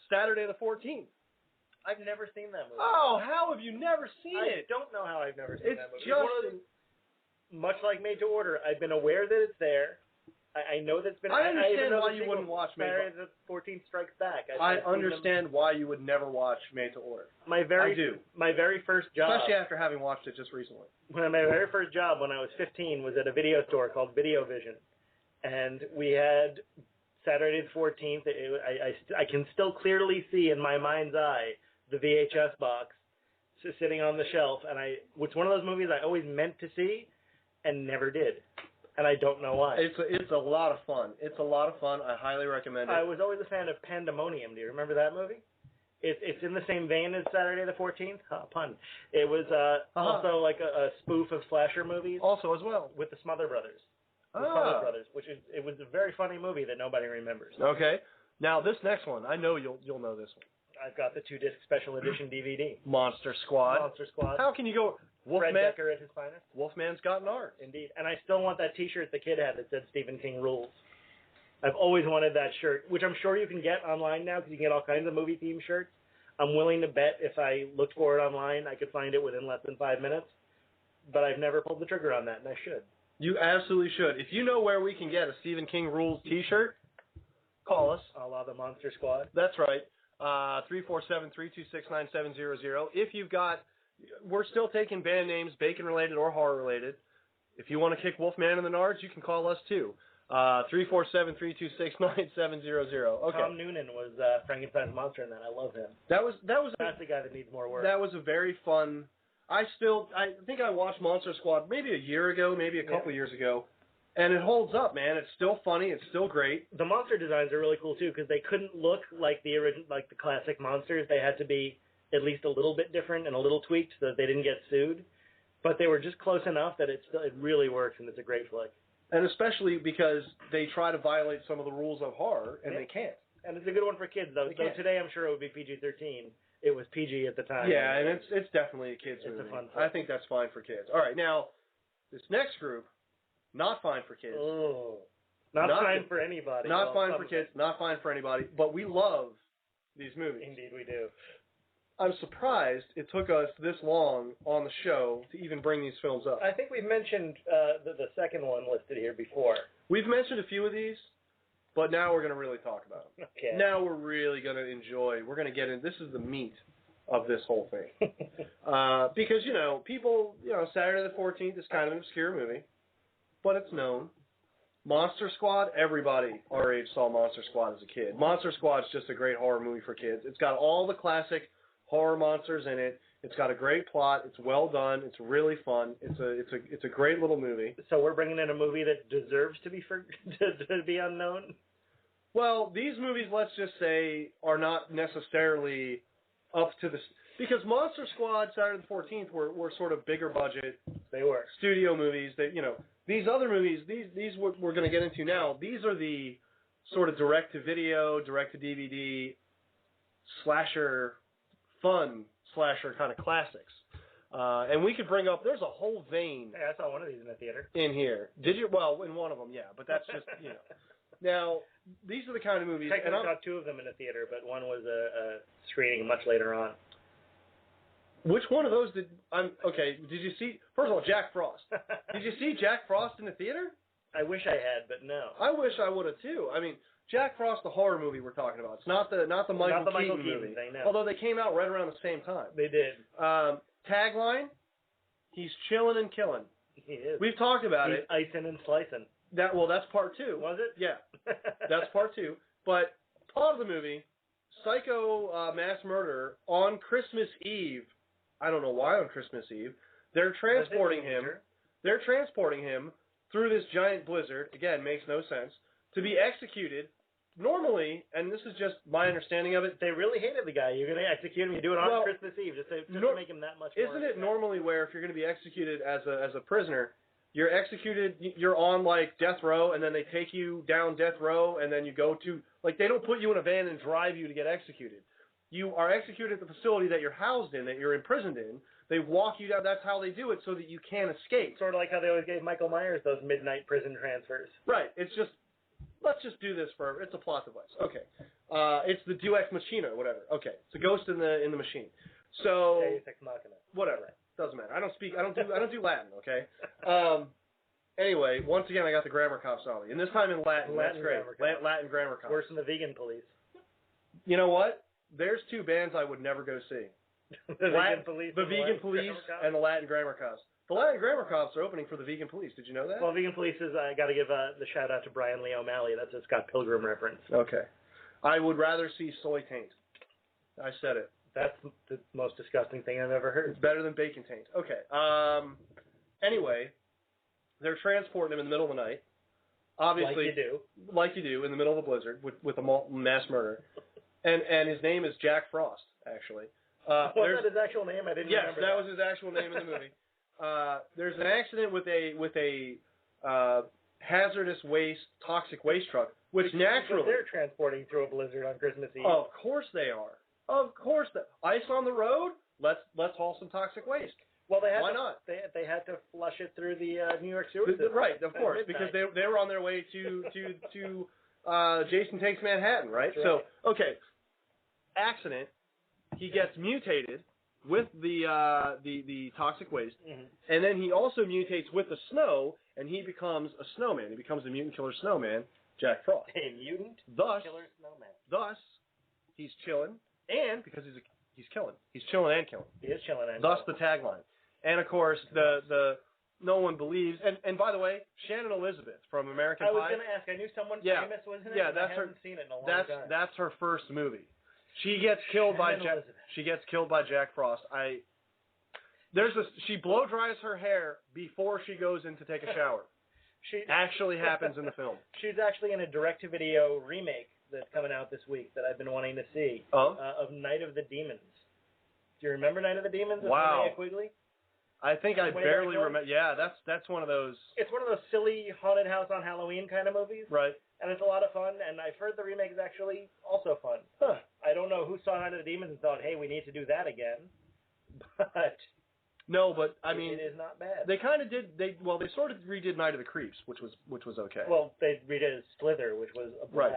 Speaker 3: Saturday the 14th.
Speaker 4: I've never seen that movie.
Speaker 3: Oh, how have you never seen it?
Speaker 4: I don't know how I've never seen that movie.
Speaker 3: It's just...
Speaker 4: much like Made to Order, I've been aware that it's there. I know that's been.
Speaker 3: I understand
Speaker 4: even know
Speaker 3: why
Speaker 4: the
Speaker 3: you
Speaker 4: sequel,
Speaker 3: wouldn't watch Made
Speaker 4: Saturday the 14th Strikes Back.
Speaker 3: I
Speaker 4: I've seen
Speaker 3: understand why you would never watch Made to Order.
Speaker 4: I do. My very first job,
Speaker 3: Especially after having watched it just recently.
Speaker 4: my very first job when I was 15 was at a video store called Video Vision, and we had Saturday the 14th. I can still clearly see in my mind's eye the VHS box sitting on the shelf, and it's one of those movies I always meant to see and never did. And I don't know why.
Speaker 3: It's a lot of fun. It's a lot of fun. I highly recommend it.
Speaker 4: I was always a fan of Pandemonium. Do you remember that movie? It's in the same vein as Saturday the 14th. Pun. It was also like a spoof of slasher movies.
Speaker 3: Also as well.
Speaker 4: With the Smother Brothers. Smother Brothers, it was a very funny movie that nobody remembers.
Speaker 3: Okay. Now this next one, I know you'll know this one.
Speaker 4: I've got the 2-disc special edition DVD.
Speaker 3: Monster Squad.
Speaker 4: Monster Squad.
Speaker 3: How can you go?
Speaker 4: Fred Decker at his finest.
Speaker 3: Wolfman's got an art.
Speaker 4: Indeed. And I still want that T-shirt the kid had that said Stephen King rules. I've always wanted that shirt, which I'm sure you can get online now because you can get all kinds of movie-themed shirts. I'm willing to bet if I looked for it online, I could find it within less than 5 minutes. But I've never pulled the trigger on that, and I should.
Speaker 3: You absolutely should. If you know where we can get a Stephen King rules T-shirt, call us.
Speaker 4: A la the Monster Squad.
Speaker 3: That's right. 347-326-9700. If you've got, we're still taking band names, bacon-related or horror-related. If you want to kick Wolfman in the Nards, you can call us too. 347-326-9700. Okay.
Speaker 4: Tom Noonan was Frankenstein's monster in that. I love him.
Speaker 3: That's
Speaker 4: the guy that needs more work.
Speaker 3: That was a very fun. I think I watched Monster Squad maybe a year ago, maybe a couple years ago. And it holds up, man. It's still funny. It's still great.
Speaker 4: The monster designs are really cool too because they couldn't look like the original, like the classic monsters. They had to be at least a little bit different and a little tweaked so that they didn't get sued. But they were just close enough that it really works, and it's a great flick.
Speaker 3: And especially because they try to violate some of the rules of horror, and they can't.
Speaker 4: And it's a good one for kids, though. So today I'm sure it would be PG-13. It was PG at the time.
Speaker 3: Yeah, and it's definitely a kids movie.
Speaker 4: It's a fun flick.
Speaker 3: I think that's fine for kids. All right, now this next group. Not fine for kids.
Speaker 4: Oh, not fine for anybody.
Speaker 3: Not fine for kids. Not fine for anybody. But we love these movies.
Speaker 4: Indeed, we do.
Speaker 3: I'm surprised it took us this long on the show to even bring these films up.
Speaker 4: I think we've mentioned the second one listed here before.
Speaker 3: We've mentioned a few of these, but now we're going to really talk about them.
Speaker 4: Okay.
Speaker 3: Now we're really going to enjoy. We're going to get in. This is the meat of this whole thing. Because, people, Saturday the 14th is kind of an obscure movie. But it's known. Monster Squad, everybody our age saw Monster Squad as a kid. Monster Squad's just a great horror movie for kids. It's got all the classic horror monsters in it. It's got a great plot. It's well done. It's really fun. It's a great little movie.
Speaker 4: So we're bringing in a movie that deserves to be to be unknown?
Speaker 3: Well, these movies, let's just say, are not necessarily up to the... Because Monster Squad, Saturday the 14th, were sort of bigger budget.
Speaker 4: They were.
Speaker 3: Studio movies that, these other movies, these we're going to get into now, these are the sort of direct-to-video, direct-to-DVD, fun slasher kind of classics. And we could bring up, there's a whole vein.
Speaker 4: Hey, I saw one of these in the theater.
Speaker 3: In here. Did you? Well, in one of them, yeah, but that's just, Now, these are the kind of movies.
Speaker 4: Technically, I saw two of them in the theater, but one was a screening much later on.
Speaker 3: Which one of those did you see? First of all, Jack Frost. Did you see Jack Frost in the theater?
Speaker 4: I wish I had, but no.
Speaker 3: I wish I would have too. I mean, Jack Frost, the horror movie we're talking about. It's not the Michael Keaton movie.
Speaker 4: Thing, no.
Speaker 3: Although they came out right around the same time.
Speaker 4: They did.
Speaker 3: Tagline: he's chilling and killing.
Speaker 4: He is.
Speaker 3: We've talked about it.
Speaker 4: Icing and slicing.
Speaker 3: That's part 2.
Speaker 4: Was it?
Speaker 3: Yeah, that's part 2. But part of the movie, psycho mass murder on Christmas Eve. I don't know why on Christmas Eve. They're transporting him. They're transporting him through this giant blizzard. Again, makes no sense. To be executed. Normally, and this is just my understanding of it.
Speaker 4: They really hated the guy. You're going to execute him. You do it on Christmas Eve just to make him that much more.
Speaker 3: Isn't it normally where if you're going to be executed as a prisoner, you're executed, you're on like death row, and then they take you down death row, and then you go to, like, they don't put you in a van and drive you to get executed. You are executed at the facility that you're housed in, that you're imprisoned in. They walk you down. That's how they do it, so that you can't escape.
Speaker 4: Sort of like how they always gave Michael Myers those midnight prison transfers.
Speaker 3: Right. It's just, let's just do this it's a plot device. Okay. It's the Deus Ex Machina, whatever. Okay. It's a ghost in the machine. So
Speaker 4: Deus Ex Machina.
Speaker 3: Whatever. Doesn't matter. I don't do Latin. Okay. Anyway, once again, I got the Grammar Cops on me, and this time in Latin. That's great. Latin Grammar Cops.
Speaker 4: Worse than the Vegan Police.
Speaker 3: You know what? There's two bands I would never go see.
Speaker 4: The Vegan Police.
Speaker 3: The Vegan Police and the Latin Grammar Cops. The Latin Grammar Cops are opening for the Vegan Police. Did you know that?
Speaker 4: Well, Vegan Police is, I got to give the shout out to Brian Lee O'Malley. That's a Scott Pilgrim reference.
Speaker 3: Okay. I would rather see Soy Taint. I said it.
Speaker 4: That's the most disgusting thing I've ever heard.
Speaker 3: It's better than Bacon Taint. Okay. Anyway, they're transporting him in the middle of the night. Obviously, like you do in the middle of a blizzard with a mass murder. And his name is Jack Frost, actually.
Speaker 4: Was that his actual name? I didn't remember.
Speaker 3: Yes, that was his actual name in the movie. There's an accident with a hazardous waste, toxic waste truck, which naturally
Speaker 4: they're transporting through a blizzard on Christmas Eve.
Speaker 3: Of course they are. Of course, ice on the road. Let's haul some toxic waste.
Speaker 4: Well, they had
Speaker 3: Why not?
Speaker 4: They had to flush it through the New York sewer system.
Speaker 3: Right, of course, because they were on their way to Jason Takes Manhattan, right?
Speaker 4: That's
Speaker 3: So okay, accident. He gets mutated with the toxic waste, and then he also mutates with the snow, and he becomes a snowman. He becomes a mutant killer snowman, Jack Frost.
Speaker 4: A mutant
Speaker 3: killer
Speaker 4: snowman. Thus,
Speaker 3: he's chilling, and because he's killing. He's chilling and killing.
Speaker 4: He is chilling and
Speaker 3: Thus the tagline. And of course the no one believes. And by the way, Shannon Elizabeth from American Pie.
Speaker 4: I was going to ask. I knew someone famous was in it.
Speaker 3: Yeah,
Speaker 4: I haven't seen it in a long time.
Speaker 3: That's her first movie. She gets killed by Jack Frost. She blow dries her hair before she goes in to take a shower. She actually happens in the film.
Speaker 4: She's actually in a direct-to-video remake that's coming out this week that I've been wanting to see of Night of the Demons. Do you remember Night of the Demons?
Speaker 3: Wow.
Speaker 4: With Linnea Quigley?
Speaker 3: I think I barely remember. Yeah, that's one of those.
Speaker 4: It's one of those silly haunted house on Halloween kind of movies.
Speaker 3: Right.
Speaker 4: And it's a lot of fun, and I've heard the remake is actually also fun.
Speaker 3: Huh.
Speaker 4: I don't know who saw Night of the Demons and thought, hey, we need to do that again. But
Speaker 3: no, but I mean,
Speaker 4: it is not bad.
Speaker 3: They kind of did. They sort of redid Night of the Creeps, which was okay.
Speaker 4: Well, they redid Slither, which was a blast.
Speaker 3: Right.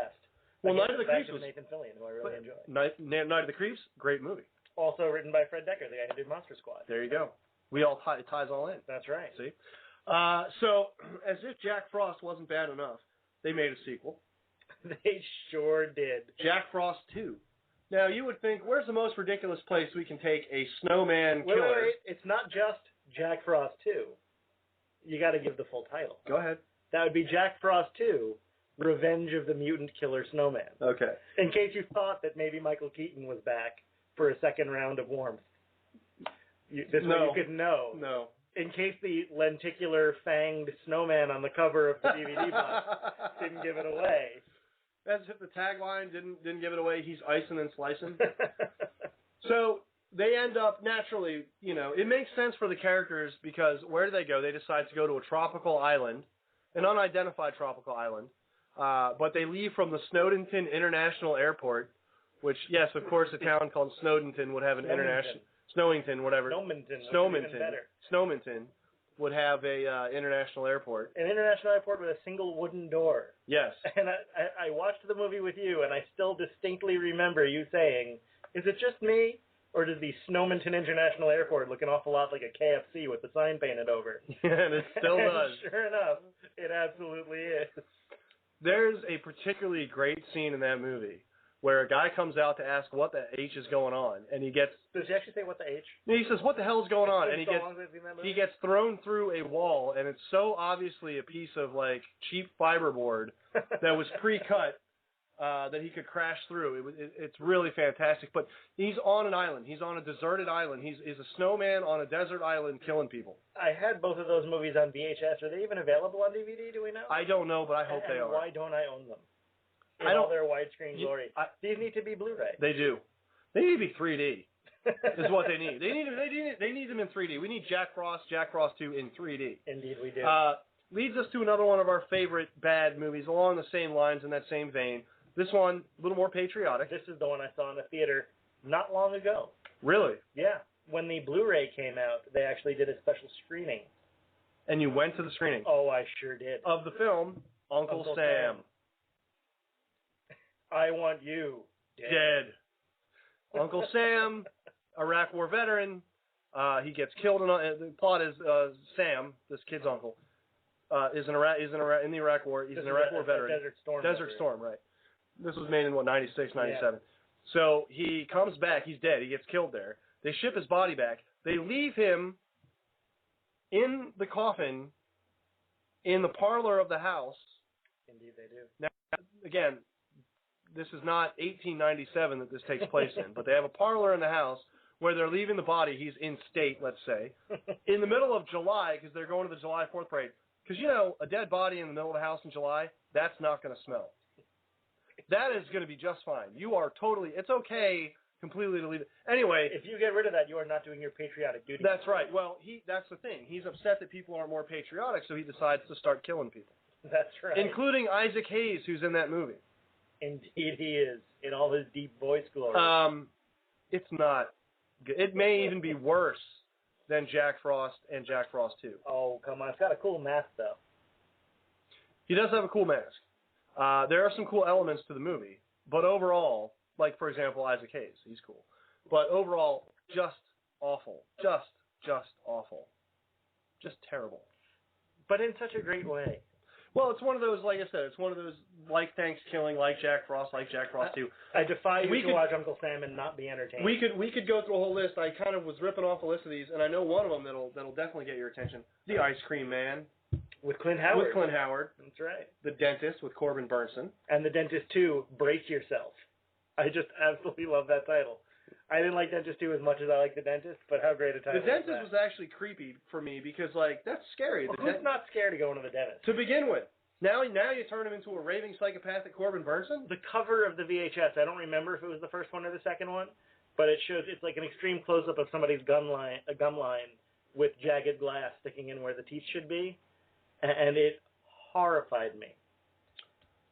Speaker 3: Well, Night of the Creeps was
Speaker 4: Nathan Fillion, who I really enjoyed.
Speaker 3: Night of the Creeps, great movie.
Speaker 4: Also written by Fred Decker, the guy who did Monster Squad.
Speaker 3: There you go. We all it ties all in.
Speaker 4: That's right.
Speaker 3: See, so as if Jack Frost wasn't bad enough, they made a sequel.
Speaker 4: They sure did.
Speaker 3: Jack Frost 2. Now, you would think, where's the most ridiculous place we can take a snowman killer?
Speaker 4: Wait. It's not just Jack Frost 2. You got to give the full title.
Speaker 3: Go ahead.
Speaker 4: That would be Jack Frost 2, Revenge of the Mutant Killer Snowman.
Speaker 3: Okay.
Speaker 4: In case you thought that maybe Michael Keaton was back for a second round of warmth. This way you could know.
Speaker 3: No.
Speaker 4: In case the lenticular fanged snowman on the cover of the DVD box didn't give it away.
Speaker 3: As if the tagline didn't give it away. He's icing and slicing. So they end up naturally, it makes sense for the characters because where do they go? They decide to go to a tropical island, an unidentified tropical island. But they leave from the Snowdenton International Airport, which, yes, of course, a town called Snowdenton would have an international... Snowington, whatever. Snowminton would have a international airport.
Speaker 4: An international airport with a single wooden door.
Speaker 3: Yes.
Speaker 4: And I watched the movie with you, and I still distinctly remember you saying, is it just me, or does the Snowminton International Airport look an awful lot like a KFC with the sign painted over?
Speaker 3: Yeah, and it still does.
Speaker 4: Sure enough, it absolutely is.
Speaker 3: There's a particularly great scene in that movie where a guy comes out to ask what the H is going on, and he gets...
Speaker 4: Does he actually say what the H?
Speaker 3: He says, what the hell is going on? And he gets thrown through a wall, and it's so obviously a piece of, cheap fiberboard that was pre-cut that he could crash through. It's really fantastic. But he's on an island. He's on a deserted island. He's a snowman on a desert island killing people.
Speaker 4: I had both of those movies on VHS. Are they even available on DVD, do we know?
Speaker 3: I don't know, but I hope they are.
Speaker 4: Why don't I own them? In all their widescreen glory. These need to be Blu-ray.
Speaker 3: They do. They need to be 3D. Is what they need. They need them in 3D. We need Jack Frost 2 in 3D.
Speaker 4: Indeed, we do.
Speaker 3: Leads us to another one of our favorite bad movies along the same lines in that same vein. This one, a little more patriotic.
Speaker 4: This is the one I saw in the theater not long ago.
Speaker 3: Really?
Speaker 4: Yeah. When the Blu-ray came out, they actually did a special screening.
Speaker 3: And you went to the screening?
Speaker 4: Oh, I sure did.
Speaker 3: Of the film, Uncle Sam.
Speaker 4: I want you
Speaker 3: dead. Uncle Sam, Iraq War veteran. He gets killed. The plot is Sam, this kid's uncle, is in the Iraq War. He's an Iraq War veteran.
Speaker 4: Desert Storm.
Speaker 3: Right. This was made in 96, 97. Yeah. So he comes back. He's dead. He gets killed there. They ship his body back. They leave him in the coffin in the parlor of the house.
Speaker 4: Indeed, they do.
Speaker 3: Now, again, this is not 1897 that this takes place in, but they have a parlor in the house where they're leaving the body. He's in state, let's say, in the middle of July because they're going to the July 4th parade. Because, a dead body in the middle of the house in July, that's not going to smell. That is going to be just fine. It's okay completely to leave it. Anyway.
Speaker 4: If you get rid of that, you are not doing your patriotic duty.
Speaker 3: That's right. Well, that's the thing. He's upset that people aren't more patriotic, so he decides to start killing people.
Speaker 4: That's right.
Speaker 3: Including Isaac Hayes, who's in that movie.
Speaker 4: Indeed he is, in all his deep voice glory.
Speaker 3: It's not good. It may even be worse than Jack Frost and Jack Frost 2.
Speaker 4: Oh, come on. It's got a cool mask, though.
Speaker 3: He does have a cool mask. There are some cool elements to the movie, but overall, like, for example, Isaac Hayes, he's cool. But overall, just awful. Just awful. Just terrible.
Speaker 4: But in such a great way.
Speaker 3: Well, it's one of those, like I said, it's one of those like Thanksgiving, like Jack Frost 2.
Speaker 4: I defy you to watch Uncle Sam and not be entertained.
Speaker 3: We could go through a whole list. I kind of was ripping off a list of these, and I know one of them that'll definitely get your attention. The Ice Cream Man.
Speaker 4: With Clint Howard.
Speaker 3: That's
Speaker 4: right.
Speaker 3: The Dentist with Corbin Burnson.
Speaker 4: And The Dentist 2, Brace Yourself. I just absolutely love that title. I didn't like Dentist 2 as much as I like The Dentist, but how great a title.
Speaker 3: The Dentist was actually creepy for me because, that's scary.
Speaker 4: Well, who's not scared of going to the dentist?
Speaker 3: To begin with. Now you turn him into a raving psychopathic Corbin Burnson?
Speaker 4: The cover of the VHS, I don't remember if it was the first one or the second one, but it's like an extreme close-up of somebody's gum line with jagged glass sticking in where the teeth should be, and it horrified me.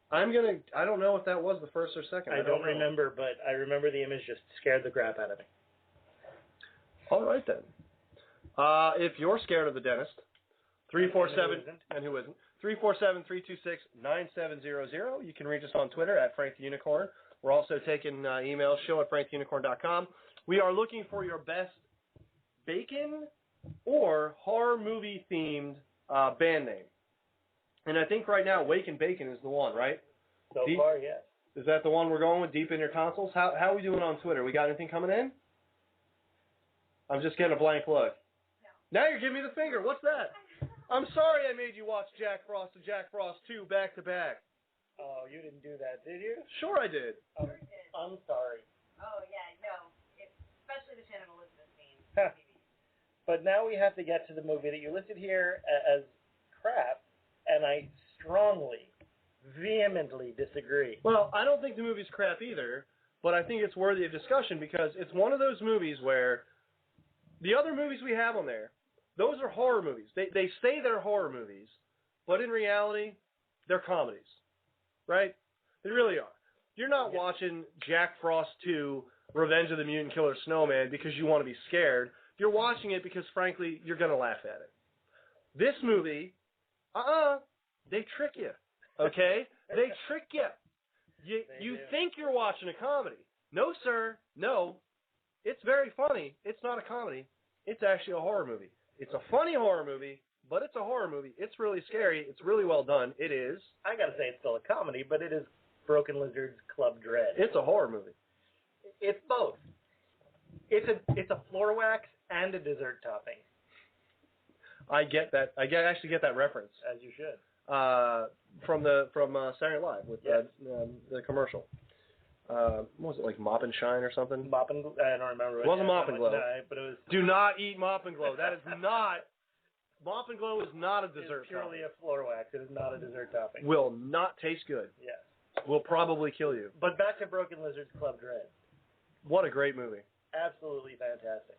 Speaker 3: I don't know if that was the first or second.
Speaker 4: I don't remember, but I remember the image just scared the crap out of me.
Speaker 3: All right, then. If you're scared of the dentist, 347, and who isn't? 347-326-9700. You can reach us on Twitter at Frank the Unicorn. We're also taking emails, show@franktheunicorn.com. We are looking for your best bacon or horror movie themed band name. And I think right now, Wake and Bacon is the one, right?
Speaker 4: So far, yes.
Speaker 3: Is that the one we're going with, deep in your consoles? How are we doing on Twitter? We got anything coming in? I'm just getting a blank look. No. Now you're giving me the finger. What's that? I'm sorry I made you watch Jack Frost and Jack Frost 2 back to back.
Speaker 4: Oh, you didn't do that, did you?
Speaker 3: Sure I did.
Speaker 4: I'm sorry.
Speaker 5: Oh, yeah, no. Especially the Shannon Elizabeth scene.
Speaker 4: But now we have to get to the movie that you listed here as crap, and I strongly, vehemently disagree.
Speaker 3: Well, I don't think the movie's crap either, but I think it's worthy of discussion because it's one of those movies where the other movies we have on there, those are horror movies. They say they're horror movies, but in reality, they're comedies, right? They really are. You're not watching Jack Frost 2, Revenge of the Mutant Killer Snowman because you want to be scared. You're watching it because, frankly, you're going to laugh at it. This movie, they trick you, okay? They trick you. You think you're watching a comedy. No, sir. No. It's very funny. It's not a comedy. It's actually a horror movie. It's a funny horror movie, but it's a horror movie. It's really scary. It's really well done. It is.
Speaker 4: I got to say it's still a comedy, but it is Broken Lizard's Club Dread.
Speaker 3: It's a horror movie.
Speaker 4: It's both. It's a floor wax and a dessert topping.
Speaker 3: I get that. I actually get that reference.
Speaker 4: As you should.
Speaker 3: From Saturday Night Live with the commercial. What was it, like Mop and Shine or something?
Speaker 4: Mop and I don't remember.
Speaker 3: It wasn't Mop and Glow.
Speaker 4: No, but it was.
Speaker 3: Do not eat Mop and Glow. That is not. Mop and Glow is not a dessert.
Speaker 4: It's purely a floor wax. It is not a dessert topping.
Speaker 3: Will not taste good.
Speaker 4: Yes.
Speaker 3: Will probably kill you.
Speaker 4: But back to Broken Lizard's Club Dread.
Speaker 3: What a great movie.
Speaker 4: Absolutely fantastic.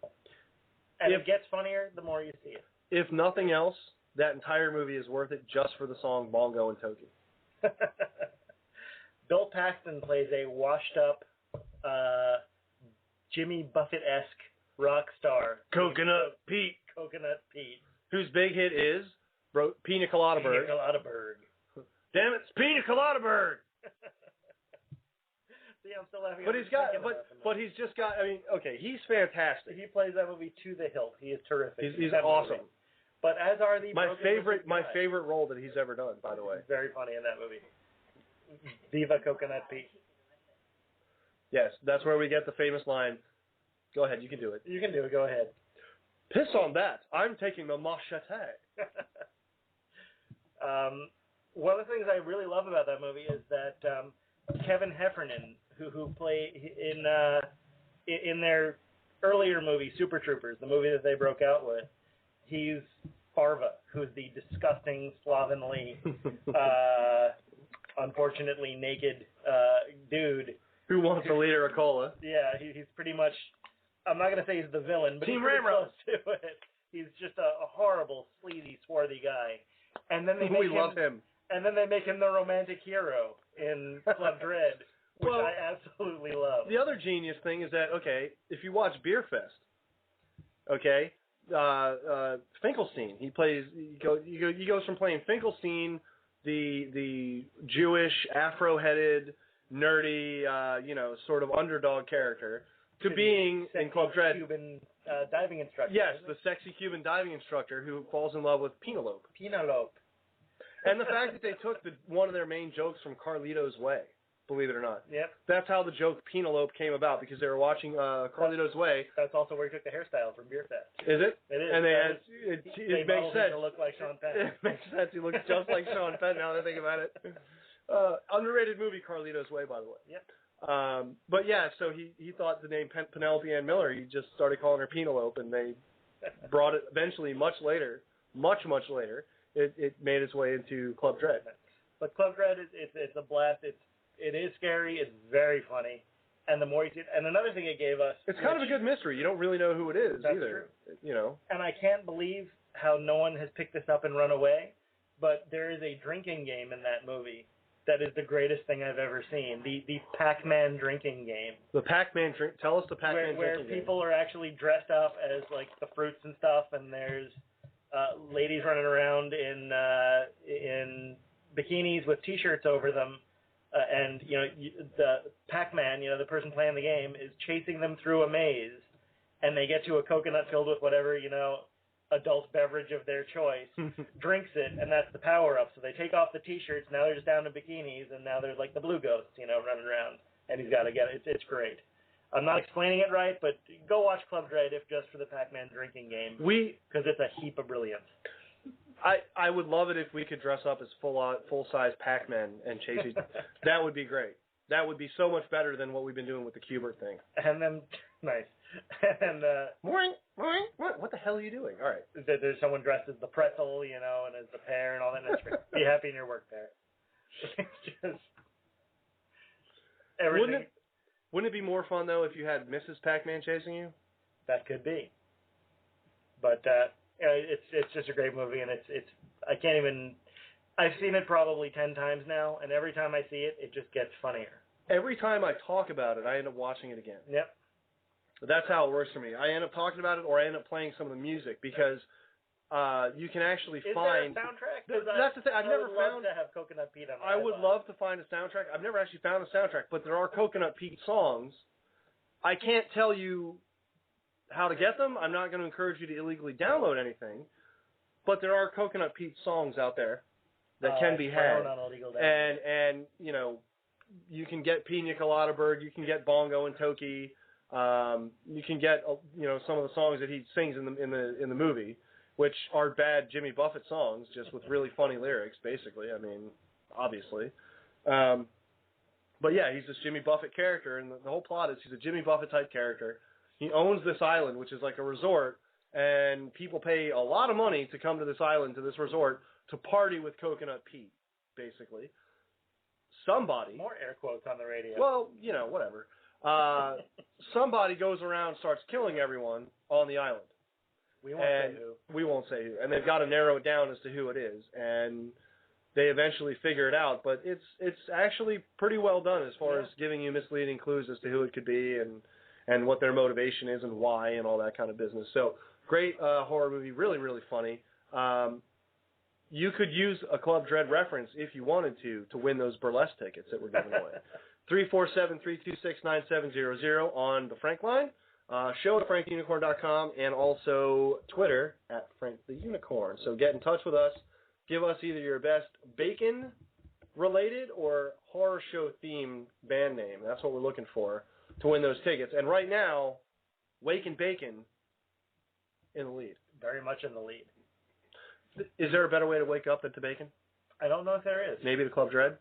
Speaker 4: And it gets funnier the more you see it.
Speaker 3: If nothing else, that entire movie is worth it just for the song Bongo and Toki.
Speaker 4: Bill Paxton plays a washed-up, Jimmy Buffett-esque rock star.
Speaker 3: Coconut Pete.
Speaker 4: Coconut Pete.
Speaker 3: Whose big hit is Pina Colada Bird.
Speaker 4: Pina Colada Bird.
Speaker 3: Damn it, it's Pina Colada Bird!
Speaker 4: See, I'm still laughing.
Speaker 3: But he's just got, I mean, okay, he's fantastic.
Speaker 4: He plays that movie to the hilt. He is terrific.
Speaker 3: He's awesome.
Speaker 4: But as are the
Speaker 3: My
Speaker 4: broken guys.
Speaker 3: favorite role that he's ever done, by the way.
Speaker 4: He's very funny in that movie. Viva Coconut Pete.
Speaker 3: Yes, that's where we get the famous line. Go ahead, you can do it.
Speaker 4: You can do it. Go ahead.
Speaker 3: Piss on that. I'm taking the machete.
Speaker 4: One of the things I really love about that movie is that Kevin Heffernan, who play in their earlier movie, Super Troopers, the movie that they broke out with, he's Farva, who's the disgusting, slovenly, unfortunately naked dude.
Speaker 3: Who wants to lead a cola?
Speaker 4: Yeah, he's pretty much, I'm not going to say he's the villain, but
Speaker 3: Team
Speaker 4: he's pretty
Speaker 3: Ramrod.
Speaker 4: close to it. He's just a horrible, sleazy, swarthy guy. And then they
Speaker 3: We love him.
Speaker 4: And then they make him the romantic hero in Club Dread, which
Speaker 3: Well,
Speaker 4: I absolutely love.
Speaker 3: The other genius thing is that, okay, if you watch Beer Fest, okay, Finkelstein, he goes from playing Finkelstein, the Jewish, afro-headed, nerdy, sort of underdog character, to being in Club Dread.
Speaker 4: Cuban diving instructor.
Speaker 3: Yes, the sexy Cuban diving instructor who falls in love with Penelope. And the fact that they took one of their main jokes from Carlito's Way, believe it or not.
Speaker 4: Yep.
Speaker 3: That's how the joke Penelope came about, because they were watching Carlito's Way.
Speaker 4: That's also where he took the hairstyle from Beer Fest.
Speaker 3: Is it?
Speaker 4: It is.
Speaker 3: And
Speaker 4: They
Speaker 3: it makes
Speaker 4: modeled him
Speaker 3: sense.
Speaker 4: to look like Sean Penn.
Speaker 3: It makes sense. He looks just like Sean Penn now that I think about it. Underrated movie, Carlito's Way, by the way.
Speaker 4: Yep.
Speaker 3: But yeah, so he thought the name Penelope Ann Miller, he just started calling her Penelope, and they brought it eventually much later, much later, it made its way into Club Dread.
Speaker 4: But Club Dread, it's a blast. It is scary. It's very funny. And the more you see it, and another thing it gave us,
Speaker 3: It's kind of a good mystery. You don't really know who it is
Speaker 4: That's
Speaker 3: either.
Speaker 4: true.
Speaker 3: You know.
Speaker 4: And I can't believe how no one has picked this up and run away, but there is a drinking game in that movie that is the greatest thing I've ever seen. The Pac-Man drinking game.
Speaker 3: The Pac-Man drink. Tell us the Pac-Man
Speaker 4: where
Speaker 3: drinking game.
Speaker 4: people are actually dressed up as like the fruits and stuff, and there's ladies running around in bikinis with T-shirts over them, and the Pac-Man, the person playing the game, is chasing them through a maze, and they get to a coconut filled with whatever adult beverage of their choice, drinks it, and that's the power-up. So they take off the T-shirts, now they're just down to bikinis, and now they're like the blue ghosts, running around, and he's got to get it. It's great. I'm not explaining it right, but go watch Club Dread if just for the Pac-Man drinking game, because it's a heap of brilliance.
Speaker 3: I would love it if we could dress up as full-size Pac-Man and chase each. That would be great. That would be so much better than what we've been doing with the Q*bert thing.
Speaker 4: And then, nice. And
Speaker 3: Morning. What the hell are you doing? All right.
Speaker 4: There's someone dressed as the pretzel, and as the pear and all that. And it's great. Be happy in your work there. It's just everything.
Speaker 3: Wouldn't it be more fun though if you had Mrs. Pac-Man chasing you?
Speaker 4: That could be. But it's just a great movie, and it's I can't even. I've seen it probably 10 times now, and every time I see it, it just gets funnier.
Speaker 3: Every time I talk about it, I end up watching it again.
Speaker 4: Yep.
Speaker 3: That's how it works for me. I end up talking about it, or I end up playing some of the music, because you can actually find.
Speaker 4: Is there a soundtrack?
Speaker 3: That's the thing. I've never found.
Speaker 4: To have Coconut Pete on.
Speaker 3: I would love to find a soundtrack. I've never actually found a soundtrack, but there are Coconut Pete songs. I can't tell you how to get them. I'm not going to encourage you to illegally download anything, but there are Coconut Pete songs out there that can be had. And you can get Pina Colada Bird, you can get Bongo and Toki, you can get some of the songs that he sings in the movie, which are bad Jimmy Buffett songs, just with really funny lyrics, basically. I mean, obviously. But yeah, he's this Jimmy Buffett character, and the whole plot is he's a Jimmy Buffett type character. He owns this island, which is like a resort, and people pay a lot of money to come to this island, to this resort, to party with Coconut Pete, basically. Somebody.
Speaker 4: More air quotes on the radio.
Speaker 3: Well, whatever. Somebody goes around, starts killing everyone on the island.
Speaker 4: We won't say who.
Speaker 3: We won't say who. And they've got to narrow it down as to who it is. And they eventually figure it out. But it's actually pretty well done as far as giving you misleading clues as to who it could be and what their motivation is and why and all that kind of business. So great horror movie, really, really funny. You could use a Club Dread reference if you wanted to win those burlesque tickets that we're giving away. 347-326-9700 on the Frank line. Show at franktheunicorn.com, and also Twitter at franktheunicorn. So get in touch with us. Give us either your best bacon-related or horror show-themed band name. That's what we're looking for to win those tickets. And right now, Wake and Bacon in the lead.
Speaker 4: Very much in the lead.
Speaker 3: Is there a better way to wake up than to Bacon?
Speaker 4: I don't know if there is.
Speaker 3: Maybe the Club Dread?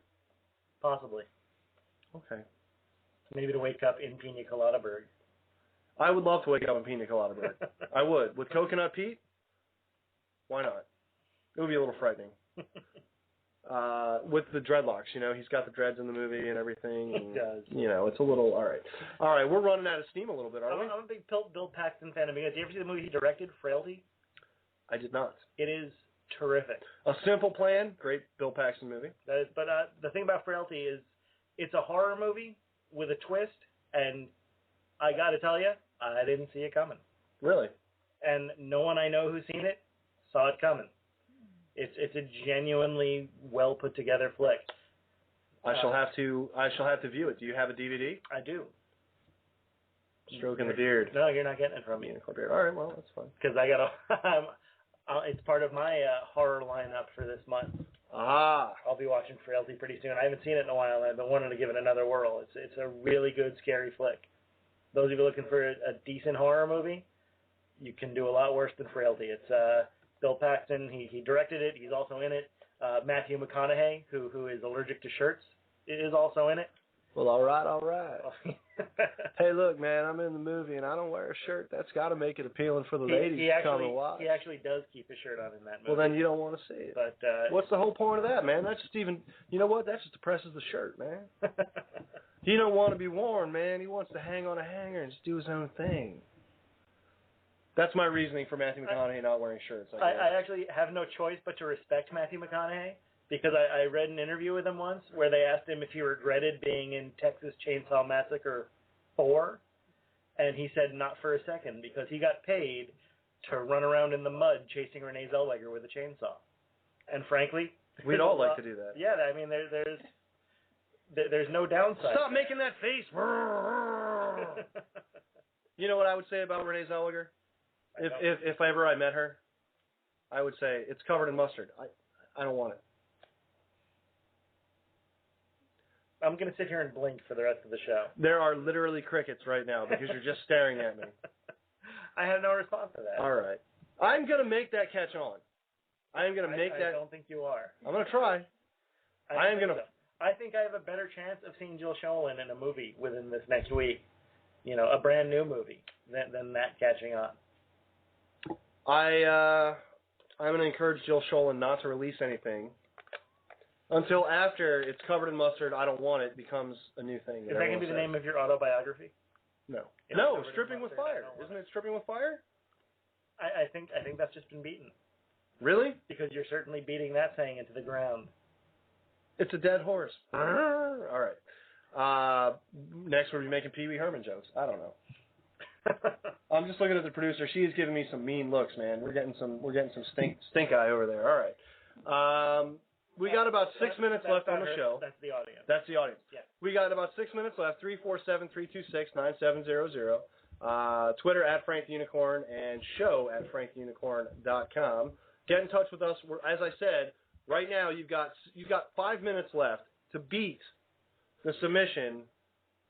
Speaker 4: Possibly.
Speaker 3: Okay.
Speaker 4: Maybe to wake up in Pina Coladaburg.
Speaker 3: I would love to wake up in Pina Coladaburg. I would. With Coconut Pete? Why not? It would be a little frightening. With the dreadlocks, you know, he's got the dreads in the movie and everything. And,
Speaker 4: He does.
Speaker 3: You know, it's a little, all right. All right, we're running out of steam a little bit, aren't we?
Speaker 4: I'm a big Bill Paxton fan. Did you ever see the movie he directed, Frailty?
Speaker 3: I did not.
Speaker 4: It is terrific.
Speaker 3: A Simple Plan, great Bill Paxton movie.
Speaker 4: But the thing about Frailty is it's a horror movie with a twist, and I got to tell you, I didn't see it coming.
Speaker 3: Really?
Speaker 4: And no one I know who's seen it saw it coming. It's a genuinely well put together flick.
Speaker 3: I shall have to view it. Do you have a DVD?
Speaker 4: I do.
Speaker 3: Stroking the beard.
Speaker 4: No, you're not getting it from me.
Speaker 3: Beard. All right, well, that's fine.
Speaker 4: Because I got it's part of my horror lineup for this month.
Speaker 3: Ah.
Speaker 4: I'll be watching Frailty pretty soon. I haven't seen it in a while, and I've been wanting to give it another whirl. It's a really good, scary flick. Those of you looking for a decent horror movie, you can do a lot worse than Frailty. It's Bill Paxton. He directed it. He's also in it. Matthew McConaughey, who is allergic to shirts, is also in it.
Speaker 3: Well, all right. Hey, look, man, I'm in the movie, and I don't wear a shirt. That's got to make it appealing for the ladies to come and watch.
Speaker 4: He actually does keep his shirt on in that movie.
Speaker 3: Well, then you don't want to see it.
Speaker 4: But
Speaker 3: what's the whole point of that, man? That's just even, you know what? That just depresses the shirt, man. He don't want to be worn, man. He wants to hang on a hanger and just do his own thing. That's my reasoning for Matthew McConaughey not wearing shirts.
Speaker 4: I actually have no choice but to respect Matthew McConaughey, because I read an interview with him once where they asked him if he regretted being in Texas Chainsaw Massacre 4, and he said not for a second, because he got paid to run around in the mud chasing Renee Zellweger with a chainsaw. And frankly,
Speaker 3: we'd all like to do that.
Speaker 4: Yeah, I mean, there's no downside.
Speaker 3: Stop making that face. You know what I would say about Renee Zellweger? If ever I met her, I would say it's covered in mustard. I don't want it.
Speaker 4: I'm going to sit here and blink for the rest of the show.
Speaker 3: There are literally crickets right now because you're just staring at me.
Speaker 4: I have no response to that.
Speaker 3: All right. I'm going to make that catch on. I
Speaker 4: don't think you are.
Speaker 3: I'm going to try. I am going to.
Speaker 4: I think I have a better chance of seeing Jill Schoelen in a movie within this next week. You know, a brand new movie than that catching on.
Speaker 3: I'm going to encourage Jill Schoelen not to release anything until after it's covered in mustard, I don't want it, becomes a new thing.
Speaker 4: Is that going to be the name of your autobiography?
Speaker 3: No. No, Stripping with Fire. Isn't it Stripping with Fire?
Speaker 4: I think that's just been beaten.
Speaker 3: Really?
Speaker 4: Because you're certainly beating that saying into the ground.
Speaker 3: It's a dead horse. All right. Next we'll be making Pee Wee Herman jokes. I don't know. I'm just looking at the producer. She's giving me some mean looks, man. We're getting some stink eye over there. All right. We got about 6 minutes left on the show.
Speaker 4: That's the audience.
Speaker 3: That's the audience.
Speaker 4: Yeah.
Speaker 3: We got about 6 minutes left. 347-326-9700. Twitter at Frank the Unicorn and show at franktheunicorn.com. Get in touch with us. As I said, right now you've got 5 minutes left to beat the submission,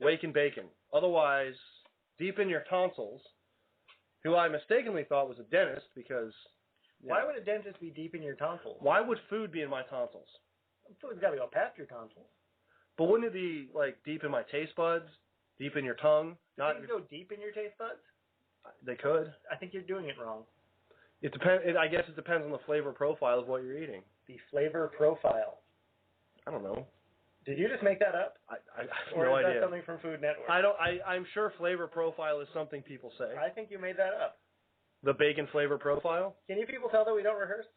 Speaker 3: Wake and Bacon. Otherwise, Deep in Your Tonsils, who I mistakenly thought was a dentist because...
Speaker 4: Why would a dentist be deep in your tonsils?
Speaker 3: Why would food be in my tonsils?
Speaker 4: Food's got to go past your tonsils.
Speaker 3: But wouldn't it be like deep in my taste buds, deep in your tongue?
Speaker 4: Not things go deep in your taste buds?
Speaker 3: They could.
Speaker 4: I think you're doing it wrong.
Speaker 3: It depends. I guess it depends on the flavor profile of what you're eating.
Speaker 4: The flavor profile.
Speaker 3: I don't know.
Speaker 4: Did you just make that up?
Speaker 3: I have
Speaker 4: or
Speaker 3: no
Speaker 4: is
Speaker 3: idea.
Speaker 4: that something from Food Network?
Speaker 3: I'm sure flavor profile is something people say.
Speaker 4: I think you made that up.
Speaker 3: The bacon flavor profile?
Speaker 4: Can you people tell that we don't rehearse?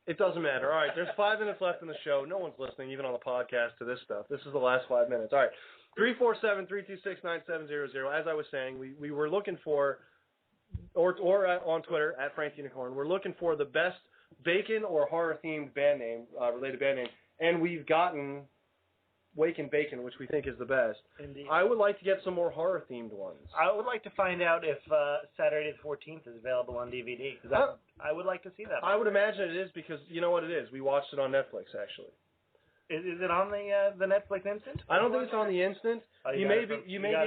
Speaker 3: It doesn't matter. All right, there's 5 minutes left in the show. No one's listening, even on the podcast, to this stuff. This is the last 5 minutes. All right, 347-326-9700. As I was saying, we were looking for, or on Twitter, at Frank Unicorn, we're looking for the best bacon or horror-themed band name, related band name, and we've gotten Wake and Bacon, which we think is the best.
Speaker 4: Indeed.
Speaker 3: I would like to get some more horror-themed ones.
Speaker 4: I would like to find out if Saturday the 14th is available on DVD, because I would like to see that.
Speaker 3: I would imagine it is because you know what it is. We watched it on Netflix, actually.
Speaker 4: Is it on the Netflix Instant?
Speaker 3: I don't think it's on the Instant.
Speaker 4: Oh,
Speaker 3: you may be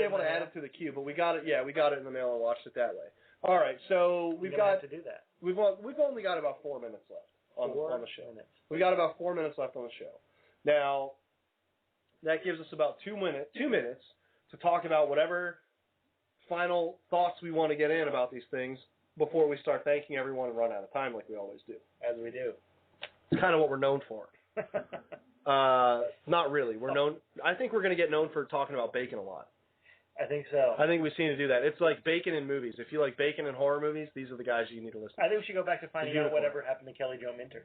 Speaker 3: able to add it to the queue, but we got it. Yeah, we got it in the mail and watched it that way. All right, so we've got
Speaker 4: to do that.
Speaker 3: We've only got about 4 minutes left on the show. We got about 4 minutes left on the show. Now, that gives us about 2 minutes to talk about whatever final thoughts we want to get in about these things before we start thanking everyone and run out of time like we always do.
Speaker 4: As we do.
Speaker 3: It's kind of what we're known for. Not really. We're known. I think we're going to get known for talking about bacon a lot.
Speaker 4: I think so.
Speaker 3: I think we seem to do that. It's like bacon in movies. If you like bacon in horror movies, these are the guys you need to listen to.
Speaker 4: I think we should go back to finding out whatever happened to Kelly Jo Minter.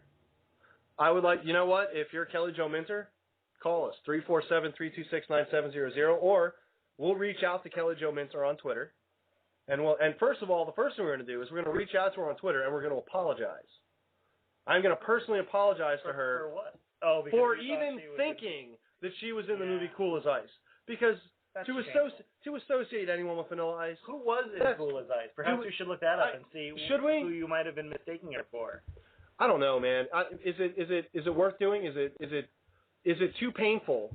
Speaker 3: I would like, you know what? If you're Kelly Jo Minter, call us, 347-326-9700, or we'll reach out to Kelly Jo Minter on Twitter. And first of all, the first thing we're going to do is we're going to reach out to her on Twitter and we're going to apologize. I'm going to personally apologize to her
Speaker 4: for what? Oh,
Speaker 3: for even thinking that she was in the movie Cool as Ice. Because to associate anyone with Vanilla Ice.
Speaker 4: Who was in Cool as Ice? Perhaps we should look that up and see who you might have been mistaking her for.
Speaker 3: I don't know, man. Is it worth doing? Is it too painful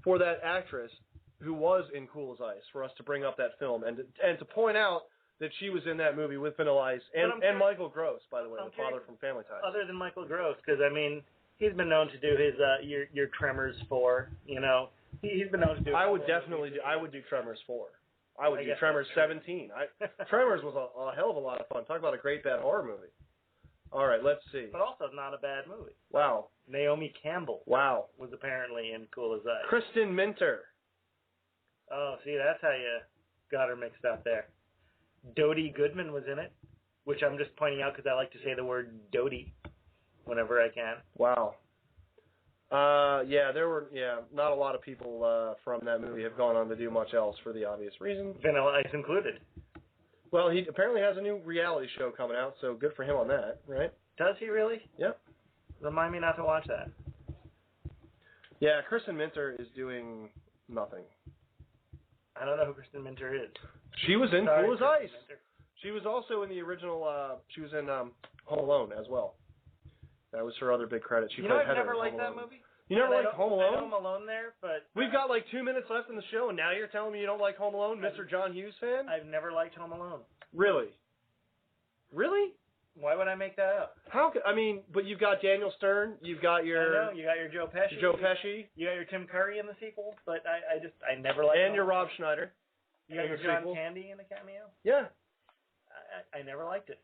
Speaker 3: for that actress who was in Cool as Ice for us to bring up that film and to point out that she was in that movie with Vanilla Ice and Michael Gross, by the way, the father from Family Ties.
Speaker 4: Other than Michael Gross, because I mean, he's been known to do his your Tremors 4. You know, he's been known to do. I would do Tremors 4. I would do Tremors 17. Tremors was a hell of a lot of fun. Talk about a great bad horror movie. All right, let's see. But also not a bad movie. Wow. Naomi Campbell. Wow. Was apparently in Cool as Ice. Kristen Minter. Oh, see, that's how you got her mixed up there. Dodie Goodman was in it, which I'm just pointing out because I like to say the word Dodie whenever I can. Wow. Not a lot of people from that movie have gone on to do much else for the obvious reason. Vanilla Ice included. Well, he apparently has a new reality show coming out, so good for him on that, right? Does he really? Yep. Remind me not to watch that. Yeah, Kristen Minter is doing nothing. I don't know who Kristen Minter is. She was in Cool as Ice. She was also in the original, she was in Home Alone as well. That was her other big credit. She played Heather. I've never liked that movie. You never liked Home Alone? I know Home Alone there, but... We've got like 2 minutes left in the show, and now you're telling me you don't like Home Alone, Mr. John Hughes fan? I've never liked Home Alone. Really? Really? Why would I make that up? But you've got Daniel Stern, you've got your... I know, you got your Joe Pesci. You got your Tim Curry in the sequel, but I never liked And your Rob Schneider. You got your John Candy in the cameo? Yeah. I never liked it.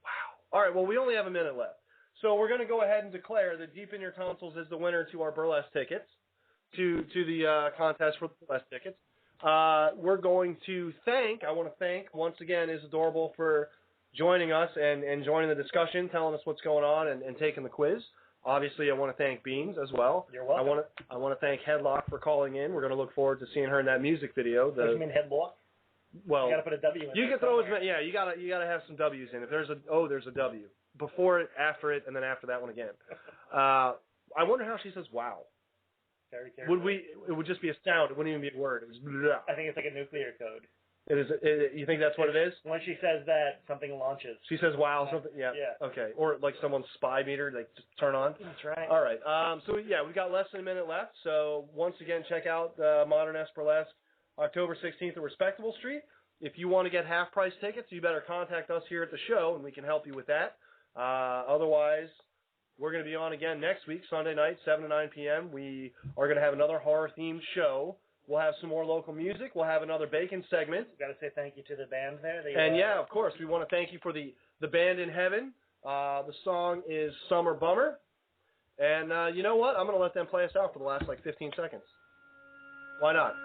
Speaker 4: Wow. All right, well, we only have a minute left. So we're going to go ahead and declare that Deep in Your Tonsils is the winner to our burlesque tickets, to the contest for the burlesque tickets. We're going to I want to thank, once again, Is Adorable for joining us and joining the discussion, telling us what's going on and taking the quiz. Obviously, I want to thank Beans as well. You're welcome. I want to thank Headlock for calling in. We're going to look forward to seeing her in that music video. What do you mean Headlock? Well, you got to put a W in. You can throw you got to have some W's in. If there's there's a W. Before it, after it, and then after that one again. I wonder how she says wow. Very careful. It would just be a sound. It wouldn't even be a word. It was blah. I think it's like a nuclear code. It is. You think that's what it is? When she says that, something launches. She says wow, something. Yeah. Okay. Or like someone's spy meter, like just turn on. That's right. All right. So yeah, we've got less than a minute left. So once again, check out Modern S Burlesque, October 16th at Respectable Street. If you want to get half-price tickets, you better contact us here at the show, and we can help you with that. Otherwise, we're going to be on again next week, Sunday night, 7 to 9 p.m. We are going to have another horror-themed show. We'll have some more local music. We'll have another Bacon segment. Got to say thank you to the band there. Yeah, of course, we want to thank you for the band in heaven. The song is Summer Bummer. And you know what? I'm going to let them play us out for the last, 15 seconds. Why not?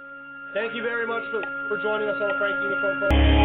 Speaker 4: Thank you very much for joining us on the Frank Unicorn Program.